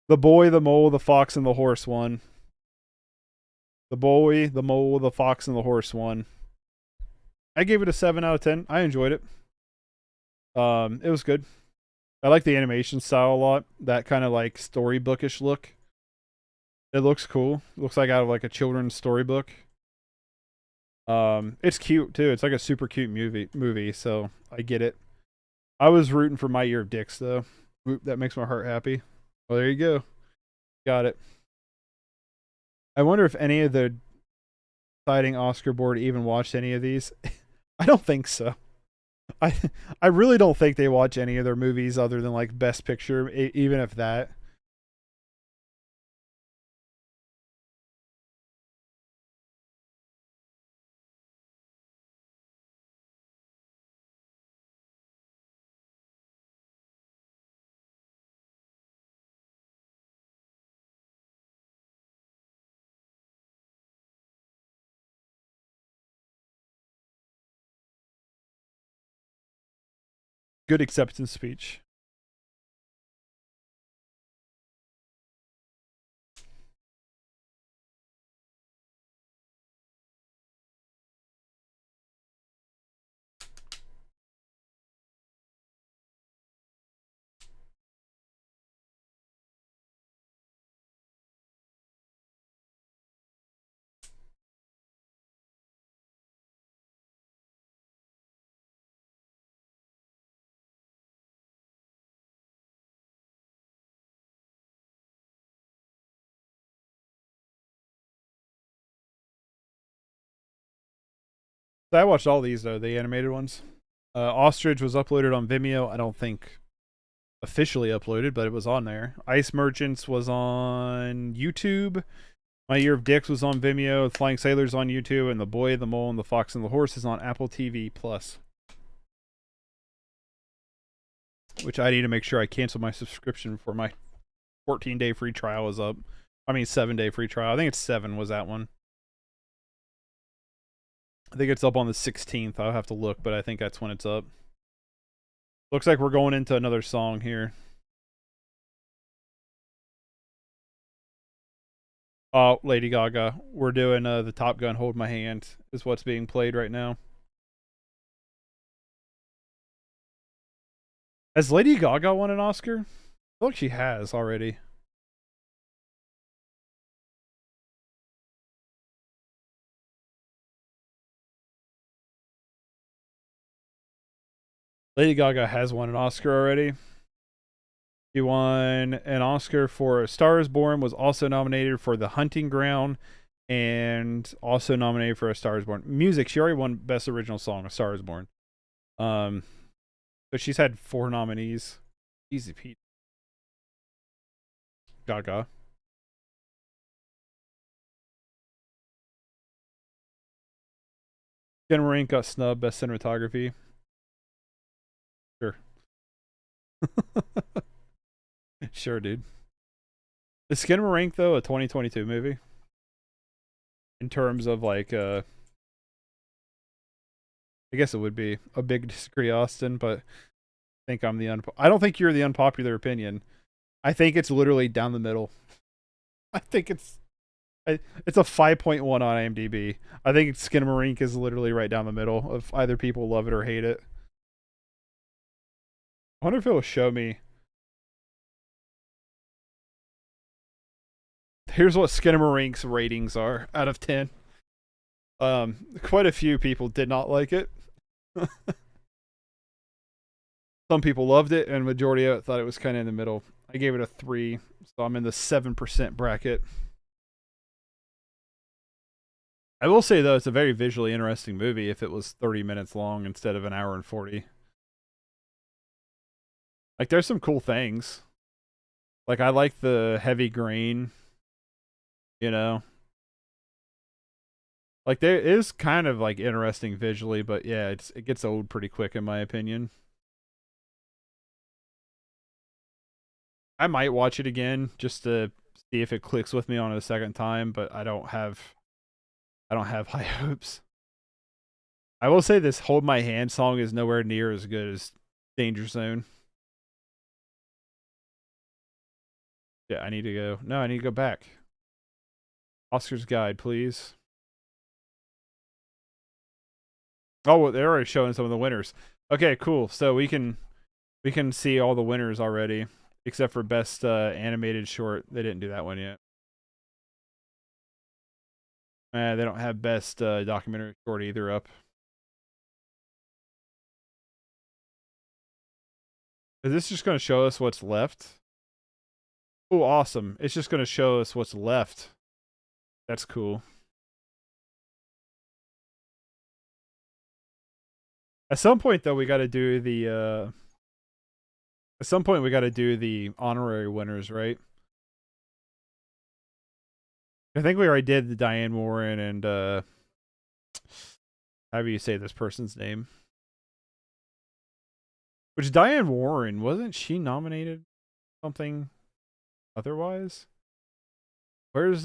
The Boy, the Mole, the Fox, and the Horse one. The Boy, the Mole, the Fox, and the Horse one. I gave it a 7 out of 10. I enjoyed it. It was good. I like the animation style a lot. That kind of like storybookish look. It looks cool. Looks like out of like a children's storybook. It's cute too. It's like a super cute movie, so I get it. I was rooting for My Year of Dicks though. That makes my heart happy. Well, there you go. Got it. I wonder if any of the deciding Oscar board even watched any of these. I don't think so. I really don't think they watch any of their movies other than like Best Picture, even if that. Good acceptance speech. So I watched all these though, the animated ones. Ostrich was uploaded on Vimeo. I don't think officially uploaded, but it was on there. Ice Merchants was on YouTube. My Year of Dicks was on Vimeo. Flying Sailors on YouTube, and The Boy, the Mole, and the Fox and the Horse is on Apple TV Plus. Which I need to make sure I cancel my subscription before my 14-day free trial is up. I mean 7-day free trial. I think it's 7 was that one. I think it's up on the 16th. I'll have to look, but I think that's when it's up. Looks like we're going into another song here. Oh, Lady Gaga. We're doing the Top Gun Hold My Hand is what's being played right now. Has Lady Gaga won an Oscar? I feel like she has already. Lady Gaga has won an Oscar already. She won an Oscar for A Star is Born, was also nominated for The Hunting Ground, and also nominated for A Star is Born. Music, she already won Best Original Song, A Star is Born. But she's had 4 nominees. Easy Pete. Gaga. Skinamarink got snubbed Best Cinematography. Sure. Sure, dude. Is Skinamarink, though, a 2022 movie? In terms of, like, I guess it would be a big disagree, Austin, but I think I'm the I don't think you're the unpopular opinion. I think it's literally down the middle. I think it's a 5.1 on IMDb. I think Skinamarink is literally right down the middle of either people love it or hate it. I wonder if it will show me. Here's what Skinamarink's ratings are out of 10. Quite a few people did not like it. Some people loved it, and majority of it thought it was kind of in the middle. I gave it a 3, so I'm in the 7% bracket. I will say, though, it's a very visually interesting movie if it was 30 minutes long instead of an hour and 40. Like, there's some cool things. Like, I like the heavy grain, you know? Like, there is kind of, like, interesting visually, but yeah, it gets old pretty quick, in my opinion. I might watch it again just to see if it clicks with me on it a second time, but I don't have high hopes. I will say this Hold My Hand song is nowhere near as good as Danger Zone. Yeah, I need to go. No, I need to go back. Oscars guide, please. Oh, well, they're already showing some of the winners. Okay, cool. So we can see all the winners already, except for best animated short. They didn't do that one yet. They don't have best documentary short either up. Is this just going to show us what's left? Oh, awesome. It's just going to show us what's left. That's cool. At some point, though, we got to do the... At some point, we got to do the honorary winners, right? I think we already did the Diane Warren and... how do you say this person's name? Which Diane Warren, wasn't she nominated something otherwise? Where's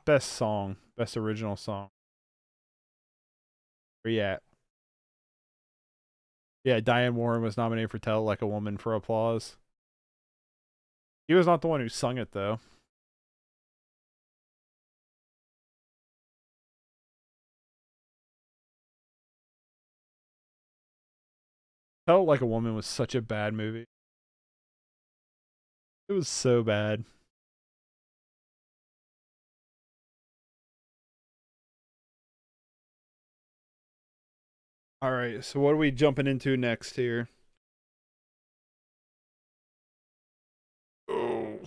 best song? Best original song? Where you at? Yeah, Diane Warren was nominated for Tell Like a Woman for Applause. He was not the one who sung it, though. Tell Like a Woman was such a bad movie. It was so bad. All right, so what are we jumping into next here? Oh.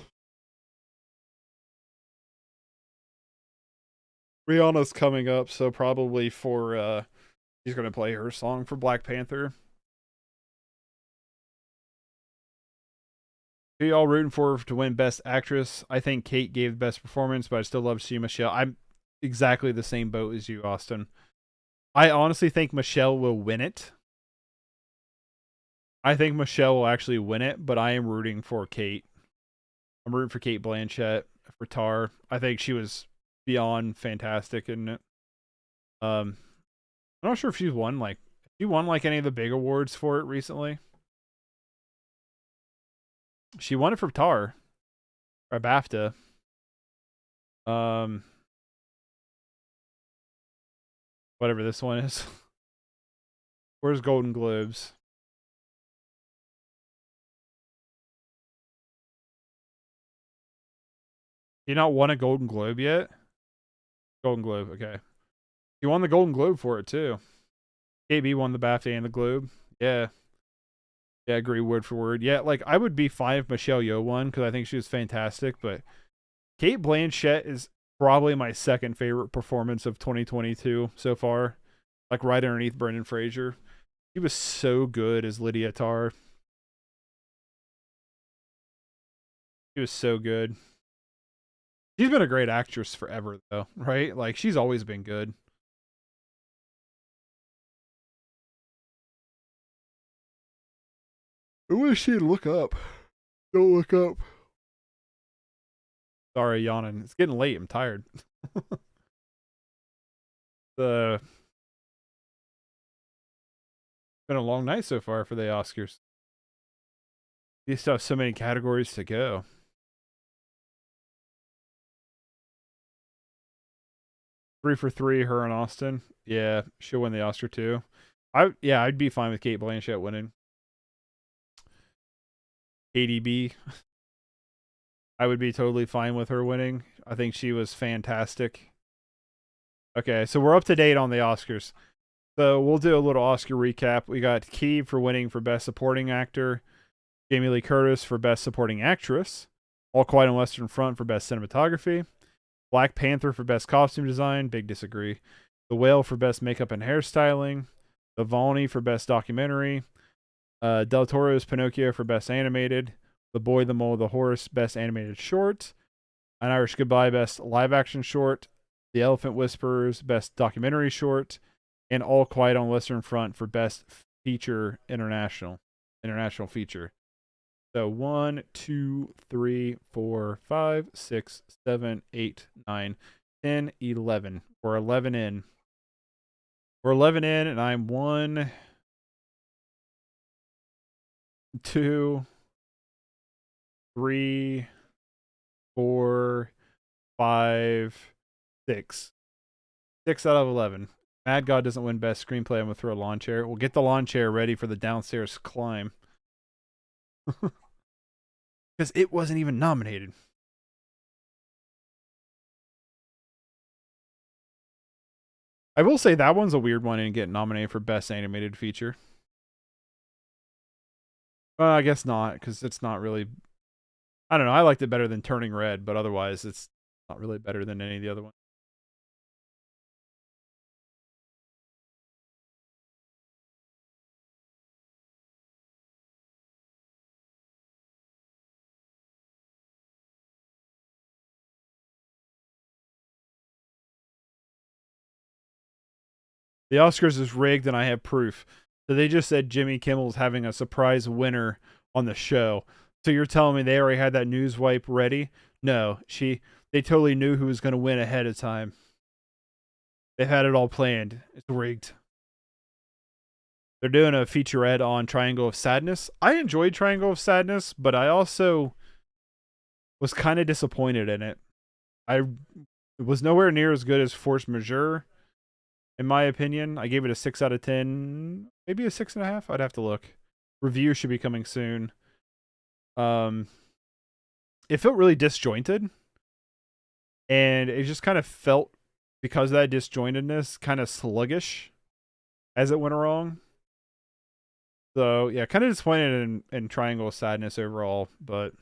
Rihanna's coming up, so probably for she's gonna play her song for Black Panther. Who y'all rooting for to win Best Actress? I think Kate gave the best performance, but I still love to see Michelle. I'm exactly the same boat as you, Austin. I honestly think Michelle will win it. I think Michelle will actually win it, but I am rooting for Kate. I'm rooting for Kate Blanchett for Tar. I think she was beyond fantastic in it. I'm not sure if she won like any of the big awards for it recently. She won it for Tar or BAFTA. Whatever this one is. Where's Golden Globes? You not won a Golden Globe yet? Golden Globe, okay. You won the Golden Globe for it too. KB won the BAFTA and the Globe. Yeah. Yeah, I agree word for word. Yeah, like I would be fine if Michelle Yeoh won because I think she was fantastic, but Kate Blanchett is probably my second favorite performance of 2022 so far. Like right underneath Brendan Fraser. He was so good as Lydia Tarr. He was so good. She's been a great actress forever though, right? Like she's always been good. I wish she'd look up. Don't look up. Sorry, yawning. It's getting late. I'm tired. It's been a long night so far for the Oscars. You still have so many categories to go. Three for three, her and Austin. Yeah, she'll win the Oscar too. I'd be fine with Kate Blanchett winning. KDB. I would be totally fine with her winning. I think she was fantastic. Okay, so we're up to date on the Oscars. So we'll do a little Oscar recap. We got Key for winning for Best Supporting Actor. Jamie Lee Curtis for Best Supporting Actress. All Quiet on the Western Front for Best Cinematography. Black Panther for Best Costume Design. Big disagree. The Whale for Best Makeup and Hairstyling. The Volney for Best Documentary. Del Toro's Pinocchio for Best Animated. The Boy, the Mole, the Horse, Best Animated Short. An Irish Goodbye, Best Live Action Short. The Elephant Whisperers, Best Documentary Short. And All Quiet on the Western Front for Best Feature International Feature. So 1, 2, 3, 4, 5, 6, 7, 8, 9, 10, 11. We're 11 in. We're 11 in, and I'm one 2, 3, 4, 5, 6. 6 out of 11. Mad God doesn't win best screenplay. I'm gonna throw a lawn chair. We'll get the lawn chair ready for the downstairs climb. Because it wasn't even nominated. I will say that one's a weird one and get nominated for best animated feature. I guess not, because it's not really. I don't know. I liked it better than Turning Red, but otherwise, it's not really better than any of the other ones. The Oscars is rigged, and I have proof. So they just said Jimmy Kimmel's having a surprise winner on the show. So you're telling me they already had that news wipe ready? No, they totally knew who was going to win ahead of time. They had it all planned. It's rigged. They're doing a featurette on Triangle of Sadness. I enjoyed Triangle of Sadness, but I also was kind of disappointed in it. It was nowhere near as good as Force Majeure, in my opinion. I gave it a 6 out of 10. Maybe a 6.5. I'd have to look. Review should be coming soon. It felt really disjointed. And it just kind of felt, because of that disjointedness, kind of sluggish as it went along. So, yeah, kind of disappointed in Triangle of Sadness overall. But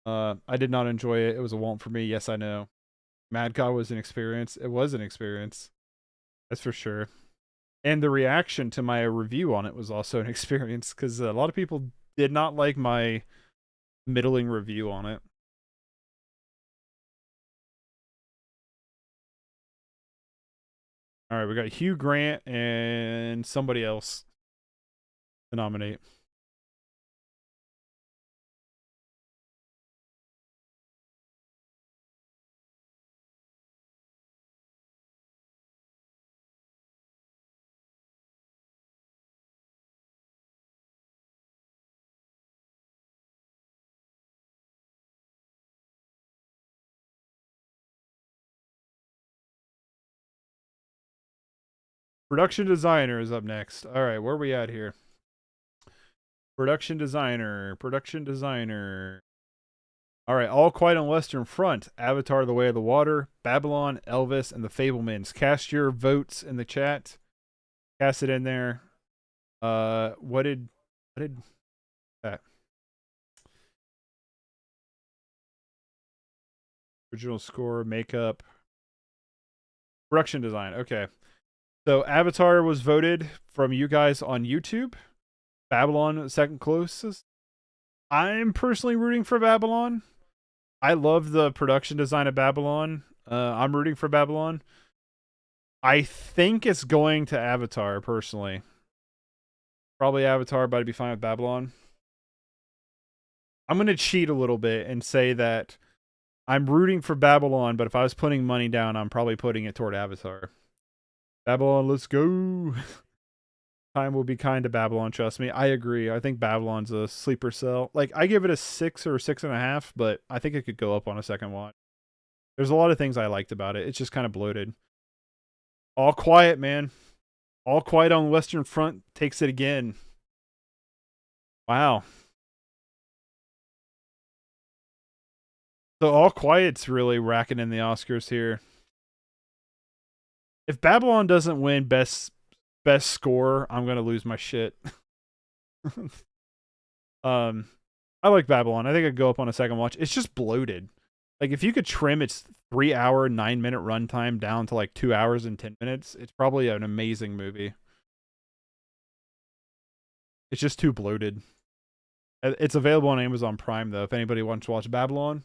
I did not enjoy it. It was a won't for me. Yes, I know. Mad God was an experience. It was an experience. That's for sure. And the reaction to my review on it was also an experience, because a lot of people did not like my middling review on it. All right, we got Hugh Grant and somebody else to nominate. Production designer is up next. All right, where are we at here? Production designer. All right, All Quiet on Western Front, Avatar: The Way of the Water, Babylon, Elvis, and The Fabelmans. Cast your votes in the chat. Cast it in there. What did that? Original score, makeup, production design. Okay. So Avatar was voted from you guys on YouTube. Babylon second closest. I'm personally rooting for Babylon. I love the production design of Babylon. I'm rooting for Babylon. I think it's going to Avatar, personally. Probably Avatar, but I'd be fine with Babylon. I'm going to cheat a little bit and say that I'm rooting for Babylon, but if I was putting money down, I'm probably putting it toward Avatar. Babylon, let's go. Time will be kind to Babylon, trust me. I agree. I think Babylon's a sleeper cell. Like, I give it a 6 or 6.5, but I think it could go up on a second watch. There's a lot of things I liked about it. It's just kind of bloated. All Quiet, man. All Quiet on Western Front takes it again. Wow. So All Quiet's really racking in the Oscars here. If Babylon doesn't win best score, I'm gonna lose my shit. I like Babylon. I think it'd go up on a second watch. It's just bloated. Like, if you could trim its 3-hour, 9-minute runtime down to like 2 hours and 10 minutes, it's probably an amazing movie. It's just too bloated. It's available on Amazon Prime, though. If anybody wants to watch Babylon,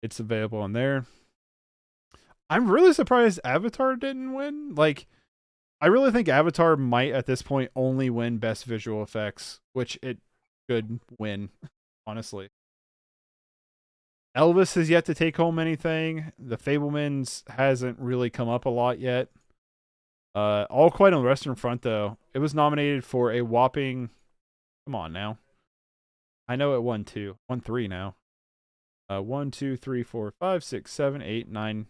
it's available on there. I'm really surprised Avatar didn't win. Like, I really think Avatar might, at this point, only win Best Visual Effects, which it could win, honestly. Elvis has yet to take home anything. The Fabelmans hasn't really come up a lot yet. All Quiet on the Western Front, though, it was nominated for a whopping Come on now. I know it won 2. Won 3 now. 1, 2, 3, 4, 5, 6, 7, 8, 9.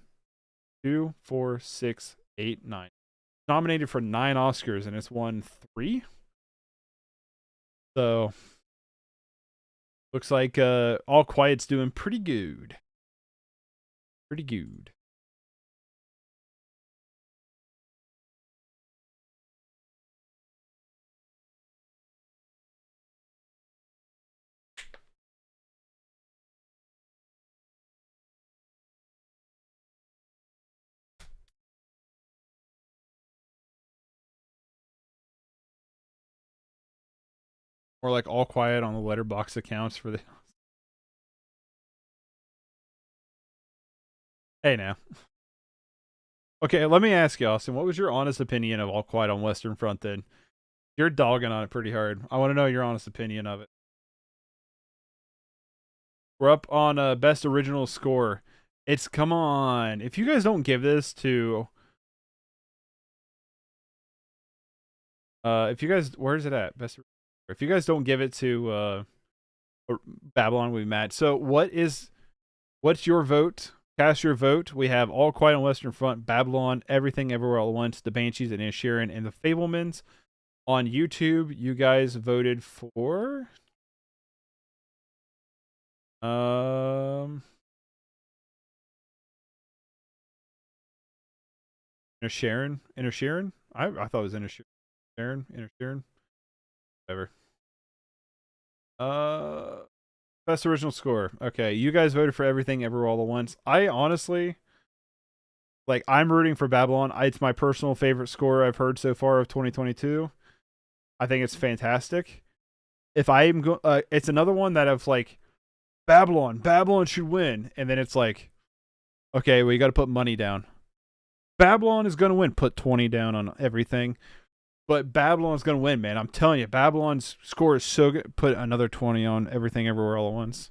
2, 4, 6, 8, 9. Nominated for 9 Oscars and it's won 3. So looks like All Quiet's doing pretty good. Pretty good. Or like All Quiet on the Letterboxd accounts for the. Hey now. Okay, let me ask you, Austin. What was your honest opinion of All Quiet on Western Front? Then you're dogging on it pretty hard. I want to know your honest opinion of it. We're up on best original score. It's come on. If you guys don't give this to, if you guys, where's it at? Best. If you guys don't give it to Babylon, we match. So what's your vote? Cast your vote. We have All Quiet on Western Front, Babylon, Everything Everywhere All at Once, The Banshees and Inisherin, and The Fablemans. On YouTube, you guys voted for Inisherin. I thought it was Inisherin. Whatever. Best original score. Okay, you guys voted for Everything Everywhere All at Once. I honestly, like, I'm rooting for Babylon. It's my personal favorite score I've heard so far of 2022. I think it's fantastic. If I'm it's another one that I've like, Babylon should win, and then it's like, okay, well, you got to put money down. Babylon is gonna win. Put 20 down on everything. But Babylon's going to win, man. I'm telling you, Babylon's score is so good. Put another 20 on Everything Everywhere All at Once.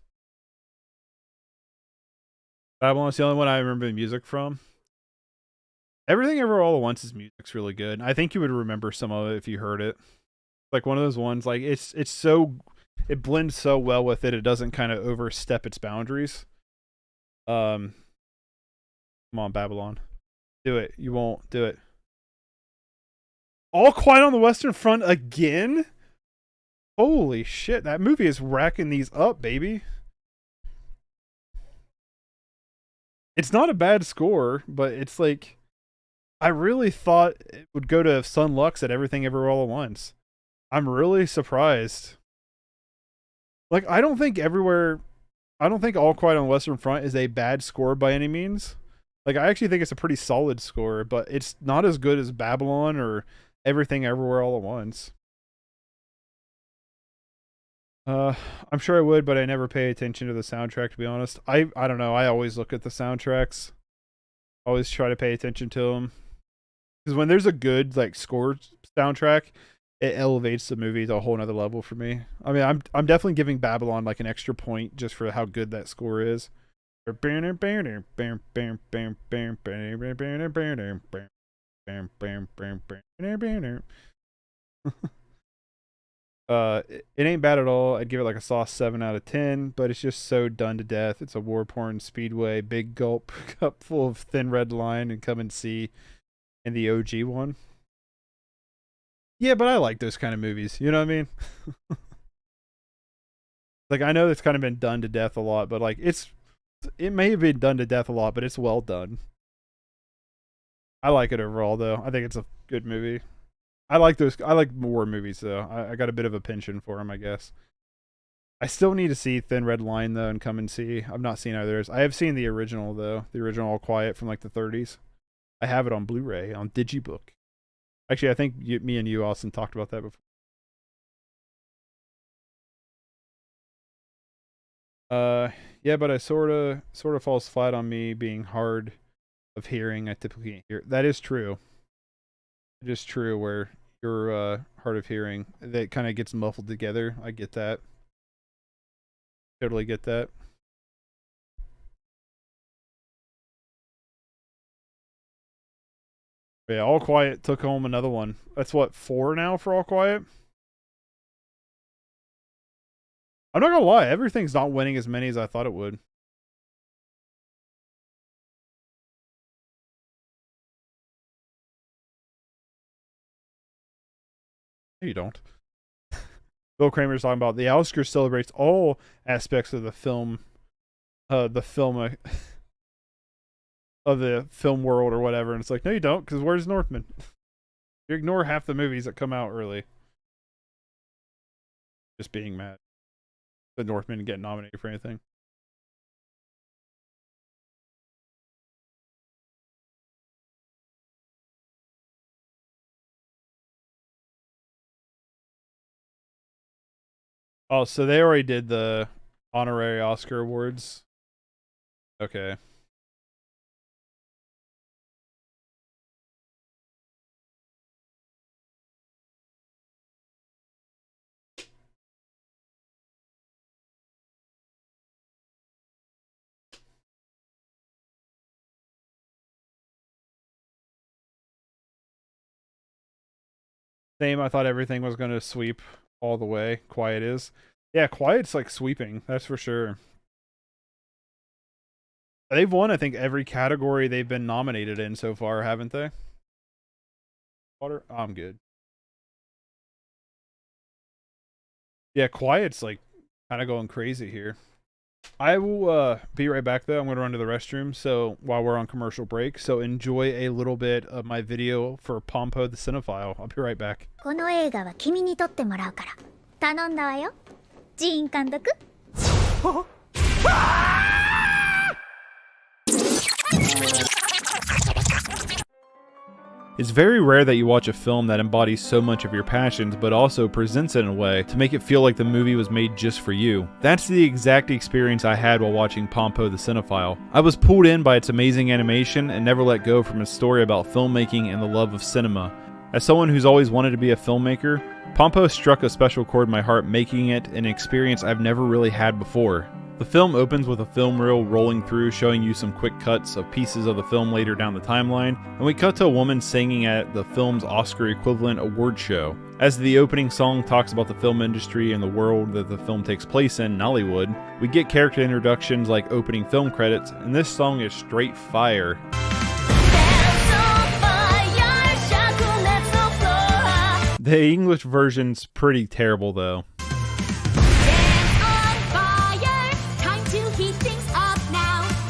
Babylon's the only one I remember the music from. Everything Everywhere All at Once's music's really good. I think you would remember some of it if you heard it. Like one of those ones, like it blends so well with it. It doesn't kind of overstep its boundaries. Come on, Babylon. Do it. You won't do it. All Quiet on the Western Front again? Holy shit, that movie is racking these up, baby. It's not a bad score, but it's like, I really thought it would go to Sun Lux at Everything Everywhere All at Once. I'm really surprised. Like, I don't think All Quiet on the Western Front is a bad score by any means. Like, I actually think it's a pretty solid score, but it's not as good as Babylon or Everything Everywhere All at Once. I'm sure I would, but I never pay attention to the soundtrack, to be honest. I don't know. I always look at the soundtracks. Always try to pay attention to them. Because when there's a good like score soundtrack, it elevates the movie to a whole nother level for me. I mean, I'm definitely giving Babylon like an extra point just for how good that score is. It ain't bad at all. I'd give it like a soft 7 out of 10, but it's just so done to death. It's a war porn speedway, big gulp, cup full of Thin Red Line, and Come and See, and the OG one. Yeah, but I like those kind of movies. You know what I mean? Like, I know it's kind of been done to death a lot, but like it may have been done to death a lot, but it's well done. I like it overall, though. I think it's a good movie. I like war movies, though. I got a bit of a penchant for them, I guess. I still need to see Thin Red Line, though, and Come and See. I've not seen either of those. I have seen the original, though. The original All Quiet from like the 30s. I have it on Blu-ray, on Digibook. Actually, I think me and you, Austin, talked about that before. Yeah, but I sort of falls flat on me being hard of hearing. I typically can't hear. That is true. It is true where you're hard of hearing. That kind of gets muffled together. I get that. Totally get that. But yeah, All Quiet took home another one. That's what, 4 now for All Quiet? I'm not gonna lie, everything's not winning as many as I thought it would. No, you don't. Bill Kramer's talking about the Oscar celebrates all aspects of the film, of the film world or whatever, and it's like, no, you don't, because where's Northman? You ignore half the movies that come out early. Just being mad that Northman get nominated for anything. Oh, so they already did the honorary Oscar awards. Okay. Same, I thought everything was going to sweep all the way. Quiet is. Yeah, Quiet's like sweeping, that's for sure. They've won, I think, every category they've been nominated in so far, haven't they? Water? Oh, I'm good. Yeah, Quiet's like kind of going crazy here. I will be right back though. I'm going to run to the restroom so while we're on commercial break. So enjoy a little bit of my video for Pompo the Cinephile. I'll be right back. この映画は君に撮ってもらうから頼んだわよジーン監督 It's very rare that you watch a film that embodies so much of your passions, but also presents it in a way to make it feel like the movie was made just for you. That's the exact experience I had while watching Pompo the Cinephile. I was pulled in by its amazing animation and never let go from its story about filmmaking and the love of cinema. As someone who's always wanted to be a filmmaker, Pompo struck a special chord in my heart, making it an experience I've never really had before. The film opens with a film reel rolling through, showing you some quick cuts of pieces of the film later down the timeline, and we cut to a woman singing at the film's Oscar equivalent award show. As the opening song talks about the film industry and the world that the film takes place in, Nollywood, we get character introductions like opening film credits, and this song is straight fire. The English version's pretty terrible though.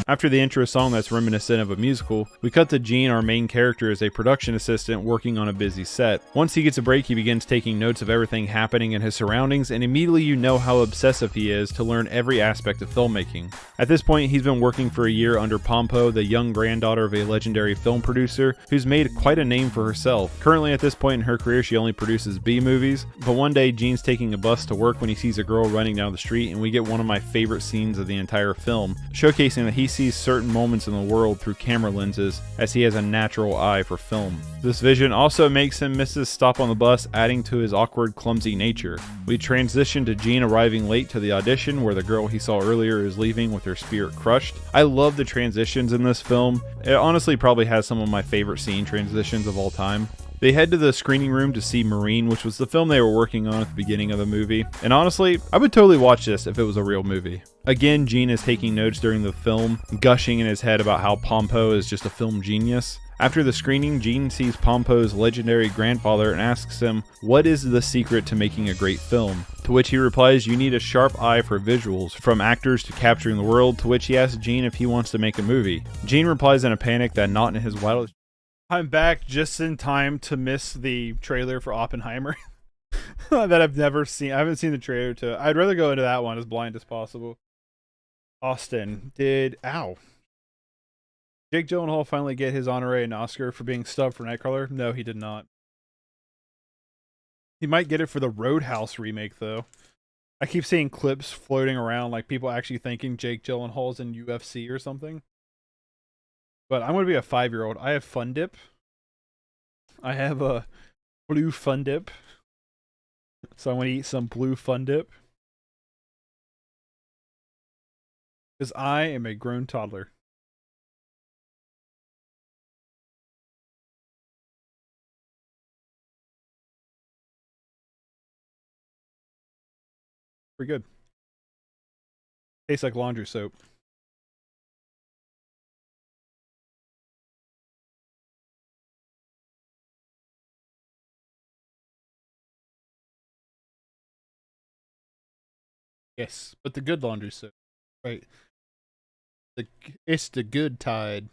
After the intro song that's reminiscent of a musical, we cut to Gene, our main character, as a production assistant working on a busy set. Once he gets a break, he begins taking notes of everything happening in his surroundings, and immediately you know how obsessive he is to learn every aspect of filmmaking. At this point, he's been working for a year under Pompo, the young granddaughter of a legendary film producer who's made quite a name for herself. Currently at this point in her career, she only produces B movies, but one day Gene's taking a bus to work when he sees a girl running down the street, and we get one of my favorite scenes of the entire film, showcasing that he sees certain moments in the world through camera lenses, as he has a natural eye for film. This vision also makes him miss his stop on the bus, adding to his awkward, clumsy nature. We transition to Gene arriving late to the audition, where the girl he saw earlier is leaving with her spirit crushed. I love the transitions in this film. It honestly probably has some of my favorite scene transitions of all time. They head to the screening room to see Marine, which was the film they were working on at the beginning of the movie. And honestly, I would totally watch this if it was a real movie. Again, Gene is taking notes during the film, gushing in his head about how Pompo is just a film genius. After the screening, Gene sees Pompo's legendary grandfather and asks him, what is the secret to making a great film? To which he replies, you need a sharp eye for visuals, from actors to capturing the world, to which he asks Gene if he wants to make a movie. Gene replies in a panic that not in his wildest... I'm back just in time to miss the trailer for Oppenheimer that I've never seen. I haven't seen the trailer to. I'd rather go into that one as blind as possible. Austin did. Ow. Jake Gyllenhaal finally get his honorary and Oscar for being stubbed for Nightcrawler? No, he did not. He might get it for the Roadhouse remake, though. I keep seeing clips floating around, like people actually thinking Jake Gyllenhaal's in UFC or something. But I'm going to be a 5-year-old. I have Fun Dip. I have a blue Fun Dip. So I'm going to eat some blue Fun Dip. Because I am a grown toddler. Pretty good. Tastes like laundry soap. Yes, but the good laundry soap. Right. It's the good Tide.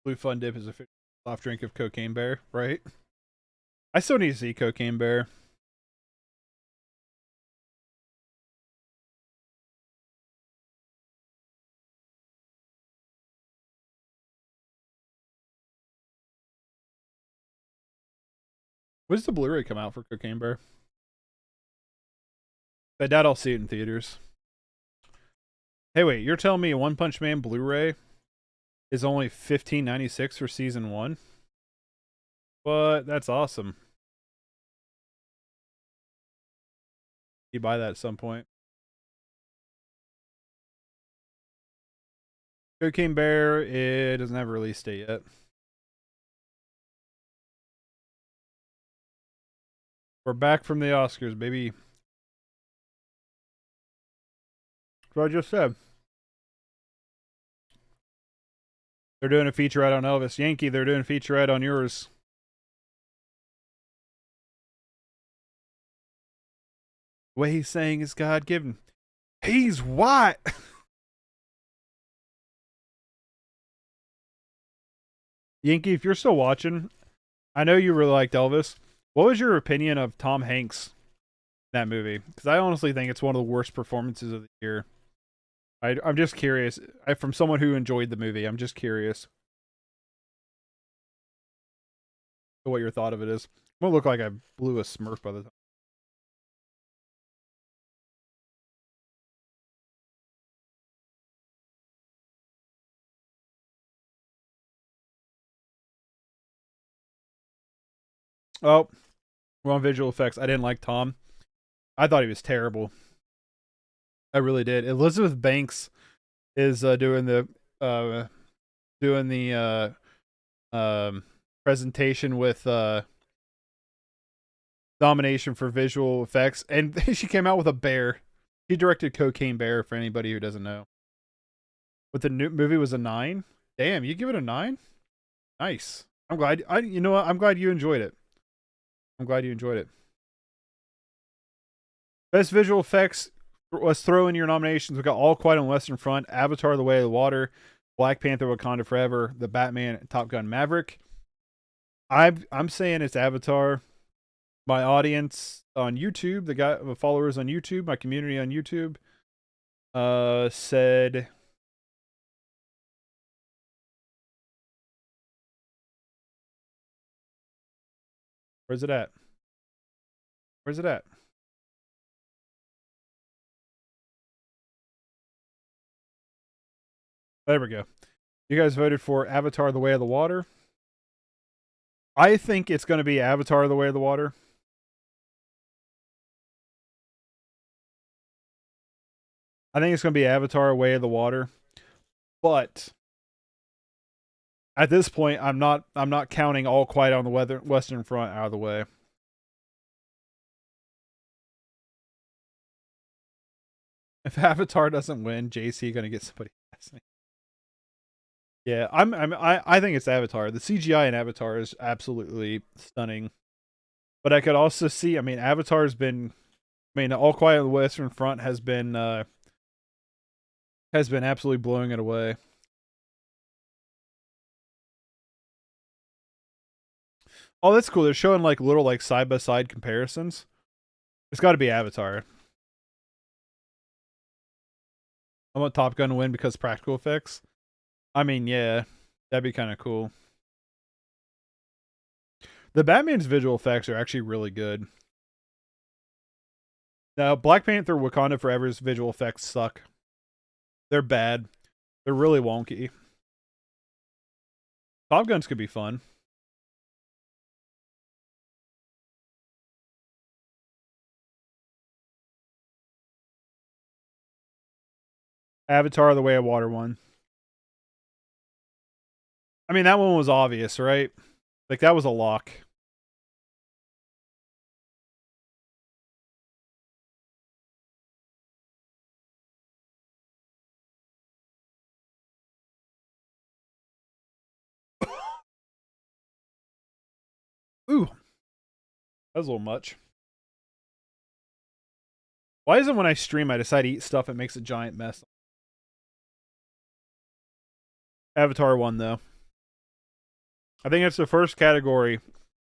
Blue Fun Dip is a soft drink of Cocaine Bear, right? I still need to see Cocaine Bear. When does the Blu-ray come out for Cocaine Bear? I doubt I'll see it in theaters. Hey, wait, you're telling me One Punch Man Blu-ray is only $15.96 for season 1? What? That's awesome. You buy that at some point. Cocaine Bear, it doesn't have a release date yet. We're back from the Oscars, baby. That's what I just said. They're doing a featurette on Elvis. Yankee, they're doing a featurette on yours. The way he's saying is God-given. He's white! Yankee, if you're still watching, I know you really liked Elvis. What was your opinion of Tom Hanks in that movie? Because I honestly think it's one of the worst performances of the year. I'm just curious. From someone who enjoyed the movie, I'm just curious what your thought of it is. It won't look like I blew a Smurf by the time. Oh, we're on visual effects. I didn't like Tom. I thought he was terrible. I really did. Elizabeth Banks is doing the presentation with nomination for visual effects, and she came out with a bear. She directed Cocaine Bear, for anybody who doesn't know. But the new movie was a 9. Damn, you give it a 9? Nice. I'm glad. You know what? I'm glad you enjoyed it. I'm glad you enjoyed it. Best visual effects. Let's throw in your nominations. We got All Quiet on the Western Front, Avatar: The Way of the Water, Black Panther: Wakanda Forever, The Batman, Top Gun: Maverick. I'm saying it's Avatar. My audience on YouTube, the followers on YouTube, my community on YouTube, said where's it at? Where's it at? There we go. You guys voted for Avatar: The Way of the Water. I think it's going to be Avatar: The Way of the Water. I think it's going to be Avatar: Way of the Water. But at this point, I'm not counting All Quiet on the Western Front out of the way. If Avatar doesn't win, JC going to get somebody asking. Yeah, I think it's Avatar. The CGI in Avatar is absolutely stunning. But I could also see, I mean, Avatar's been, All Quiet on the Western Front has been absolutely blowing it away. Oh, that's cool. They're showing like little like side by side comparisons. It's got to be Avatar. I want Top Gun to win because practical effects. I mean, yeah, that'd be kind of cool. The Batman's visual effects are actually really good. Now, Black Panther: Wakanda Forever's visual effects suck. They're bad. They're really wonky. Top Guns could be fun. Avatar: The Way of Water won. I mean, that one was obvious, right? Like, that was a lock. Ooh, that was a little much. Why is it when I stream I decide to eat stuff it makes a giant mess? Avatar won though. I think it's the first category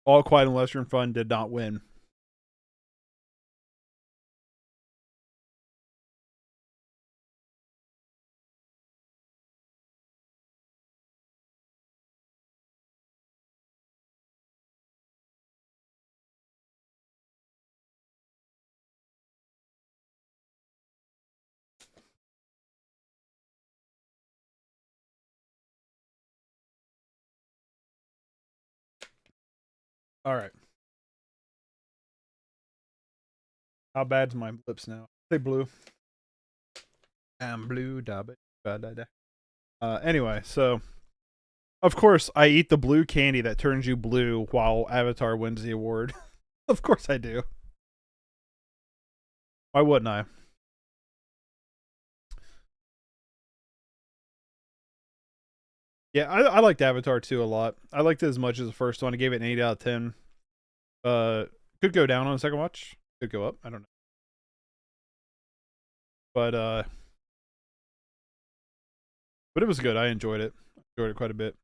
All Quiet on the Western Front did not win. All right. How bad's my lips now? They blue. I'm blue, da da da da. Anyway, so of course I eat the blue candy that turns you blue while Avatar wins the award. Of course I do. Why wouldn't I? Yeah, I liked Avatar 2 a lot. I liked it as much as the first one. I gave it an 8 out of 10. Could go down on a second watch. Could go up. I don't know. But it was good. I enjoyed it. Enjoyed it quite a bit.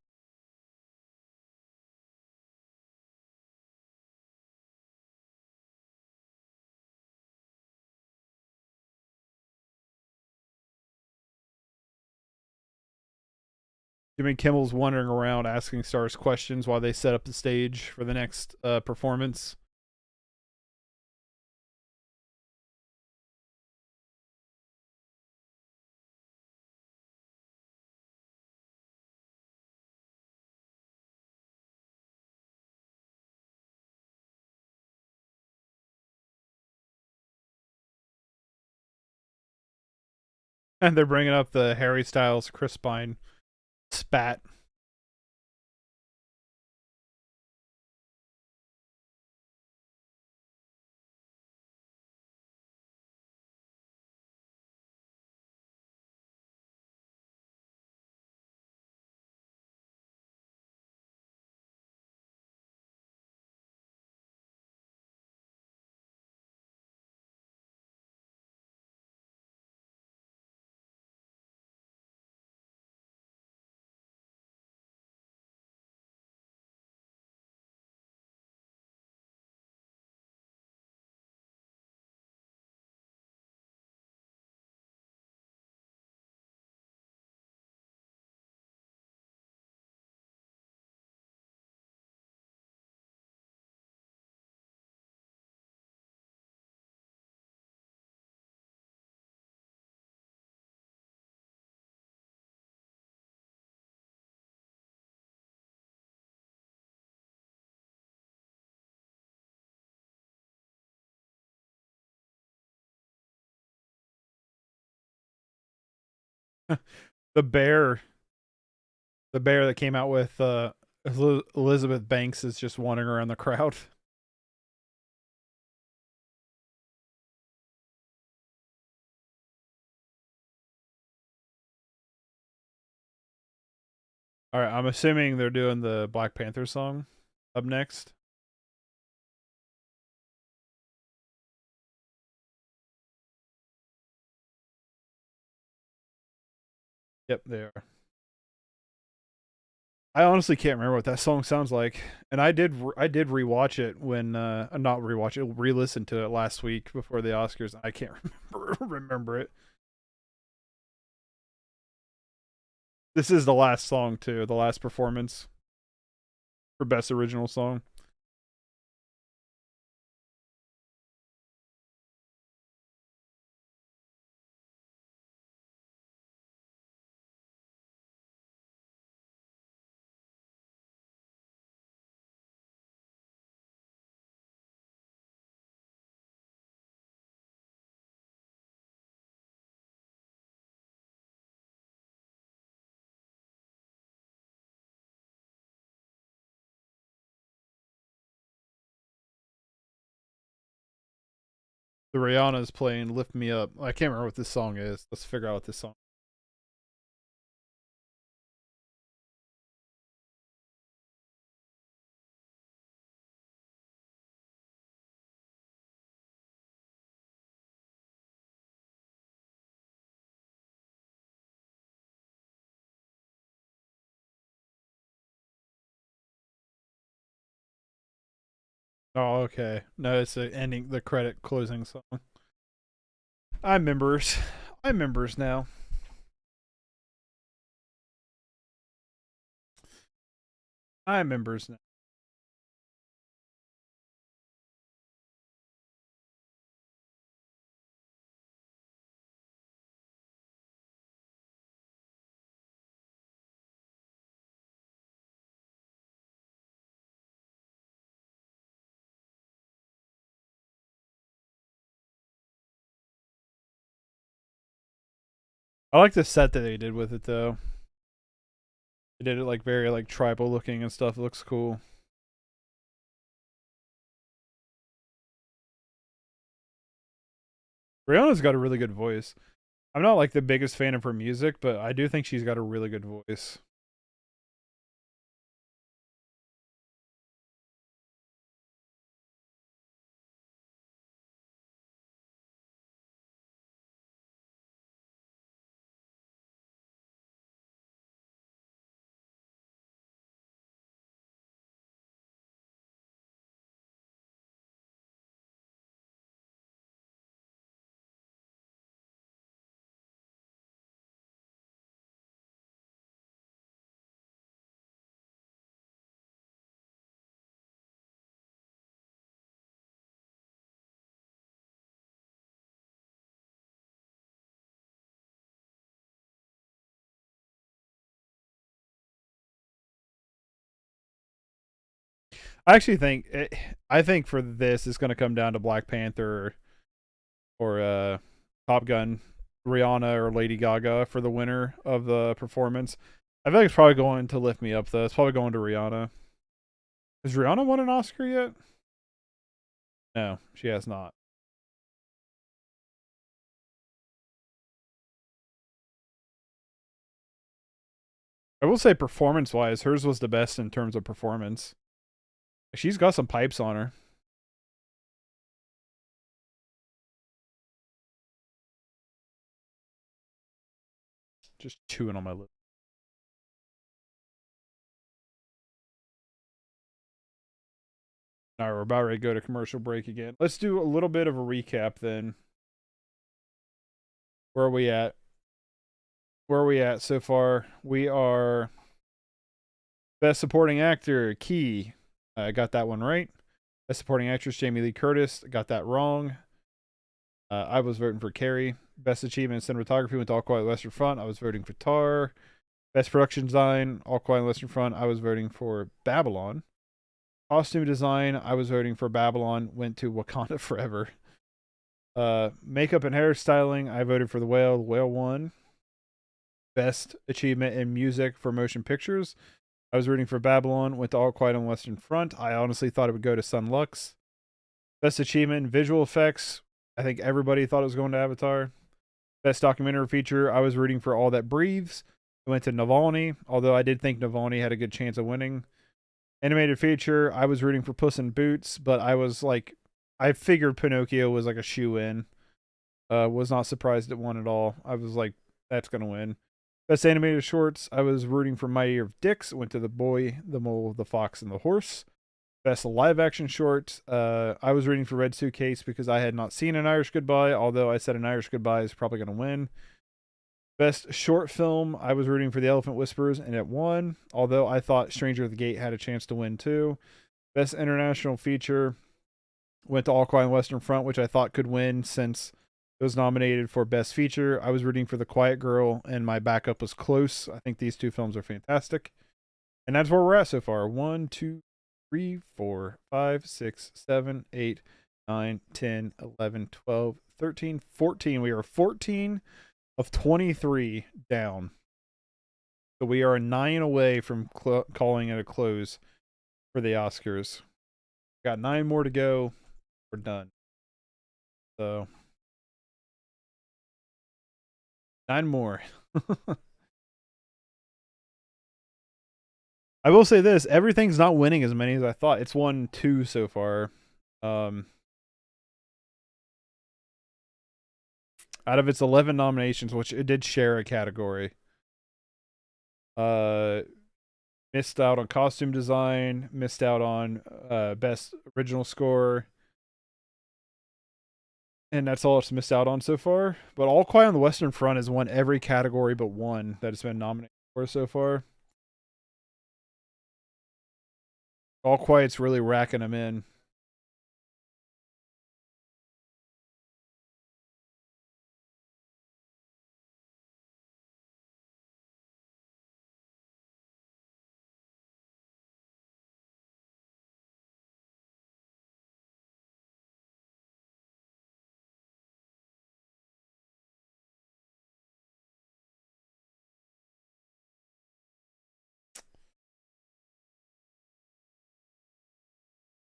Jimmy Kimmel's wandering around asking stars questions while they set up the stage for the next performance. And they're bringing up the Harry Styles Chris Pine spat. the bear that came out with Elizabeth Banks is just wandering around the crowd. All right, I'm assuming they're doing the Black Panther song up next. Yep, they are. I honestly can't remember what that song sounds like, and I did rewatch it when not rewatch it, re-listen to it last week before the Oscars. I can't remember it. This is the last song too, the last performance for Best Original Song. The Rihanna's playing "Lift Me Up." I can't remember what this song is. Let's figure out what this song. Oh, okay. No, it's the ending, the credit closing song. I'm members. I'm members now. I'm members now. I like the set that they did with it though. They did it like very like tribal looking and stuff. It looks cool. Rihanna's got a really good voice. I'm not like the biggest fan of her music, but I do think she's got a really good voice. I actually think I think for this it's going to come down to Black Panther or Top Gun, Rihanna or Lady Gaga for the winner of the performance. I feel like it's probably going to lift me up though. It's probably going to Rihanna. Has Rihanna won an Oscar yet? No, she has not. I will say performance wise, hers was the best in terms of performance. She's got some pipes on her. Just chewing on my lip. All right, we're about ready to go to commercial break again. Let's do a little bit of a recap then. Where are we at? Where are we at so far? We are Best Supporting Actor, Key. I got that one right. Best Supporting Actress, Jamie Lee Curtis. Got that wrong. I was voting for Carrie. Best Achievement in Cinematography went to All Quiet on the Western Front. I was voting for Tar. Best Production Design, All Quiet on the Western Front. I was voting for Babylon. Costume Design, I was voting for Babylon. Went to Wakanda Forever. Makeup and hairstyling, I voted for The Whale. The Whale won. Best Achievement in Music for Motion Pictures, I was rooting for Babylon. Went to All Quiet on the Western Front. I honestly thought it would go to Sun Lux. Best Achievement in Visual Effects, I think everybody thought it was going to Avatar. Best Documentary Feature, I was rooting for All That Breathes. It went to Navalny, although I did think Navalny had a good chance of winning. Animated Feature, I was rooting for Puss in Boots, but I was like, I figured Pinocchio was like a shoe-in. Was not surprised it won at all. I was like, that's going to win. Best Animated Shorts, I was rooting for Mighty of Dicks. It went to The Boy, The Mole, The Fox, and The Horse. Best Live Action Short, I was rooting for Red Suitcase because I had not seen An Irish Goodbye, although I said An Irish Goodbye is probably going to win. Best Short Film, I was rooting for The Elephant Whisperers, and it won, although I thought Stranger at the Gate had a chance to win too. Best International Feature went to All Quiet on the Western Front, which I thought could win since it was nominated for Best Feature. I was rooting for The Quiet Girl, and my backup was Close. I think these two films are fantastic. And that's where we're at so far. 1, 2, 3, 4, 5, 6, 7, 8, 9, 10, 11, 12, 13, 14. We are 14 of 23 down. So we are 9 away from calling it a close for the Oscars. Got 9 more to go. We're done. So 9 more. I will say this, everything's not winning as many as I thought. It's won 2 so far. Out of its 11 nominations, which it did share a category, Missed out on costume design. Missed out on best original score. And that's all it's missed out on so far. But All Quiet on the Western Front has won every category but one that it's been nominated for so far. All Quiet's really racking them in.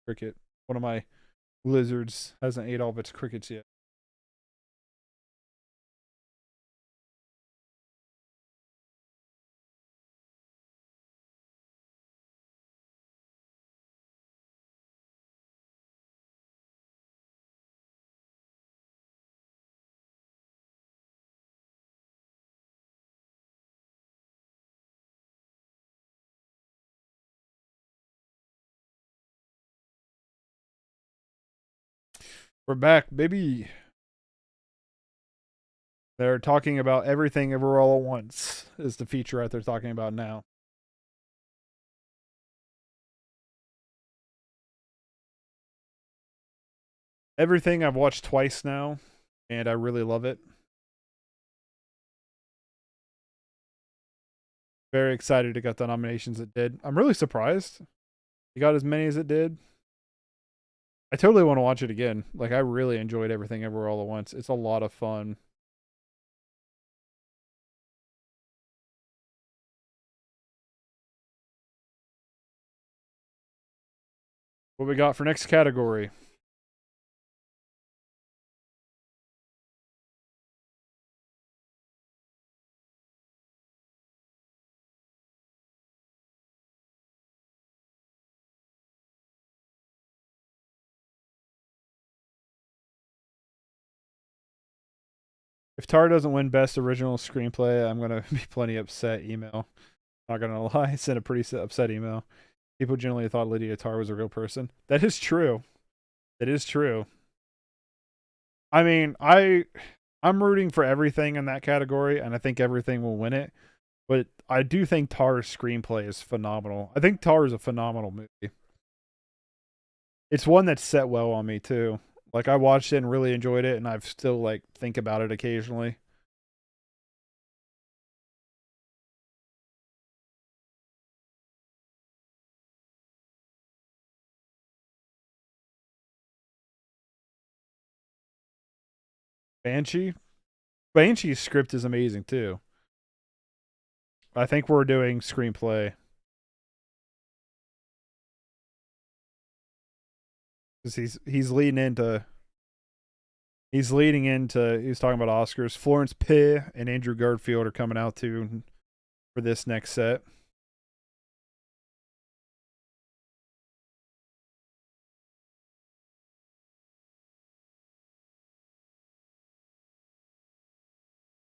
Cricket. One of my lizards hasn't ate all of its crickets yet. We're back, baby. They're talking about Everything Everywhere All at Once is the featurette they're talking about now. Everything I've watched twice now, and I really love it. Very excited it got the nominations it did. I'm really surprised it got as many as it did. I totally want to watch it again. Like, I really enjoyed Everything Everywhere All at Once. It's a lot of fun. What we got for next category? If Tar doesn't win Best Original Screenplay, I'm going to be plenty upset. Email. Not going to lie. I sent a pretty upset email. People generally thought Lydia Tar was a real person. That is true. That is true. I mean, I'm rooting for everything in that category, and I think everything will win it. But I do think Tar's screenplay is phenomenal. I think Tar is a phenomenal movie. It's one that's set well on me, too. Like, I watched it and really enjoyed it, and I've still, like, think about it occasionally. Banshee's script is amazing, too. I think we're doing screenplay. Because he's leading into... He's talking about Oscars. Florence Pugh and Andrew Garfield are coming out too for this next set.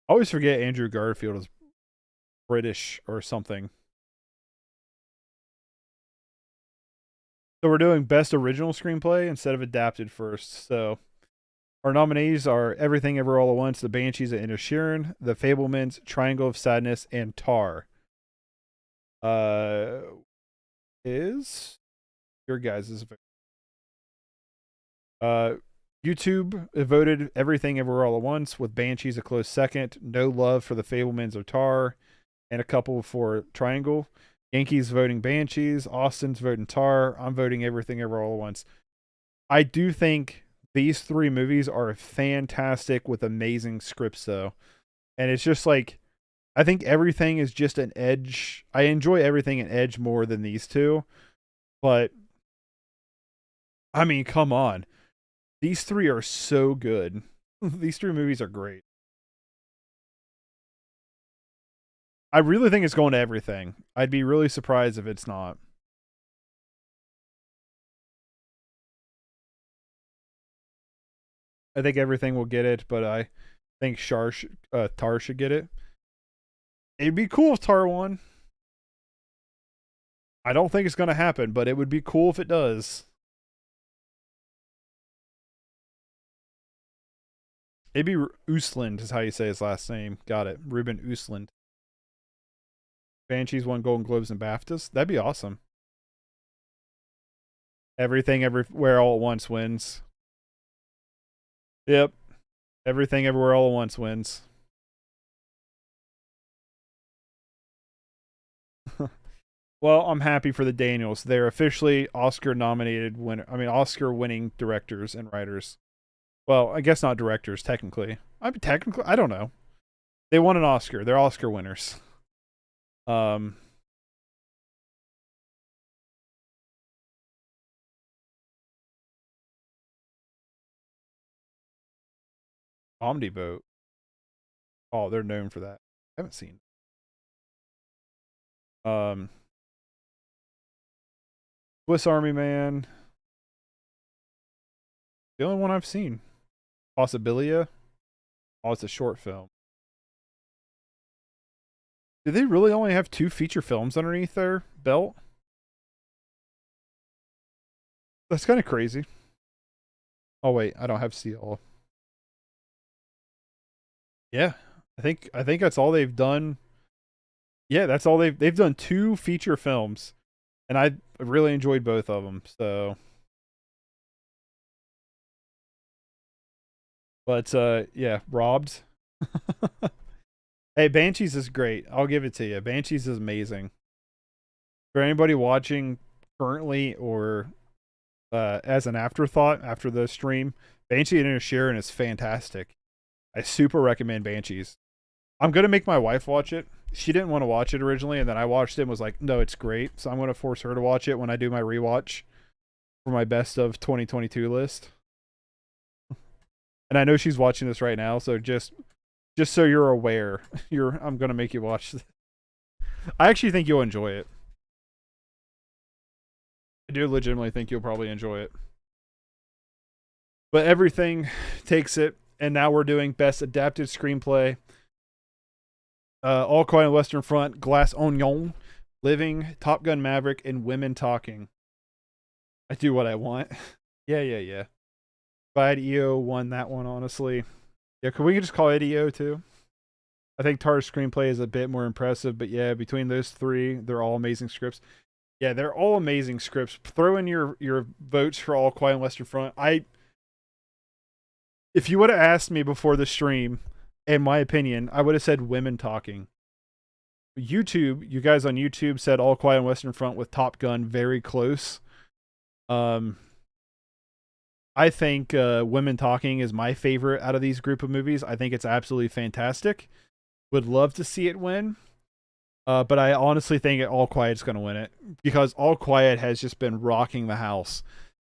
I always forget Andrew Garfield is British or something. So we're doing Best Original Screenplay instead of Adapted first. So our nominees are Everything Ever All at Once, The Banshees of Inisherin, The Fabelmans, Triangle of Sadness, and Tar. Is your guys' vote? YouTube voted Everything Everywhere All at Once, with Banshees a close second. No love for The Fabelmans or Tar, and a couple for Triangle. Yankees voting Banshees. Austin's voting Tar. I'm voting Everything Everywhere All at Once. I do think these three movies are fantastic with amazing scripts, though. And it's just like, I think Everything is just an edge. I enjoy Everything an edge more than these two. But, I mean, come on. These three are so good. These three movies are great. I really think it's going to Everything. I'd be really surprised if it's not. I think Everything will get it, but I think Tar should get it. It'd be cool if Tar won. I don't think it's going to happen, but it would be cool if it does. Maybe Usland is how you say his last name. Got it. Ruben Usland. Banshees won Golden Globes and BAFTAs. That'd be awesome. Everything Everywhere All at Once wins. Yep. Everything Everywhere All at Once wins. Well, I'm happy for the Daniels. They're officially Oscar-winning directors and writers. Well, I guess not directors, technically. I don't know. They won an Oscar. They're Oscar winners. Omniboat. Oh, they're known for that. I haven't seen. Swiss Army Man. The only one I've seen. Possibilia. Oh, it's a short film. Do they really only have 2 feature films underneath their belt? That's kind of crazy. Oh wait, I don't have CL. Yeah, I think that's all they've done. Yeah, that's all they've done 2 feature films, and I really enjoyed both of them. So, but yeah, robbed. Hey, Banshees is great. I'll give it to you. Banshees is amazing. For anybody watching currently or as an afterthought after the stream, Banshee and Sharon is fantastic. I super recommend Banshees. I'm going to make my wife watch it. She didn't want to watch it originally, and then I watched it and was like, no, it's great. So I'm going to force her to watch it when I do my rewatch for my best of 2022 list. And I know she's watching this right now, so just so you're aware, I'm going to make you watch this. I actually think you'll enjoy it. I do legitimately think you'll probably enjoy it. But everything takes it, and now we're doing Best Adapted Screenplay. All Quiet on the Western Front, Glass Onion, Living, Top Gun Maverick, and Women Talking. I do what I want. Yeah. Glad EO won that one, honestly. Yeah, could we just call it EO too? I think Tar's screenplay is a bit more impressive, but yeah, between those 3, they're all amazing scripts. Yeah, they're all amazing scripts. Throw in your votes for All Quiet on the Western Front. If you would have asked me before the stream, in my opinion, I would have said Women Talking. YouTube, you guys on YouTube said All Quiet on the Western Front with Top Gun very close. I think Women Talking is my favorite out of these group of movies. I think it's absolutely fantastic. Would love to see it win. But I honestly think All Quiet's going to win it because All Quiet has just been rocking the house,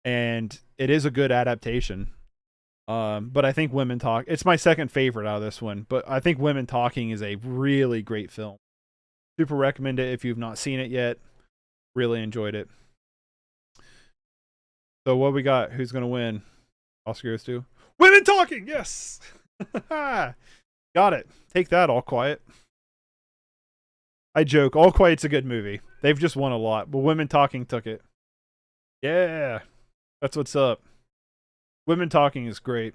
and it is a good adaptation. But I think Women Talk. It's my second favorite out of this one, but I think Women Talking is a really great film. Super recommend it if you've not seen it yet. Really enjoyed it. So what we got? Who's going to win? Oscar goes to Women Talking. Yes. Got it. Take that, All Quiet. I joke. All Quiet's a good movie. They've just won a lot, but Women Talking took it. Yeah. That's what's up. Women Talking is great.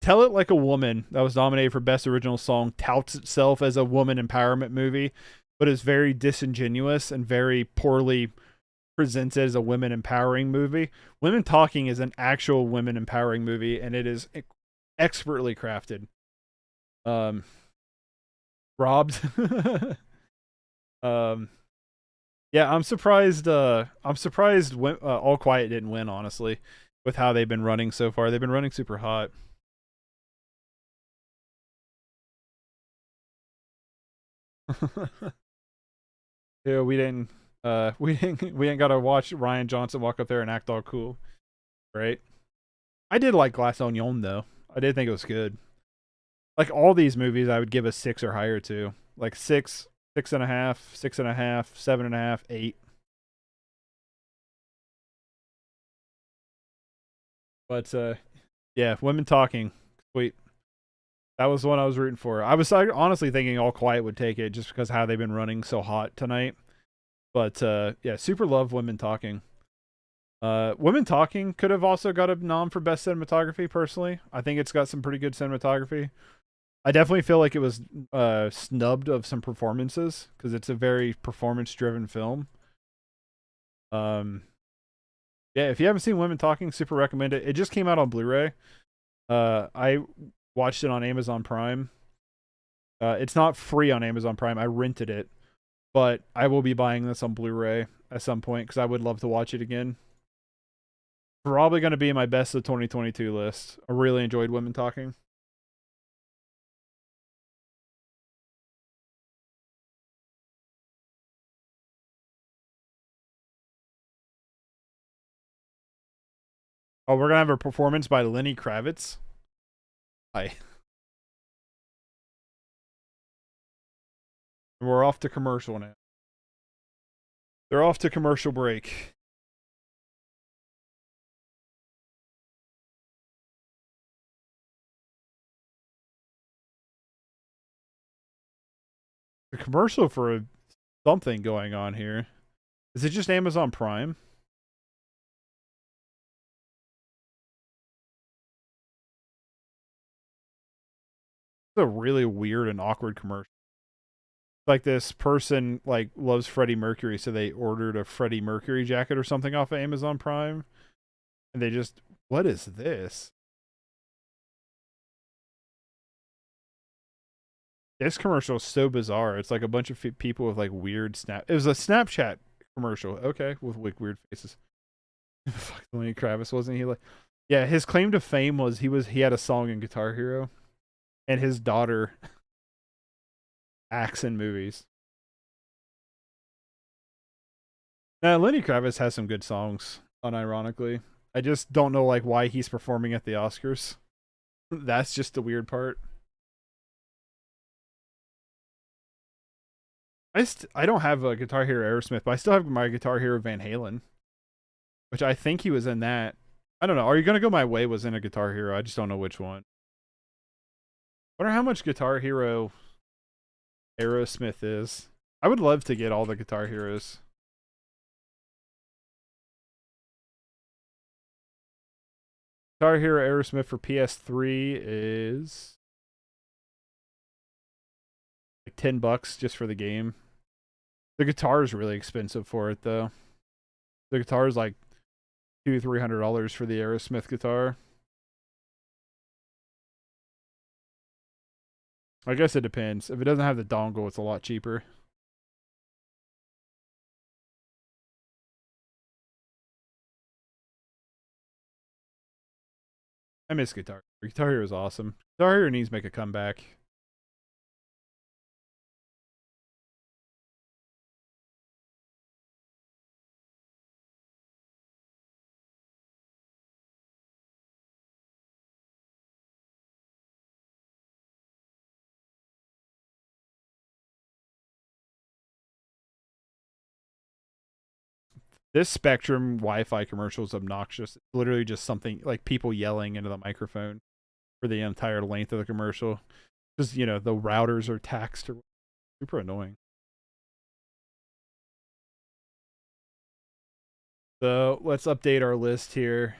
Tell It Like a Woman, that was nominated for Best Original Song, touts itself as a woman empowerment movie, but is very disingenuous and very poorly presented as a women empowering movie. Women Talking is an actual women empowering movie, and it is expertly crafted. Robbed. Yeah, I'm surprised. All Quiet didn't win, honestly, with how they've been running so far. They've been running super hot. Yeah, we ain't gotta watch Ryan Johnson walk up there and act all cool, right? I did like Glass Onion though. I did think it was good. Like all these movies, I would give a 6 or higher to. Like 6, 6.5, 6.5, 7.5, 8. But yeah, Women Talking, sweet. That was the one I was rooting for. I was honestly thinking All Quiet would take it just because how they've been running so hot tonight. But yeah, super love Women Talking. Women Talking could have also got a nom for best cinematography. Personally, I think it's got some pretty good cinematography. I definitely feel like it was snubbed of some performances because it's a very performance-driven film. Yeah, if you haven't seen Women Talking, super recommend it. It just came out on Blu-ray. I watched it on Amazon Prime. It's not free on Amazon Prime. I rented it, but I will be buying this on Blu-ray at some point because I would love to watch it again. Probably going to be in my best of 2022 list. I really enjoyed Women Talking. Oh, we're gonna have a performance by Lenny Kravitz. Hi. We're off to commercial now. They're off to commercial break. The commercial for something going on here. Is it just Amazon Prime? It's a really weird and awkward commercial. Like this person like loves Freddie Mercury, so they ordered a Freddie Mercury jacket or something off of Amazon Prime, and they just, what is this? This commercial is so bizarre. It's like a bunch of people with like weird snap. It was a Snapchat commercial, okay, with like weird faces. Fuck, Lenny Kravitz, wasn't he like? Yeah, his claim to fame was he had a song in Guitar Hero, and his daughter acts in movies. Now, Lenny Kravitz has some good songs, unironically. I just don't know like why he's performing at the Oscars. That's just the weird part. I don't have a Guitar Hero Aerosmith, but I still have my Guitar Hero Van Halen, which I think he was in that. I don't know. Are You Gonna Go My Way was in a Guitar Hero. I just don't know which one. Wonder how much Guitar Hero Aerosmith is. I would love to get all the Guitar Heroes. Guitar Hero Aerosmith for PS3 is like $10 just for the game. The guitar is really expensive for it though. The guitar is like $200-$300 for the Aerosmith guitar. I guess it depends. If it doesn't have the dongle, it's a lot cheaper. I miss Guitar Hero. Guitar Hero is awesome. Guitar Hero needs to make a comeback. This Spectrum Wi-Fi commercial is obnoxious. It's literally just something like people yelling into the microphone for the entire length of the commercial. Because, you know, the routers are taxed or super annoying. So let's update our list here.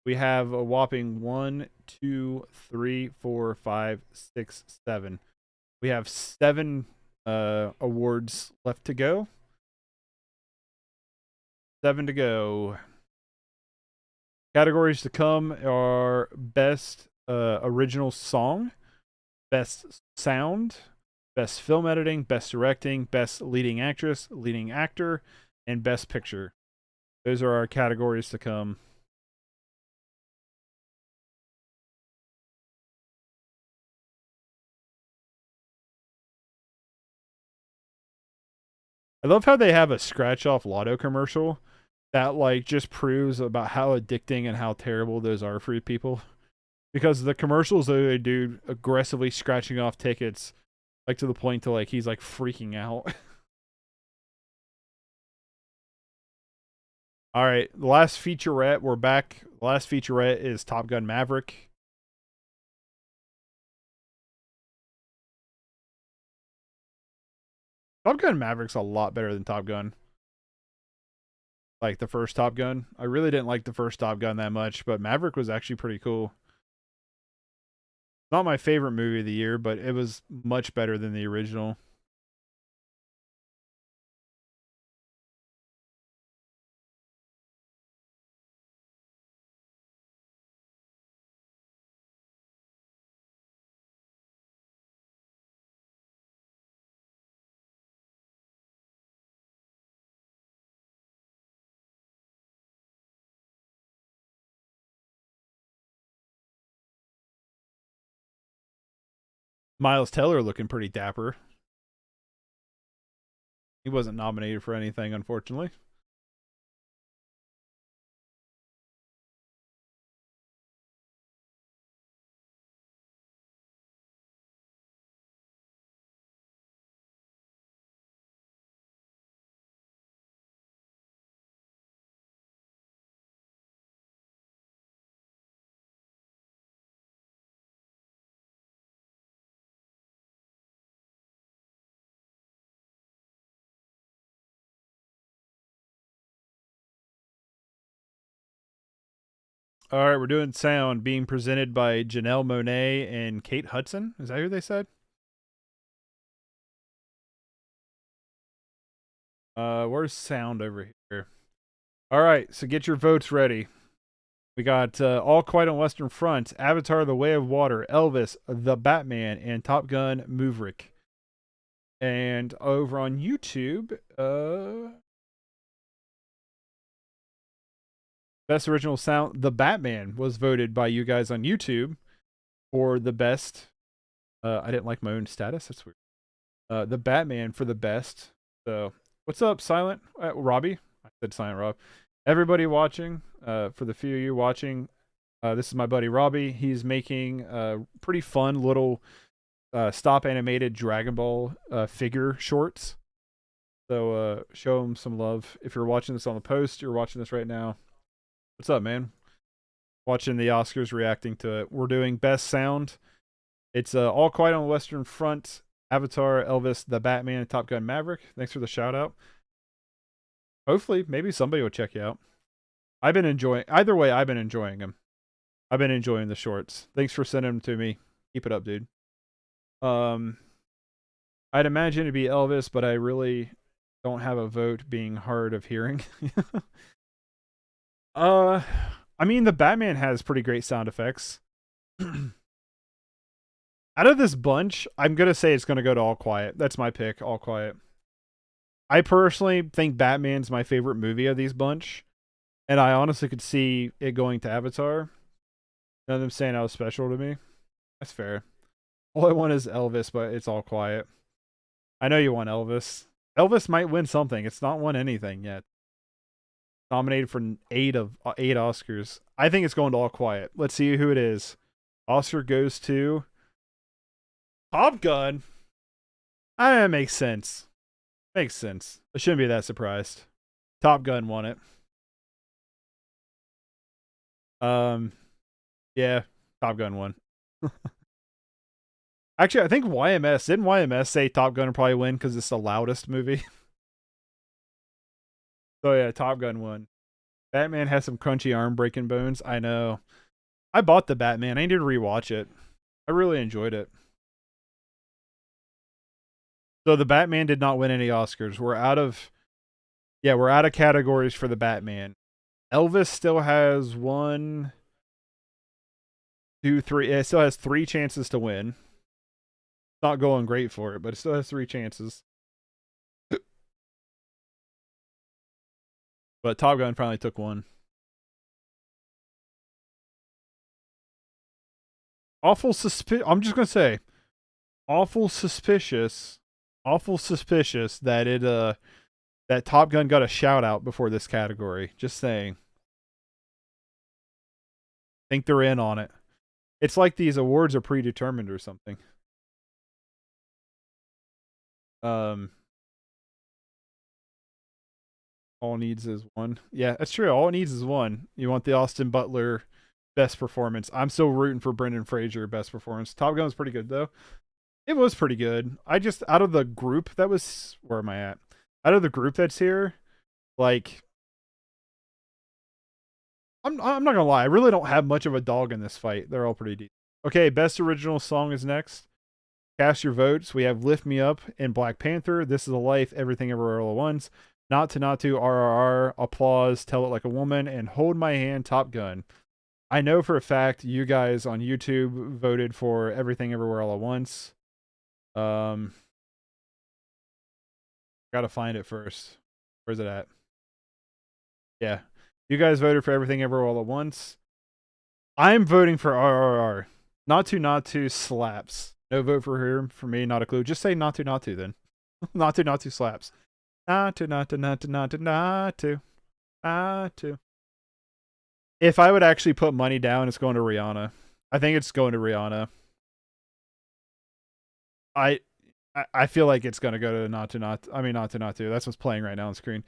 We have a whopping 1, 2, 3, 4, 5, 6, 7. We have 7 awards left to go. 7 to go. Categories to come are Best Original Song, Best Sound, Best Film Editing, Best Directing, Best Leading Actress, Leading Actor, and Best Picture. Those are our categories to come. I love how they have a scratch off lotto commercial that like just proves about how addicting and how terrible those are for people. Because the commercials that they do aggressively scratching off tickets, like to the point to like he's like freaking out. All right, the last featurette, we're back. The last featurette is Top Gun Maverick. Top Gun Maverick's a lot better than Top Gun. Like the first Top Gun. I really didn't like the first Top Gun that much, but Maverick was actually pretty cool. Not my favorite movie of the year, but it was much better than the original. Miles Teller looking pretty dapper. He wasn't nominated for anything, unfortunately. All right, we're doing sound being presented by Janelle Monáe and Kate Hudson. Is that who they said? Where's sound over here? All right, so get your votes ready. We got All Quiet on Western Front, Avatar: The Way of Water, Elvis, The Batman, and Top Gun: Maverick. And over on YouTube, Best Original Sound, The Batman was voted by you guys on YouTube for the best. I didn't like my own status. That's weird. The Batman for the best. So, what's up, Silent Robbie? I said Silent Rob. Everybody watching, for the few of you watching, this is my buddy Robbie. He's making pretty fun little stop animated Dragon Ball figure shorts. So, show him some love. If you're watching this on the post, you're watching this right now. What's up, man? Watching the Oscars, reacting to it. We're doing best sound. It's All Quiet on the Western Front, Avatar, Elvis, The Batman, and Top Gun: Maverick. Thanks for the shout out. Hopefully, maybe somebody will check you out. I've been enjoying, either way, I've been enjoying them. I've been enjoying the shorts. Thanks for sending them to me. Keep it up, dude. I'd imagine it'd be Elvis, but I really don't have a vote being hard of hearing. I mean, the Batman has pretty great sound effects. Out of this bunch, I'm going to say it's going to go to All Quiet. That's my pick, All Quiet. I personally think Batman's my favorite movie of these bunch. And I honestly could see it going to Avatar. None of them saying how special to me. That's fair. All I want is Elvis, but it's All Quiet. I know you want Elvis. Elvis might win something. It's not won anything yet. Nominated for 8 Oscars. I think it's going to All Quiet. Let's see who it is. Oscar goes to Top Gun. That makes sense. Makes sense. I shouldn't be that surprised. Top Gun won it. Yeah, Top Gun won. Actually, I think didn't YMS say Top Gun will probably win because it's the loudest movie? So yeah, Top Gun won. Batman has some crunchy arm breaking bones. I know. I bought the Batman. I need to rewatch it. I really enjoyed it. So the Batman did not win any Oscars. We're out of categories for the Batman. Elvis still has 1, 2, 3. It still has 3 chances to win. Not going great for it, but it still has 3 chances. But Top Gun finally took 1. I'm just gonna say, awful suspicious that that Top Gun got a shout out before this category. Just saying. Think they're in on it. It's like these awards are predetermined or something. All it needs is 1. Yeah, that's true. All it needs is 1. You want the Austin Butler best performance. I'm still rooting for Brendan Fraser best performance. Top Gun was pretty good though. It was pretty good. I just, out of the group that was, where am I at? Out of the group that's here, like, I'm not gonna lie, I really don't have much of a dog in this fight. They're all pretty deep. Okay, best original song is next. Cast your votes. We have Lift Me Up in Black Panther, This Is a Life, Everything Everywhere All at Once, Not to, RRR, Applause, Tell It Like a Woman, and Hold My Hand, Top Gun. I know for a fact you guys on YouTube voted for Everything Everywhere All at Once. Gotta find it first. Where's it at? Yeah. You guys voted for Everything Everywhere All at Once. I'm voting for RRR. Not to slaps. No vote for her. For me, not a clue. Just say not to then. Not to slaps. Not to. If I would actually put money down, it's going to Rihanna. I think it's going to Rihanna. I feel like it's going to go to not to. That's what's playing right now on screen.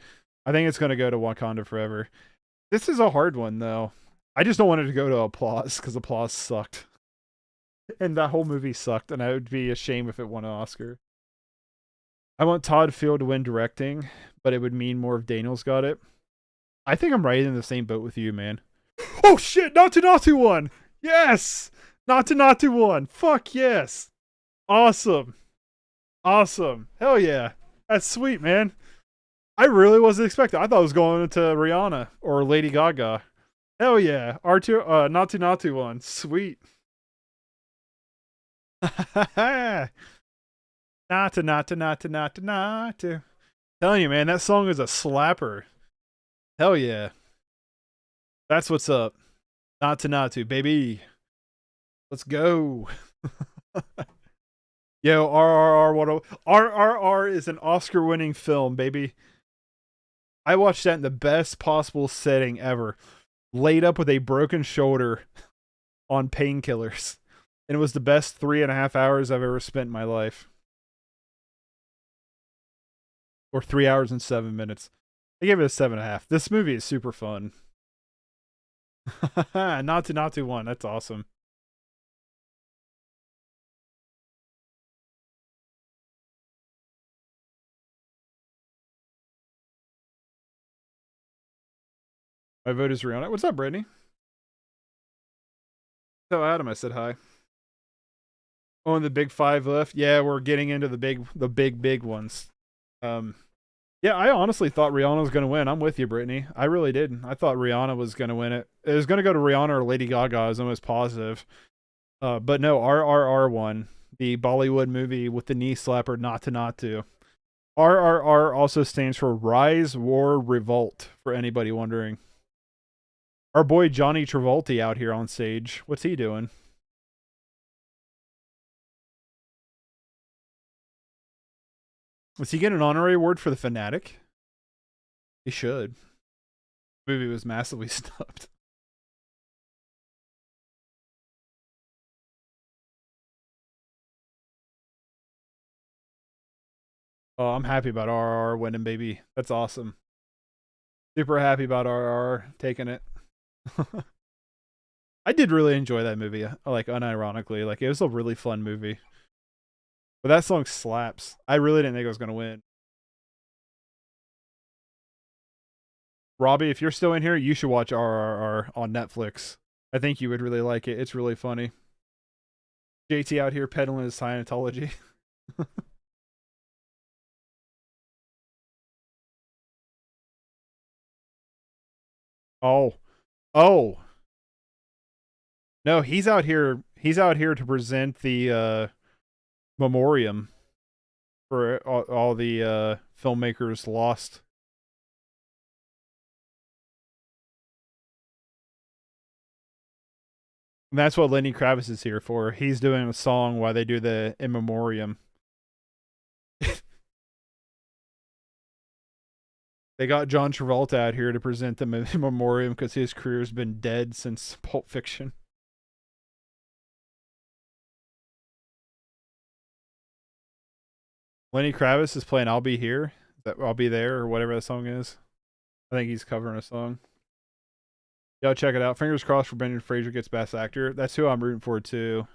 I think it's going to go to Wakanda Forever. This is a hard one, though. I just don't want it to go to Applause, because Applause sucked. And that whole movie sucked, and it would be a shame if it won an Oscar. I want Todd Field to win directing, but it would mean more if Daniels got it. I think I'm right in the same boat with you, man. Oh shit, not to one! Yes! Not to one! Fuck yes! Awesome. Awesome. Hell yeah. That's sweet, man. I really wasn't expecting. I thought it was going to Rihanna or Lady Gaga. Hell yeah. R2 not to one. Sweet. Not to. Telling you, man, that song is a slapper. Hell yeah. That's what's up. Not to, baby. Let's go. Yo, RRR is an Oscar-winning film, baby. I watched that in the best possible setting ever. Laid up with a broken shoulder on painkillers. And it was the best 3.5 hours I've ever spent in my life. Or 3 hours and 7 minutes. I gave it a 7.5. This movie is super fun. Not to one. That's awesome. My vote is Rihanna. What's up, Brittany? Tell Adam I said hi. Oh, and the big five left. Yeah, we're getting into the big ones. Yeah, I honestly thought Rihanna was going to win. I'm with you, Brittany. I really did. I thought Rihanna was going to win it. It was going to go to Rihanna or Lady Gaga. I was almost positive. But no, RRR won. The Bollywood movie with the knee slapper, not to. RRR also stands for Rise, War, Revolt, for anybody wondering. Our boy Johnny Travolta out here on stage. What's he doing? Was he getting an honorary award for The Fanatic? He should. The movie was massively snubbed. Oh, I'm happy about RRR winning, baby. That's awesome. Super happy about RRR taking it. I did really enjoy that movie, like unironically. Like, it was a really fun movie. But that song slaps. I really didn't think I was going to win. Robbie, if you're still in here, you should watch RRR on Netflix. I think you would really like it. It's really funny. JT out here peddling his Scientology. Oh. No, he's out here to present the memoriam for all the filmmakers lost. And that's what Lenny Kravitz is here for. He's doing a song while they do the in memoriam. They got John Travolta out here to present the memoriam because his career's been dead since Pulp Fiction. Lenny Kravitz is playing I'll Be Here. I'll Be There, or whatever the song is. I think he's covering a song. Y'all check it out. Fingers crossed for Brendan Fraser gets Best Actor. That's who I'm rooting for, too.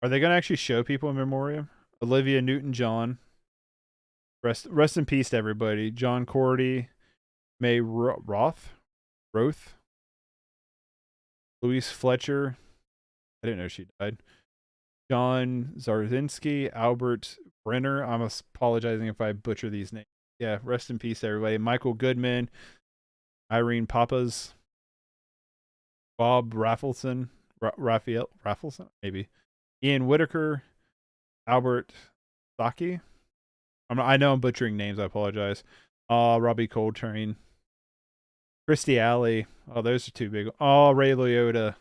Are they gonna actually show people in memoriam? Olivia Newton-John. Rest in peace to everybody. John Cordy, May Roth, Louise Fletcher. I didn't know she died. John Zarzinski, Albert Brenner. I'm apologizing if I butcher these names. Yeah, rest in peace, everybody. Michael Goodman, Irene Papas, Bob Raffleson, Raffleson, maybe. Ian Whitaker, Albert Saki. I know I'm butchering names. I apologize. Robbie Coltrane, Christy Alley. Oh, those are two big. Oh, Ray Liotta.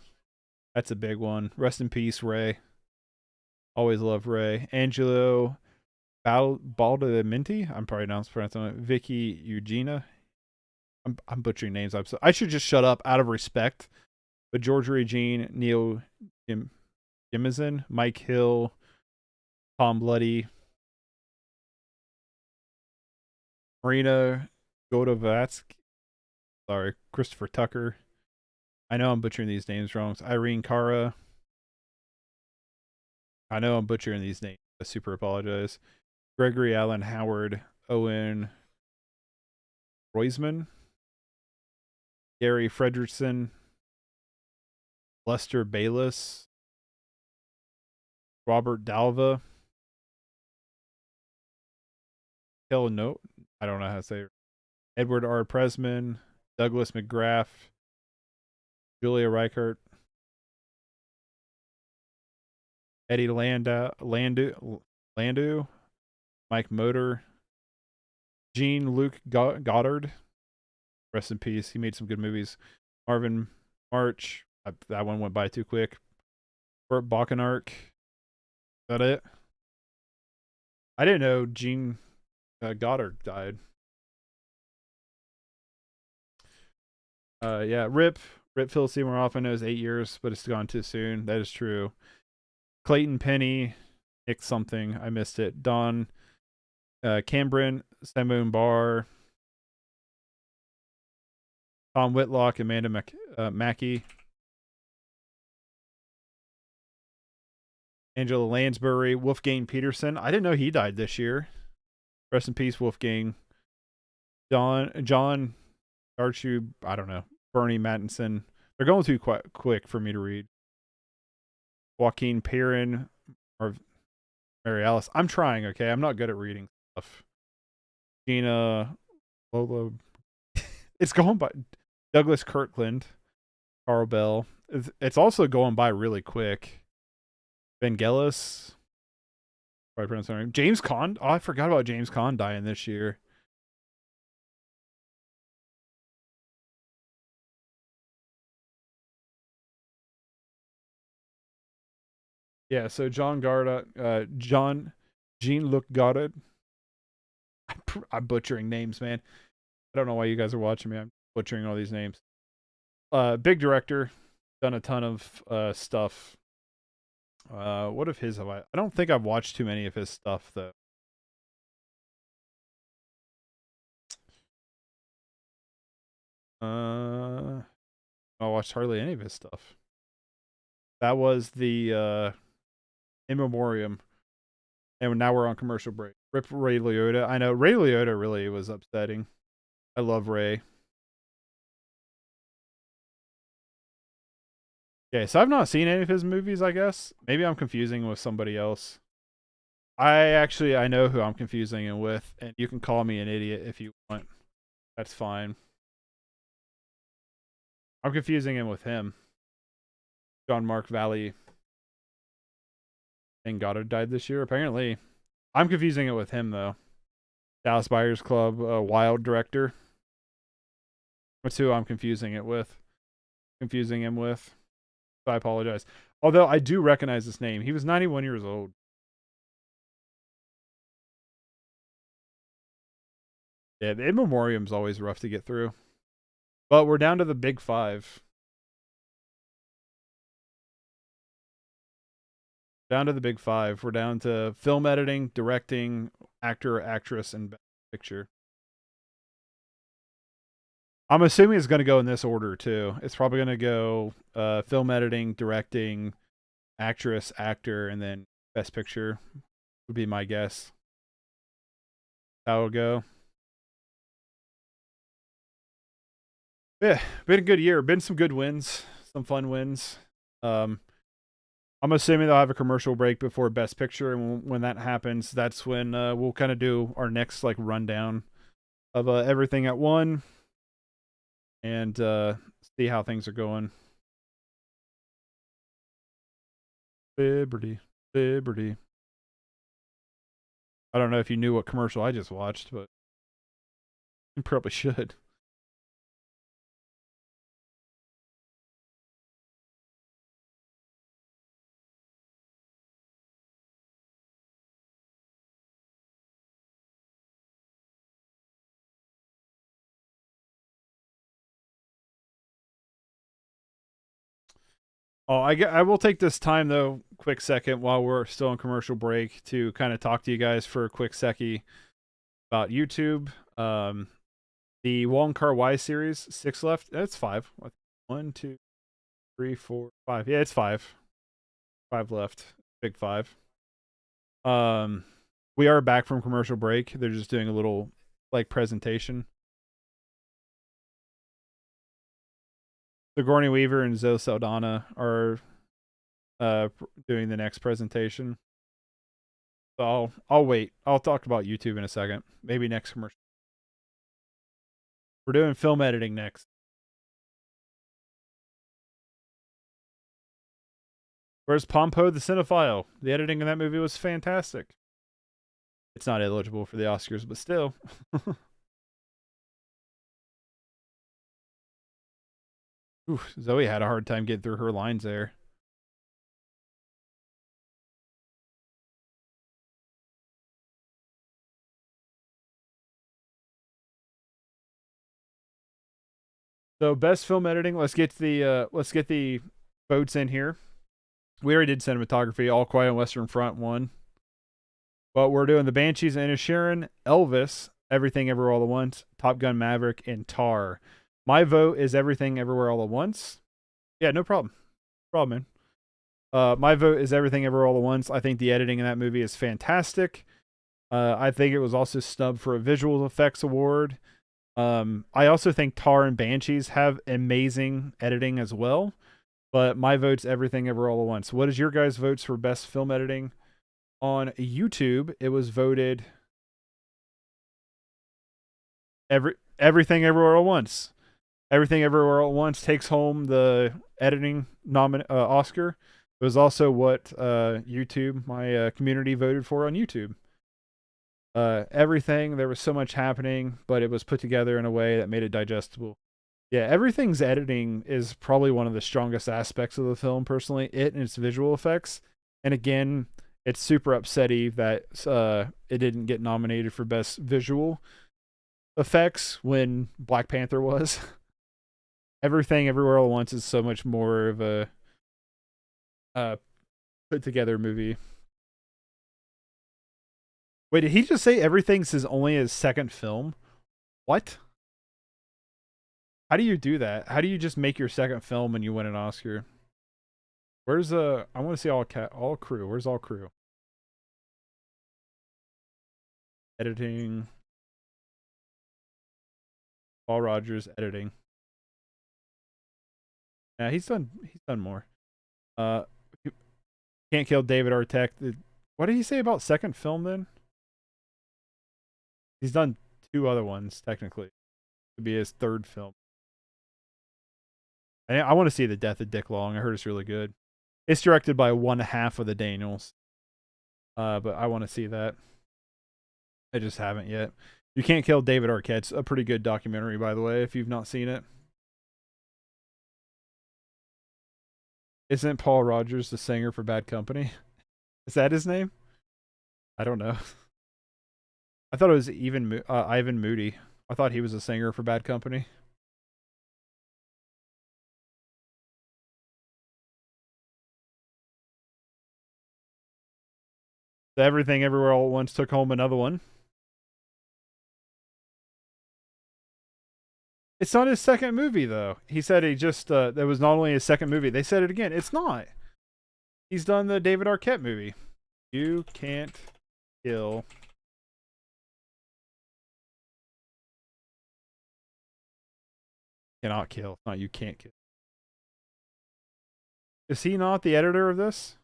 That's a big one. Rest in peace, Ray. Always love Ray. Angelo Baldamenti. I'm probably not pronouncing it. Vicky Eugenia. I'm butchering names. I should just shut up out of respect. But George Regine, Neil Jimison, Mike Hill, Tom Bloody, Marina Godovatsky. Sorry, Christopher Tucker. I know I'm butchering these names wrong. Irene Cara. I know I'm butchering these names. I super apologize. Gregory Allen Howard, Owen Roisman, Gary Fredrickson, Lester Bayless, Robert Dalva, no, I don't know how to say it. Edward R. Presman, Douglas McGrath, Julia Reichert, Eddie Landu, Mike Motor, Jean-Luc Goddard, rest in peace. He made some good movies. Marvin March, that one went by too quick. Burt Bacharach, is that it? I didn't know Gene Goddard died. Yeah, Rip Phil Seymour Hoffman knows 8 years, but it's gone too soon. That is true. Clayton Penny, Nick something, I missed it. Don Cambrin, Samoon Barr, Tom Whitlock, Amanda Mackey, Angela Lansbury, Wolfgang Peterson. I didn't know he died this year. Rest in peace, Wolfgang. John Archie, I don't know. Bernie Mattinson. They're going too quick for me to read. Joaquin Perrin or Mary Alice. I'm trying, okay? I'm not good at reading stuff. Gina Lolo. It's going by Douglas Kirkland. Carl Bell. It's also going by really quick. Vangelis. Probably pronouncing it right. James Caan. Oh, I forgot about James Caan dying this year. Yeah, so Jean-Luc Godard. I'm butchering names, man. I don't know why you guys are watching me. I'm butchering all these names. Big director, done a ton of stuff. What of his have I don't think I've watched too many of his stuff though. I watched hardly any of his stuff. That was the In Memoriam. And now we're on commercial break. Rip Ray Liotta. I know Ray Liotta really was upsetting. I love Ray. Okay, so I've not seen any of his movies, I guess. Maybe I'm confusing with somebody else. I know who I'm confusing him with, and you can call me an idiot if you want. That's fine. I'm confusing him with him. John Mark Valley. And Goddard died this year, apparently. I'm confusing it with him, though. Dallas Buyers Club, Wild director. That's who I'm confusing him with. So I apologize. Although I do recognize this name. He was 91 years old. Yeah, the In Memoriam's always rough to get through. But we're down to the big five. Down to the big five. We're down to film editing, directing, actor, actress, and picture. I'm assuming it's going to go in this order, too. It's probably going to go film editing, directing, actress, actor, and then Best Picture would be my guess. How it'll go. Yeah, been a good year. Been some good wins, some fun wins. I'm assuming they'll have a commercial break before Best Picture, and when that happens, that's when we'll kind of do our next like rundown of everything at one, and see how things are going. Liberty, liberty. I don't know if you knew what commercial I just watched, but you probably should. Oh, I will take this time though, quick second while we're still on commercial break to kind of talk to you guys for a quick seckie about YouTube. The Wong Kar Wai series, 6 left. That's 5. 1, 2, 3, 4, 5. Yeah, it's 5. 5 left. Big 5. We are back from commercial break. They're just doing a little like presentation. Sigourney Weaver and Zoe Saldana are doing the next presentation. So I'll wait. I'll talk about YouTube in a second. Maybe next commercial. We're doing film editing next. Where's Pompo the Cinephile? The editing in that movie was fantastic. It's not eligible for the Oscars, but still. Ooh, Zoe had a hard time getting through her lines there. So best film editing. Let's get the votes in here. We already did cinematography. All Quiet on Western Front won, but we're doing the Banshees of Inisherin, Elvis, Everything Everywhere All at Once, Top Gun Maverick, and Tar. My vote is Everything Everywhere All at Once. Yeah, no problem. Man. My vote is Everything Everywhere All at Once. I think the editing in that movie is fantastic. I think it was also snubbed for a visual effects award. I also think Tar and Banshees have amazing editing as well. But my vote's Everything Everywhere All at Once. What is your guys' votes for best film editing? On YouTube, it was voted Everything Everywhere All at Once. Everything Everywhere All at Once takes home the editing Oscar. It was also what YouTube, my community, voted for on YouTube. Everything, there was so much happening, but it was put together in a way that made it digestible. Yeah, Everything's editing is probably one of the strongest aspects of the film, personally. It and its visual effects. And again, it's super upsetty that it didn't get nominated for best visual effects when Black Panther was. Everything Everywhere All at Once is so much more of a put together movie. Wait, did he just say Everything's only his second film? What? How do you do that? How do you just make your second film and you win an Oscar? Where's I want to see all crew. Where's all crew? Editing. Paul Rogers editing. Yeah, he's done more. Can't Kill David Arquette. What did he say about second film then? He's done 2 other ones technically. Could be his third film. I want to see The Death of Dick Long. I heard it's really good. It's directed by one half of the Daniels. But I want to see that. I just haven't yet. You Can't Kill David Arquette's a pretty good documentary, by the way, if you've not seen it. Isn't Paul Rogers the singer for Bad Company? Is that his name? I don't know. I thought it was Ivan Moody. I thought he was a singer for Bad Company. Everything Everywhere All at Once took home another one. It's not his second movie, though. He said he just, that was not only his second movie. They said it again. It's not. He's done the David Arquette movie. You can't kill. Cannot kill. Not you can't kill. Is he not the editor of this?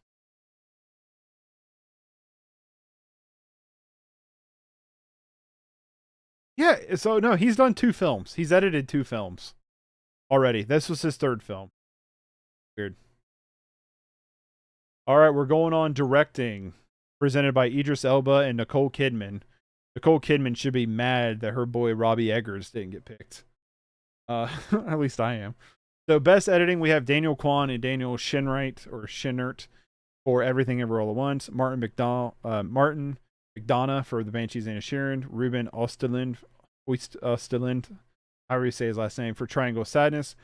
Yeah, so no, he's done 2 films. He's edited 2 films already. This was his 3rd film. Weird. All right, we're going on directing, presented by Idris Elba and Nicole Kidman. Nicole Kidman should be mad that her boy Robbie Eggers didn't get picked. At least I am. So best editing, we have Daniel Kwan and Daniel Shinert for Everything Ever All at Once. Martin McDonough for The Banshees and Inisherin. Ruben Östlund, however you say his last name, for Triangle of Sadness.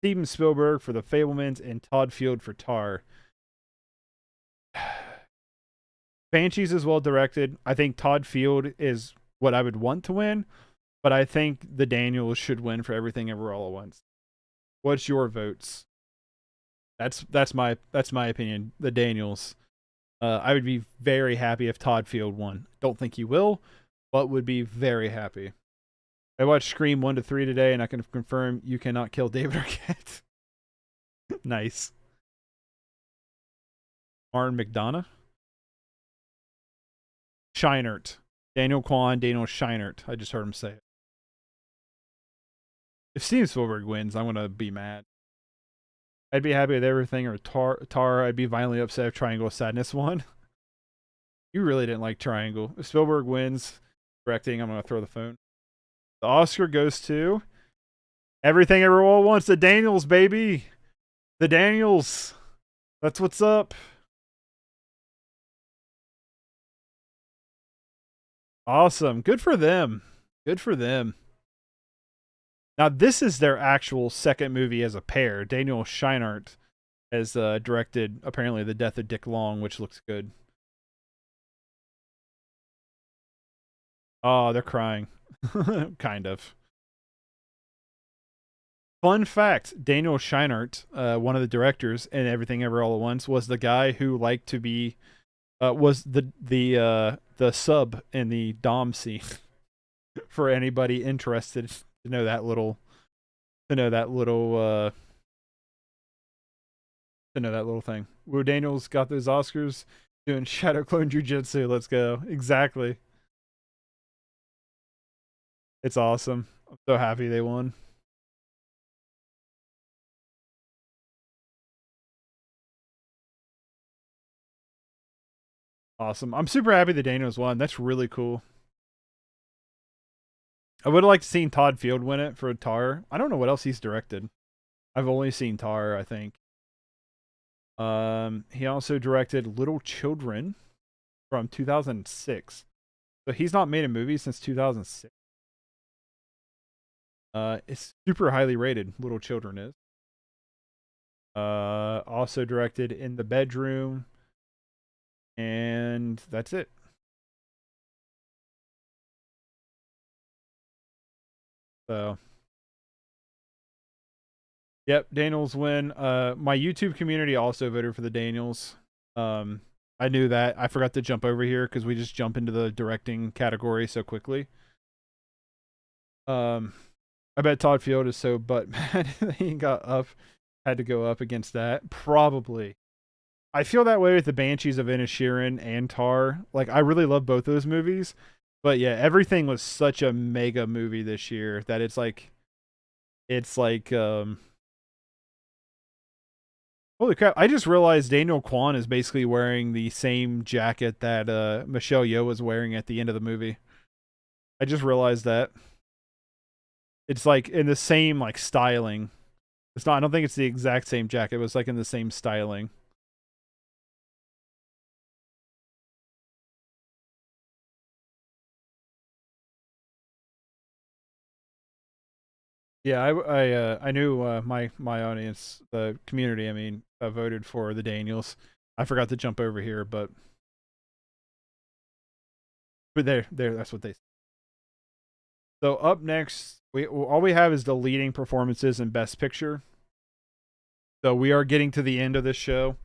Steven Spielberg for The Fabelmans, and Todd Field for Tar. Banshees is well directed. I think Todd Field is what I would want to win, but I think the Daniels should win for Everything Ever All at Once. What's your votes? That's my opinion. The Daniels. I would be very happy if Todd Field won. Don't think he will, but would be very happy. I watched Scream 1 to 3 today, and I can confirm you cannot kill David Arquette. Nice. Martin McDonough. Scheinert. Daniel Kwan, Daniel Scheinert. I just heard him say it. If Steven Spielberg wins, I'm going to be mad. I'd be happy with everything, or Tar. I'd be violently upset if Triangle of Sadness won. You really didn't like Triangle. If Spielberg wins directing, I'm going to throw the phone. The Oscar goes to Everything Everywhere All at Once. The Daniels, baby. The Daniels. That's what's up. Awesome. Good for them. Good for them. Now, this is their actual second movie as a pair. Daniel Scheinert has directed, apparently, The Death of Dick Long, which looks good. Oh, they're crying. Kind of. Fun fact, Daniel Scheinert, one of the directors in Everything Ever All at Once, was the guy who liked to be, was the sub in the Dom scene. For anybody interested to know that little thing. Wu Daniels got those Oscars doing Shadow Clone Jiu-Jitsu. Let's go. Exactly. It's awesome. I'm so happy they won. Awesome. I'm super happy the Daniels won. That's really cool. I would have liked to seen Todd Field win it for Tar. I don't know what else he's directed. I've only seen Tar, I think. He also directed Little Children from 2006. So he's not made a movie since 2006. It's super highly rated, Little Children is. Also directed In the Bedroom. And that's it. So, yep, Daniels win. My YouTube community also voted for the Daniels. I knew that. I forgot to jump over here because we just jump into the directing category so quickly. I bet Todd Field is so butt mad he had to go up against that. Probably. I feel that way with the Banshees of Inisherin and Tar. Like, I really love both those movies. But yeah, everything was such a mega movie this year that it's like holy crap, I just realized Daniel Kwan is basically wearing the same jacket that Michelle Yeoh was wearing at the end of the movie. I just realized that. It's like in the same like styling. It's not, I don't think it's the exact same jacket, but it's like in the same styling. Yeah, I knew my audience, the community, I mean, voted for the Daniels. I forgot to jump over here, but there, that's what they said. So up next, all we have is the leading performances in Best Picture. So we are getting to the end of this show.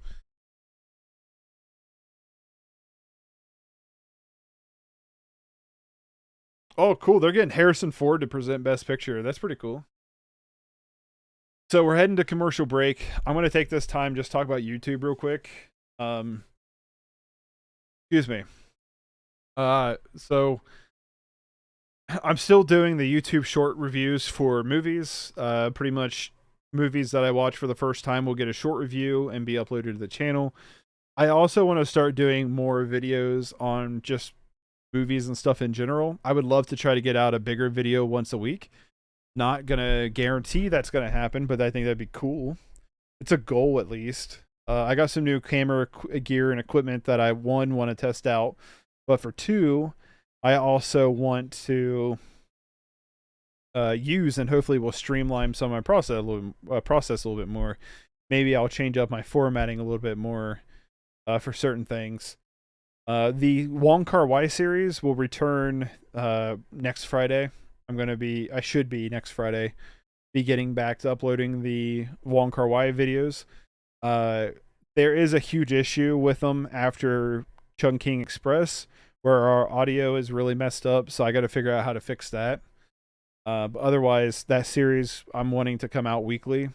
Oh, cool. They're getting Harrison Ford to present Best Picture. That's pretty cool. So we're heading to commercial break. I'm going to take this time just talk about YouTube real quick. Excuse me. So I'm still doing the YouTube short reviews for movies. Pretty much movies that I watch for the first time will get a short review and be uploaded to the channel. I also want to start doing more videos on just movies and stuff in general. I would love to try to get out a bigger video once a week. Not gonna guarantee that's gonna happen, but I think that'd be cool. It's a goal at least. I got some new camera gear and equipment that I want to test out, but for two, I also want to use and hopefully will streamline some of my process a little bit more. Maybe I'll change up my formatting a little bit more for certain things. The Wong Kar-wai series will return next Friday. I should be next Friday, be getting back to uploading the Wong Kar-wai videos. There is a huge issue with them after Chungking Express, where our audio is really messed up, so I got to figure out how to fix that. But otherwise, that series I'm wanting to come out weekly.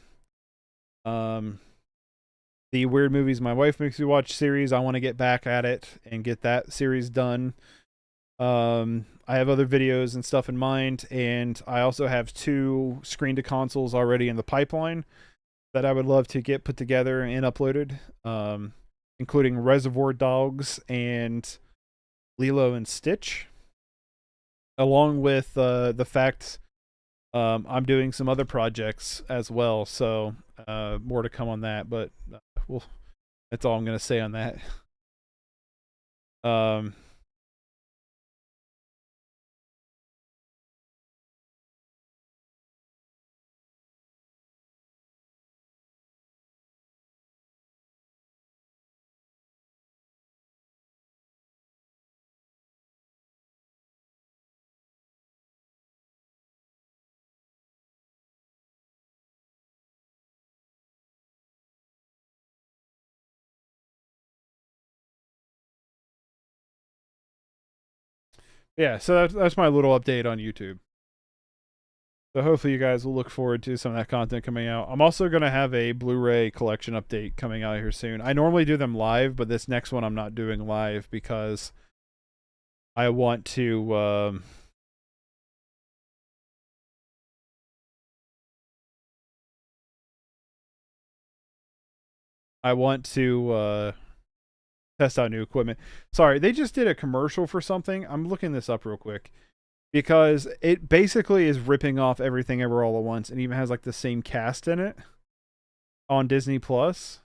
The Weird Movies My Wife Makes Me Watch series, I want to get back at it and get that series done. I have other videos and stuff in mind, and I also have 2 screen to consoles already in the pipeline that I would love to get put together and uploaded, including Reservoir Dogs and Lilo and Stitch, along with the fact I'm doing some other projects as well, so more to come on that, but that's all I'm going to say on that. Yeah, so that's my little update on YouTube. So hopefully you guys will look forward to some of that content coming out. I'm also going to have a Blu-ray collection update coming out here soon. I normally do them live, but this next one I'm not doing live because I want to test out new equipment. Sorry, they just did a commercial for something. I'm looking this up real quick because it basically is ripping off Everything Ever All at Once and even has like the same cast in it on Disney Plus.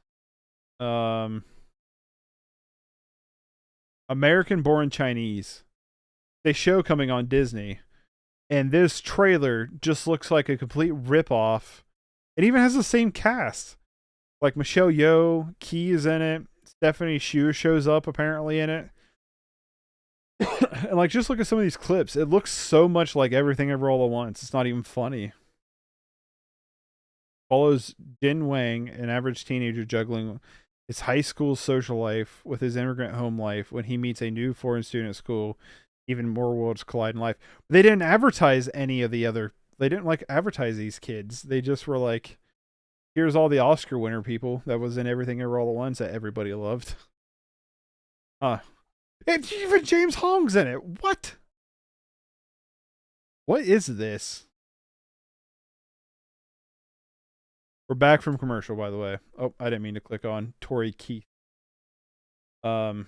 American Born Chinese. They show coming on Disney, and this trailer just looks like a complete rip-off. It even has the same cast. Like Michelle Yeoh, Key is in it. Stephanie Hsu shows up apparently in it. And like, just look at some of these clips. It looks so much like Everything Ever All at Once. It's not even funny. Follows Jin Wang, an average teenager juggling his high school social life with his immigrant home life when he meets a new foreign student at school. Even more worlds collide in life. They didn't advertise any of the other. They didn't like advertise these kids. They just were like, here's all the Oscar winner people that was in Everything Ever All at Once that everybody loved. Even James Hong's in it. What? What is this? We're back from commercial, by the way. Oh, I didn't mean to click on Tori Keith. So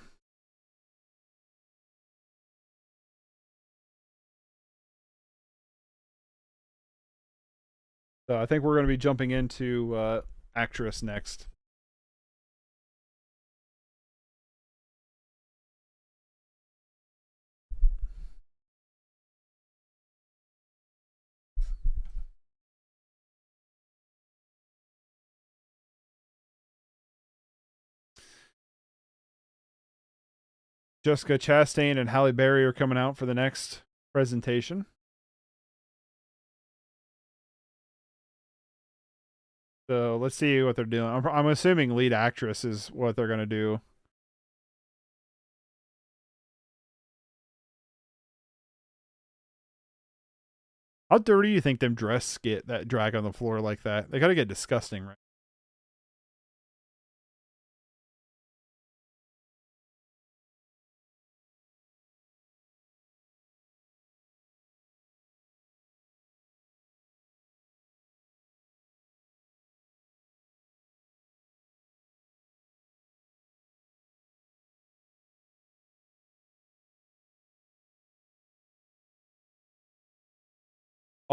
I think we're going to be jumping into actress next. Jessica Chastain and Halle Berry are coming out for the next presentation. So let's see what they're doing. I'm assuming lead actress is what they're going to do. How dirty do you think them dress get that drag on the floor like that? They gotta get disgusting, right?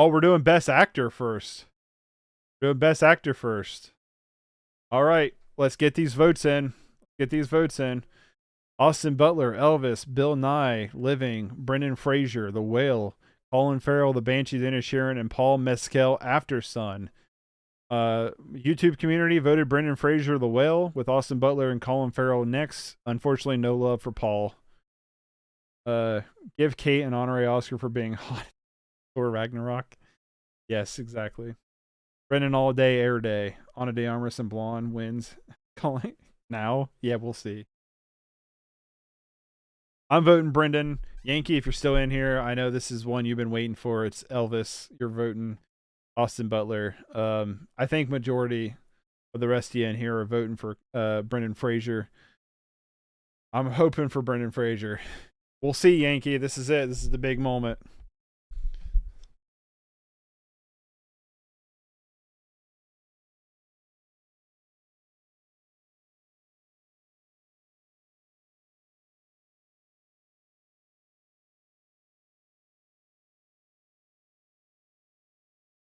Oh, we're doing best actor first. We're doing best actor first. All right, let's get these votes in. Get these votes in. Austin Butler, Elvis, Bill Nye, Living, Brendan Fraser, The Whale, Colin Farrell, The Banshees of Inisherin, and Paul Mescal, After Sun. YouTube community voted Brendan Fraser, The Whale, with Austin Butler and Colin Farrell next. Unfortunately, no love for Paul. Give Kate an honorary Oscar for being hot. Thor Ragnarok. Yes, exactly. Brendan All Day, Air Day. Ana de Armas and Blonde wins. Calling now? Yeah, we'll see. I'm voting Brendan. Yankee, if you're still in here, I know this is one you've been waiting for. It's Elvis. You're voting Austin Butler. I think majority of the rest of you in here are voting for Brendan Fraser. I'm hoping for Brendan Fraser. We'll see, Yankee. This is it. This is the big moment.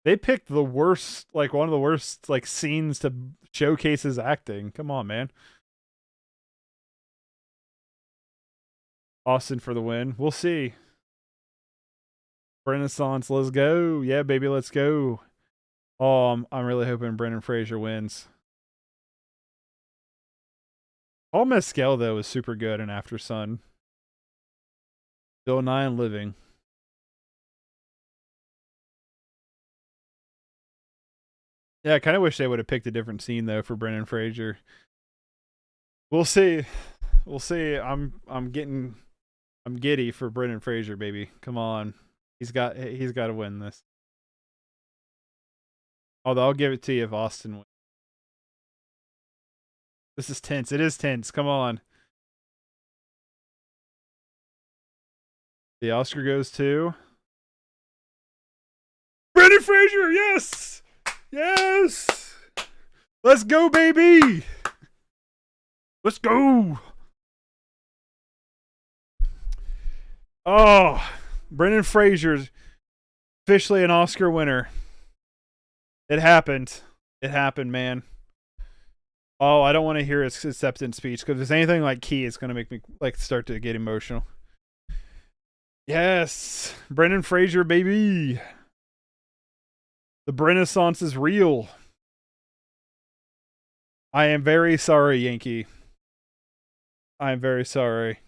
They picked the worst, like one of the worst, like scenes to showcase his acting. Come on, man. Austin for the win. We'll see. Renaissance, let's go. Yeah, baby, let's go. Oh, I'm really hoping Brendan Fraser wins. Paul Mescal, though, is super good in After Sun. Bill Nye and Living. Yeah, I kind of wish they would have picked a different scene though for Brendan Fraser. We'll see. We'll see. I'm giddy for Brendan Fraser, baby. Come on. He's got to win this. Although I'll give it to you if Austin wins. This is tense. It is tense. Come on. The Oscar goes to Brendan Fraser. Yes. Yes! Let's go, baby! Let's go! Oh, Brendan Fraser's officially an Oscar winner. It happened. It happened, man. Oh, I don't want to hear his acceptance speech because if it's anything like Key, it's going to make me like start to get emotional. Yes! Brendan Fraser, baby! The Renaissance is real. I am very sorry, Yankee. I am very sorry.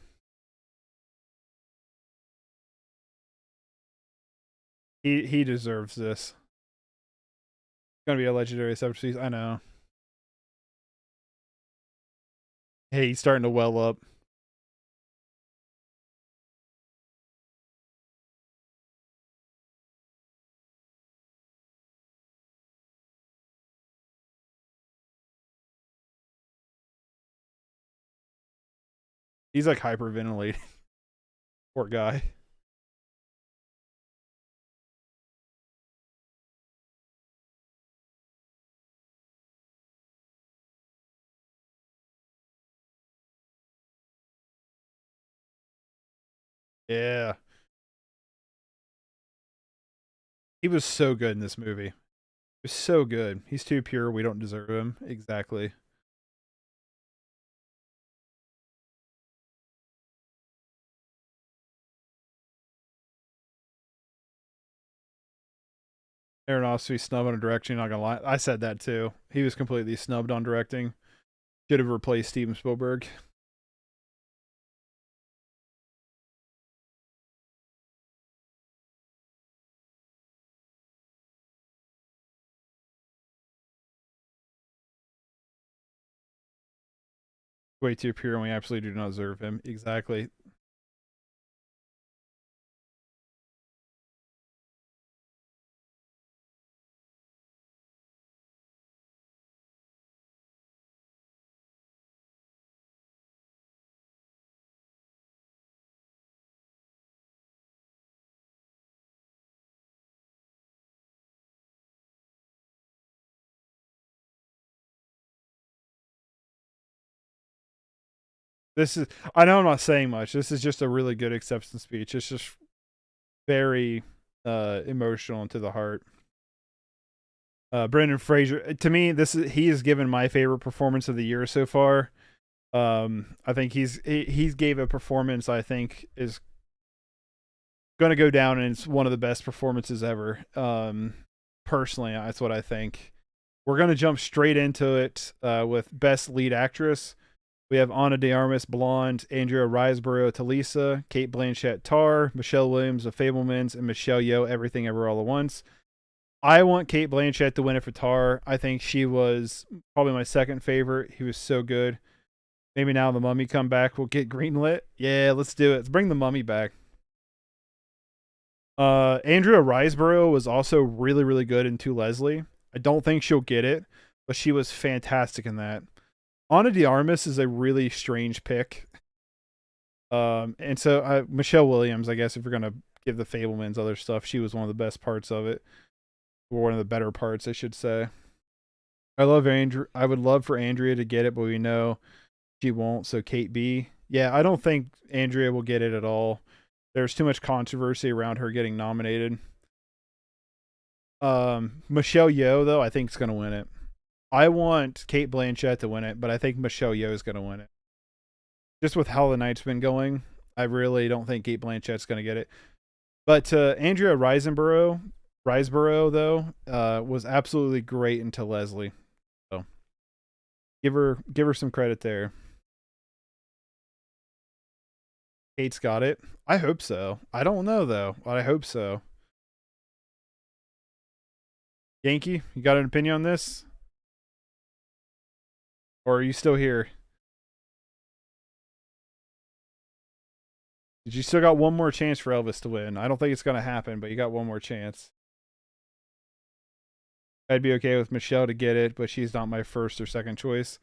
He deserves this. It's gonna be a legendary substitute. I know. Hey, he's starting to well up. He's like hyperventilating. Poor guy. Yeah. He was so good in this movie. He was so good. He's too pure. We don't deserve him. Exactly. Aronofsky snubbed on directing, not gonna lie. I said that too. He was completely snubbed on directing. Should have replaced Steven Spielberg. Way too pure, and we absolutely do not deserve him. Exactly. This is, I know I'm not saying much. This is just a really good acceptance speech. It's just very emotional and to the heart. Brendan Fraser, to me, he has given my favorite performance of the year so far. I think he's gave a performance I think is going to go down, and it's one of the best performances ever. Personally, that's what I think. We're going to jump straight into it with Best Lead Actress. We have Ana de Armas, Blonde, Andrea Riseborough, Talisa, Kate Blanchett, Tar, Michelle Williams of Fabelmans, and Michelle Yeoh, Everything Ever All at Once. I want Kate Blanchett to win it for Tar. I think she was probably my second favorite. He was so good. Maybe now the Mummy come back, we'll get greenlit. Yeah, let's do it. Let's bring the Mummy back. Andrea Riseborough was also really, really good in To Leslie. I don't think she'll get it, but she was fantastic in that. Ana de Armas is a really strange pick. And so Michelle Williams, I guess if we're gonna give the Fabelmans other stuff, she was one of the best parts of it. Or one of the better parts, I should say. I would love for Andrea to get it, but we know she won't. So Kate B. Yeah, I don't think Andrea will get it at all. There's too much controversy around her getting nominated. Michelle Yeoh, though, I think is going to win it. I want Kate Blanchett to win it, but I think Michelle Yeoh is going to win it. Just with how the night's been going, I really don't think Kate Blanchett's going to get it. But Andrea Riseborough, though, was absolutely great into Leslie. So give her some credit there. Kate's got it. I hope so. I don't know though, but I hope so. Yankee, you got an opinion on this? Or are you still here? You still got one more chance for Elvis to win. I don't think it's going to happen, but you got one more chance. I'd be okay with Michelle to get it, but she's not my first or second choice.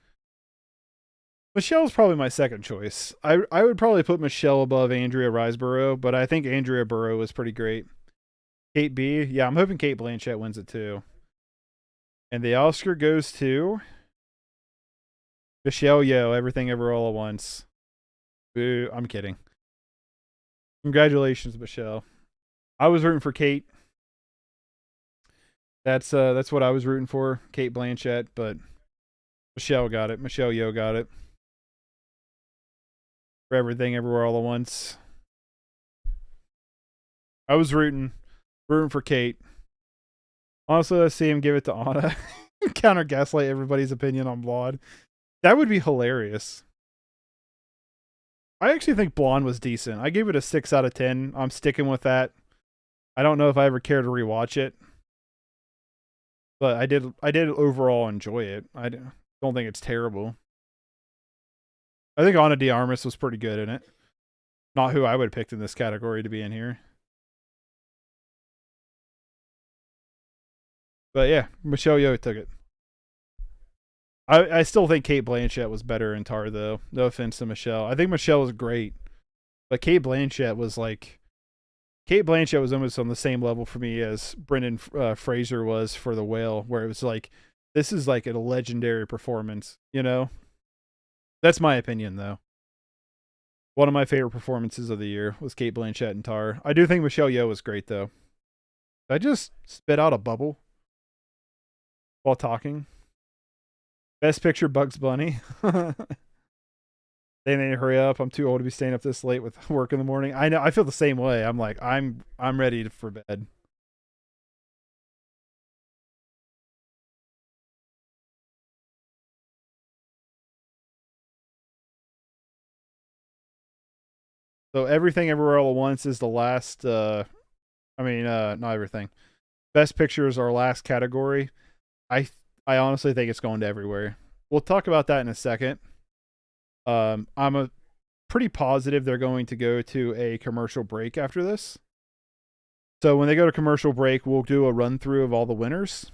Michelle's probably my second choice. I would probably put Michelle above Andrea Riseborough, but I think Andrea Burrow was pretty great. Kate B. Yeah, I'm hoping Kate Blanchett wins it too. And the Oscar goes to Michelle Yeoh, Everything Ever All at Once. Boo, I'm kidding. Congratulations, Michelle. I was rooting for Kate. That's what I was rooting for, Kate Blanchett, but Michelle got it. Michelle Yeoh got it. For Everything Everywhere All at Once. I was rooting for Kate. Honestly, let's see him give it to Anna. Counter gaslight everybody's opinion on Blonde. That would be hilarious. I actually think Blonde was decent. I gave it a 6 out of 10. I'm sticking with that. I don't know if I ever care to rewatch it. But I did overall enjoy it. I don't think it's terrible. I think Ana de Armas was pretty good in it. Not who I would have picked in this category to be in here. But yeah, Michelle Yeoh took it. I still think Kate Blanchett was better in Tar, though. No offense to Michelle. I think Michelle was great. But Kate Blanchett was almost on the same level for me as Brendan Fraser was for The Whale, where it was like, this is like a legendary performance, you know? That's my opinion, though. One of my favorite performances of the year was Kate Blanchett in Tar. I do think Michelle Yeoh was great, though. Did I just spit out a bubble while talking? Best Picture, Bugs Bunny. They need to hurry up. I'm too old to be staying up this late with work in the morning. I know. I feel the same way. I'm like, I'm ready for bed. So Everything Everywhere All at Once is the last. Not everything. Best Picture is our last category. I honestly think it's going to everywhere. We'll talk about that in a second. I'm pretty positive they're going to go to a commercial break after this. So when they go to commercial break, we'll do a run through of all the winners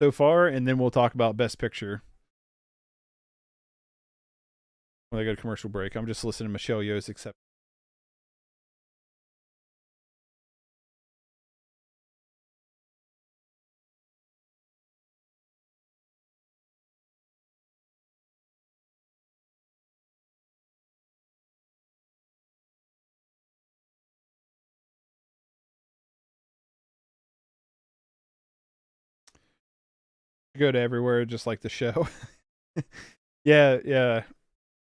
so far, and then we'll talk about Best Picture. When they go to commercial break, I'm just listening to Michelle Yeoh's accept. Go to everywhere, just like the show. Yeah, yeah.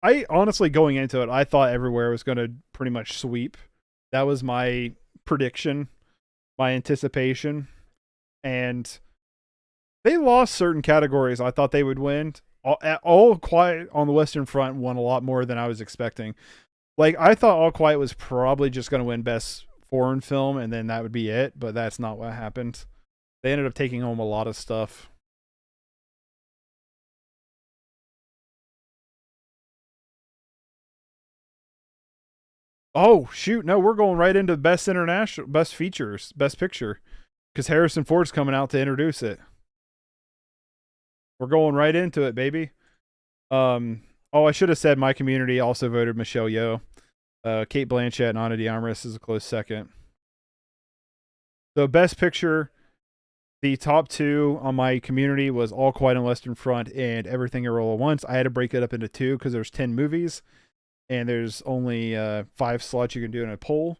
I honestly, going into it, I thought everywhere was going to pretty much sweep. That was my prediction, my anticipation. And they lost certain categories I thought they would win. All Quiet on the Western Front won a lot more than I was expecting. Like, I thought All Quiet was probably just going to win Best Foreign Film, and then that would be it, but that's not what happened. They ended up taking home a lot of stuff. Oh, shoot. No, we're going right into Best International, Best Features, Best Picture, because Harrison Ford's coming out to introduce it. We're going right into it, baby. Oh, I should have said my community also voted Michelle Yeoh. Kate Blanchett and Ana de Armas is a close second. So, Best Picture, the top two on my community was All Quiet on the Western Front and Everything Everywhere All at Once. I had to break it up into two because there's 10 movies. And there's only 5 slots you can do in a poll.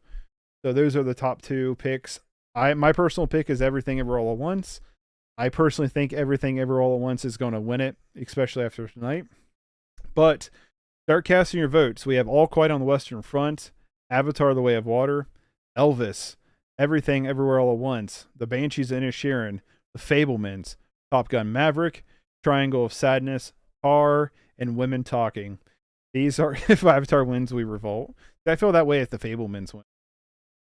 So those are the top 2 picks. My personal pick is Everything Everywhere All at Once. I personally think Everything Everywhere All at Once is going to win it, especially after tonight. But start casting your votes. We have All Quiet on the Western Front, Avatar: The Way of Water, Elvis, Everything Everywhere All at Once, The Banshees of Inisherin, The Fabelmans, Top Gun Maverick, Triangle of Sadness, Tar, and Women Talking. These are, if Avatar wins, we revolt. I feel that way if the Fabelmans win.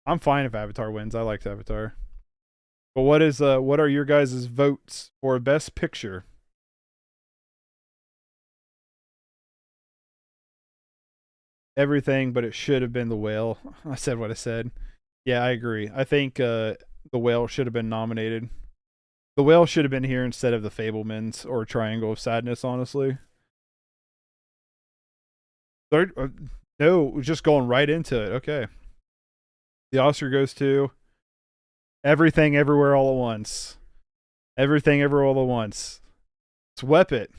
I'm fine if Avatar wins. I liked Avatar. But what are your guys' votes for Best Picture? Everything, but it should have been The Whale. I said what I said. Yeah, I agree. I think The Whale should have been nominated. The Whale should have been here instead of the Fabelmans or Triangle of Sadness, honestly. No, just going right into it. Okay. The Oscar goes to Everything Everywhere All at Once. Everything Everywhere All at Once. Swept it.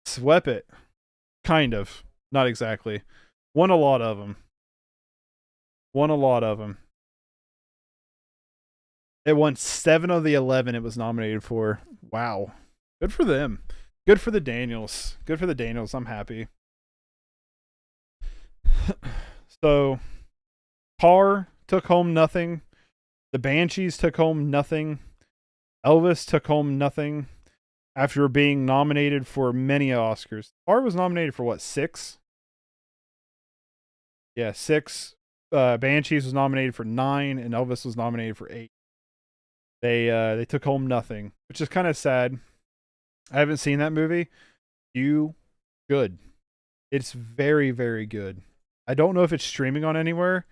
Swept it. Kind of. Not exactly. Won a lot of them. Won a lot of them. It won 7 of the 11 it was nominated for. Wow. Good for them. Good for the Daniels. Good for the Daniels. I'm happy. So, Tar took home nothing. The Banshees took home nothing. Elvis took home nothing after being nominated for many Oscars. Tar was nominated for what, 6? Yeah, 6. Banshees was nominated for 9, and Elvis was nominated for 8. They took home nothing, which is kind of sad. I haven't seen that movie. Good. It's very, very good. I don't know if it's streaming on anywhere.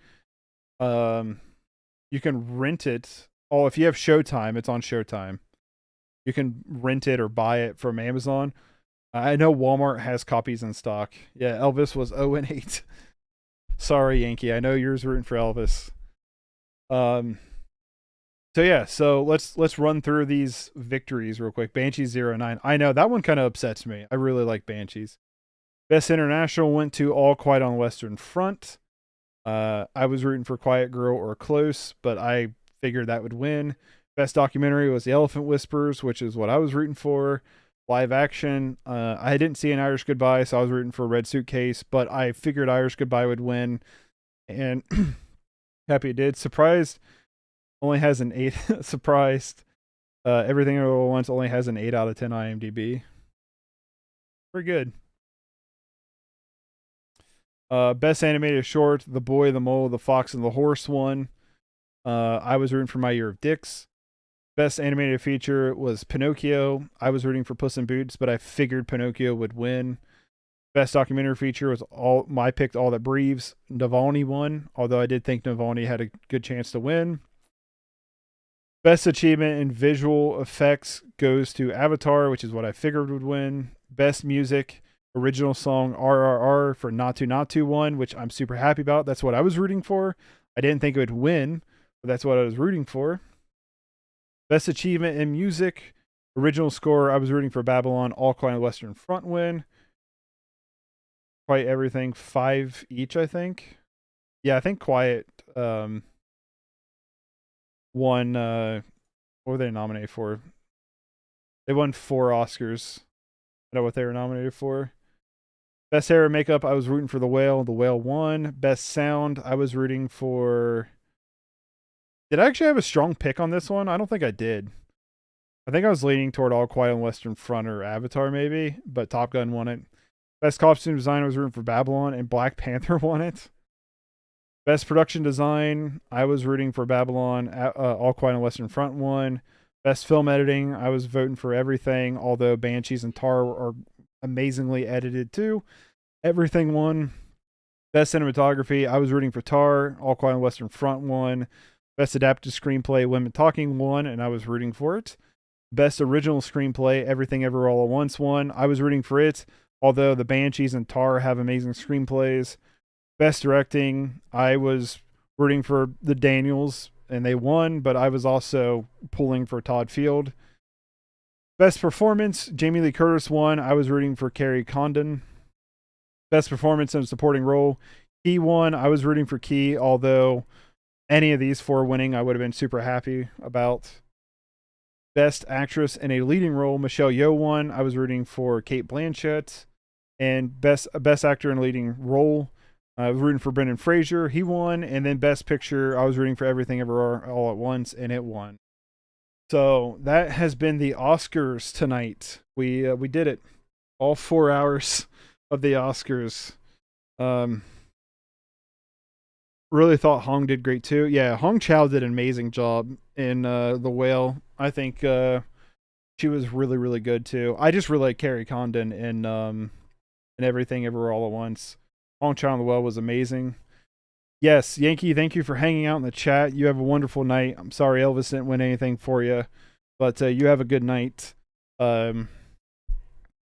You can rent it. Oh, if you have Showtime, it's on Showtime. You can rent it or buy it from Amazon. I know Walmart has copies in stock. Yeah, Elvis was 0-8. Sorry, Yankee. I know yours rooting for Elvis. So let's run through these victories real quick. Banshees 0-9. I know that one kind of upsets me. I really like Banshees. Best International went to All Quiet on the Western Front. I was rooting for Quiet Girl or Close, but I figured that would win. Best Documentary was The Elephant Whispers, which is what I was rooting for. Live action, I didn't see An Irish Goodbye, so I was rooting for Red Suitcase, but I figured Irish Goodbye would win, and happy it did. Surprised only has an 8. Surprised. Everything All at Once only has an 8 out of 10 IMDb. Pretty good. Best Animated Short, The Boy, the Mole, the Fox, and the Horse won. I was rooting for My Year of Dicks. Best Animated Feature was Pinocchio. I was rooting for Puss in Boots, but I figured Pinocchio would win. Best Documentary Feature was I picked All That Breathes. Navalny won, although I did think Navalny had a good chance to win. Best Achievement in Visual Effects goes to Avatar, which is what I figured would win. Best Music, Original Song RRR for Naatu Naatu won, which I'm super happy about. That's what I was rooting for. I didn't think it would win, but that's what I was rooting for. Best Achievement in Music, Original Score, I was rooting for Babylon, All Quiet on the Western Front win. Quite everything, 5 each, I think. Yeah, I think Quiet won, what were they nominated for? They won 4 Oscars. I know what they were nominated for. Best hair and makeup, I was rooting for The Whale. The Whale won. Best sound, I was rooting for... Did I actually have a strong pick on this one? I don't think I did. I think I was leaning toward All Quiet on the Western Front or Avatar maybe, but Top Gun won it. Best costume design, I was rooting for Babylon, and Black Panther won it. Best production design, I was rooting for Babylon. All Quiet on the Western Front won. Best film editing, I was voting for Everything, although Banshees and Tar are amazingly edited too. Everything won. Best cinematography, I was rooting for Tar. All Quiet on the Western Front won. Best adapted screenplay, Women Talking won, and I was rooting for it. Best original screenplay, Everything Ever All at Once won. I was rooting for it, although the Banshees and Tar have amazing screenplays. Best directing, I was rooting for the Daniels, and they won, but I was also pulling for Todd Field. Best performance, Jamie Lee Curtis won. I was rooting for Carrie Condon. Best performance in a supporting role, Key won. I was rooting for Key, although any of these 4 winning, I would have been super happy about. Best actress in a leading role, Michelle Yeoh won. I was rooting for Cate Blanchett. And best actor in a leading role, I was rooting for Brendan Fraser. He won. And then best picture, I was rooting for Everything Ever All at Once, and it won. So that has been the Oscars tonight. We did it. All 4 hours of the Oscars. Really thought Hong did great too. Yeah, Hong Chow did an amazing job in The Whale. I think she was really, really good too. I just really like Carrie Condon in Everything Ever All at Once. Hong Chow in The Whale was amazing. Yes, Yankee, thank you for hanging out in the chat. You have a wonderful night. I'm sorry Elvis didn't win anything for you, but you have a good night. For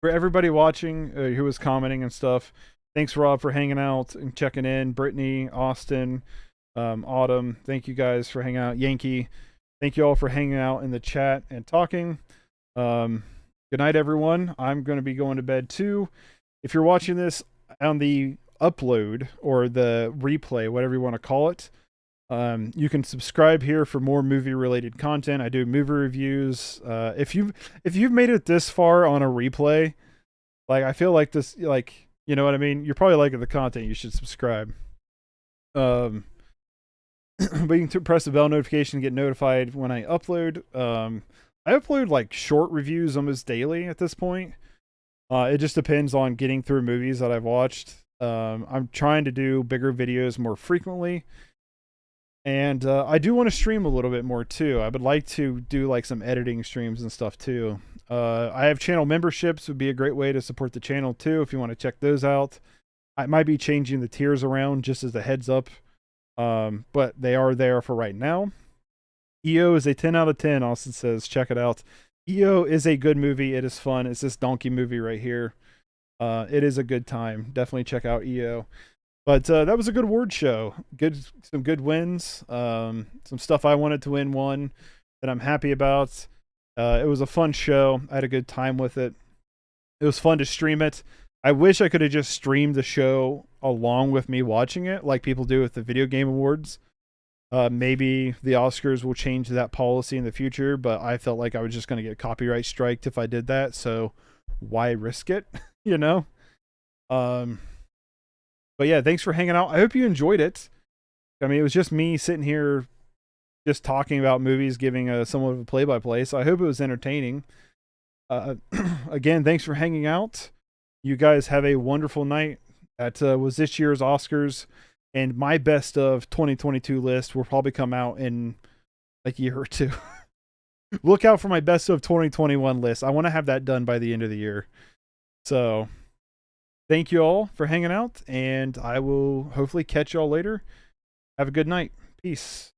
everybody watching who was commenting and stuff, thanks, Rob, for hanging out and checking in. Brittany, Austin, Autumn, thank you guys for hanging out. Yankee, thank you all for hanging out in the chat and talking. Good night, everyone. I'm going to be going to bed too. If you're watching this on the upload or the replay, whatever you want to call it, you can subscribe here for more movie-related content. I do movie reviews. If you've made it this far on a replay, like I feel like this, like, you know what I mean? You're probably liking the content. You should subscribe. But you can press the bell notification to get notified when I upload. I upload like short reviews almost daily at this point. It just depends on getting through movies that I've watched. I'm trying to do bigger videos more frequently. And I do want to stream a little bit more too. I would like to do like some editing streams and stuff too. I have channel memberships, would be a great way to support the channel too if you want to check those out. I might be changing the tiers around just as a heads up. But they are there for right now. EO is a 10 out of 10, Austin says. Check it out. EO is a good movie. It is fun. It's this donkey movie right here. It is a good time. Definitely check out EO. But that was a good award show. Some good wins. Some stuff I wanted to win won that I'm happy about. It was a fun show. I had a good time with it. It was fun to stream it. I wish I could have just streamed the show along with me watching it, like people do with the video game awards. Maybe the Oscars will change that policy in the future, but I felt like I was just going to get copyright striked if I did that. So why risk it? You know? But yeah, thanks for hanging out. I hope you enjoyed it. I mean, it was just me sitting here just talking about movies, giving somewhat of a play-by-play. So I hope it was entertaining. Again, thanks for hanging out. You guys have a wonderful night. That was this year's Oscars. And my best of 2022 list will probably come out in like a year or two. Look out for my best of 2021 list. I want to have that done by the end of the year. So thank you all for hanging out, and I will hopefully catch y'all later. Have a good night. Peace.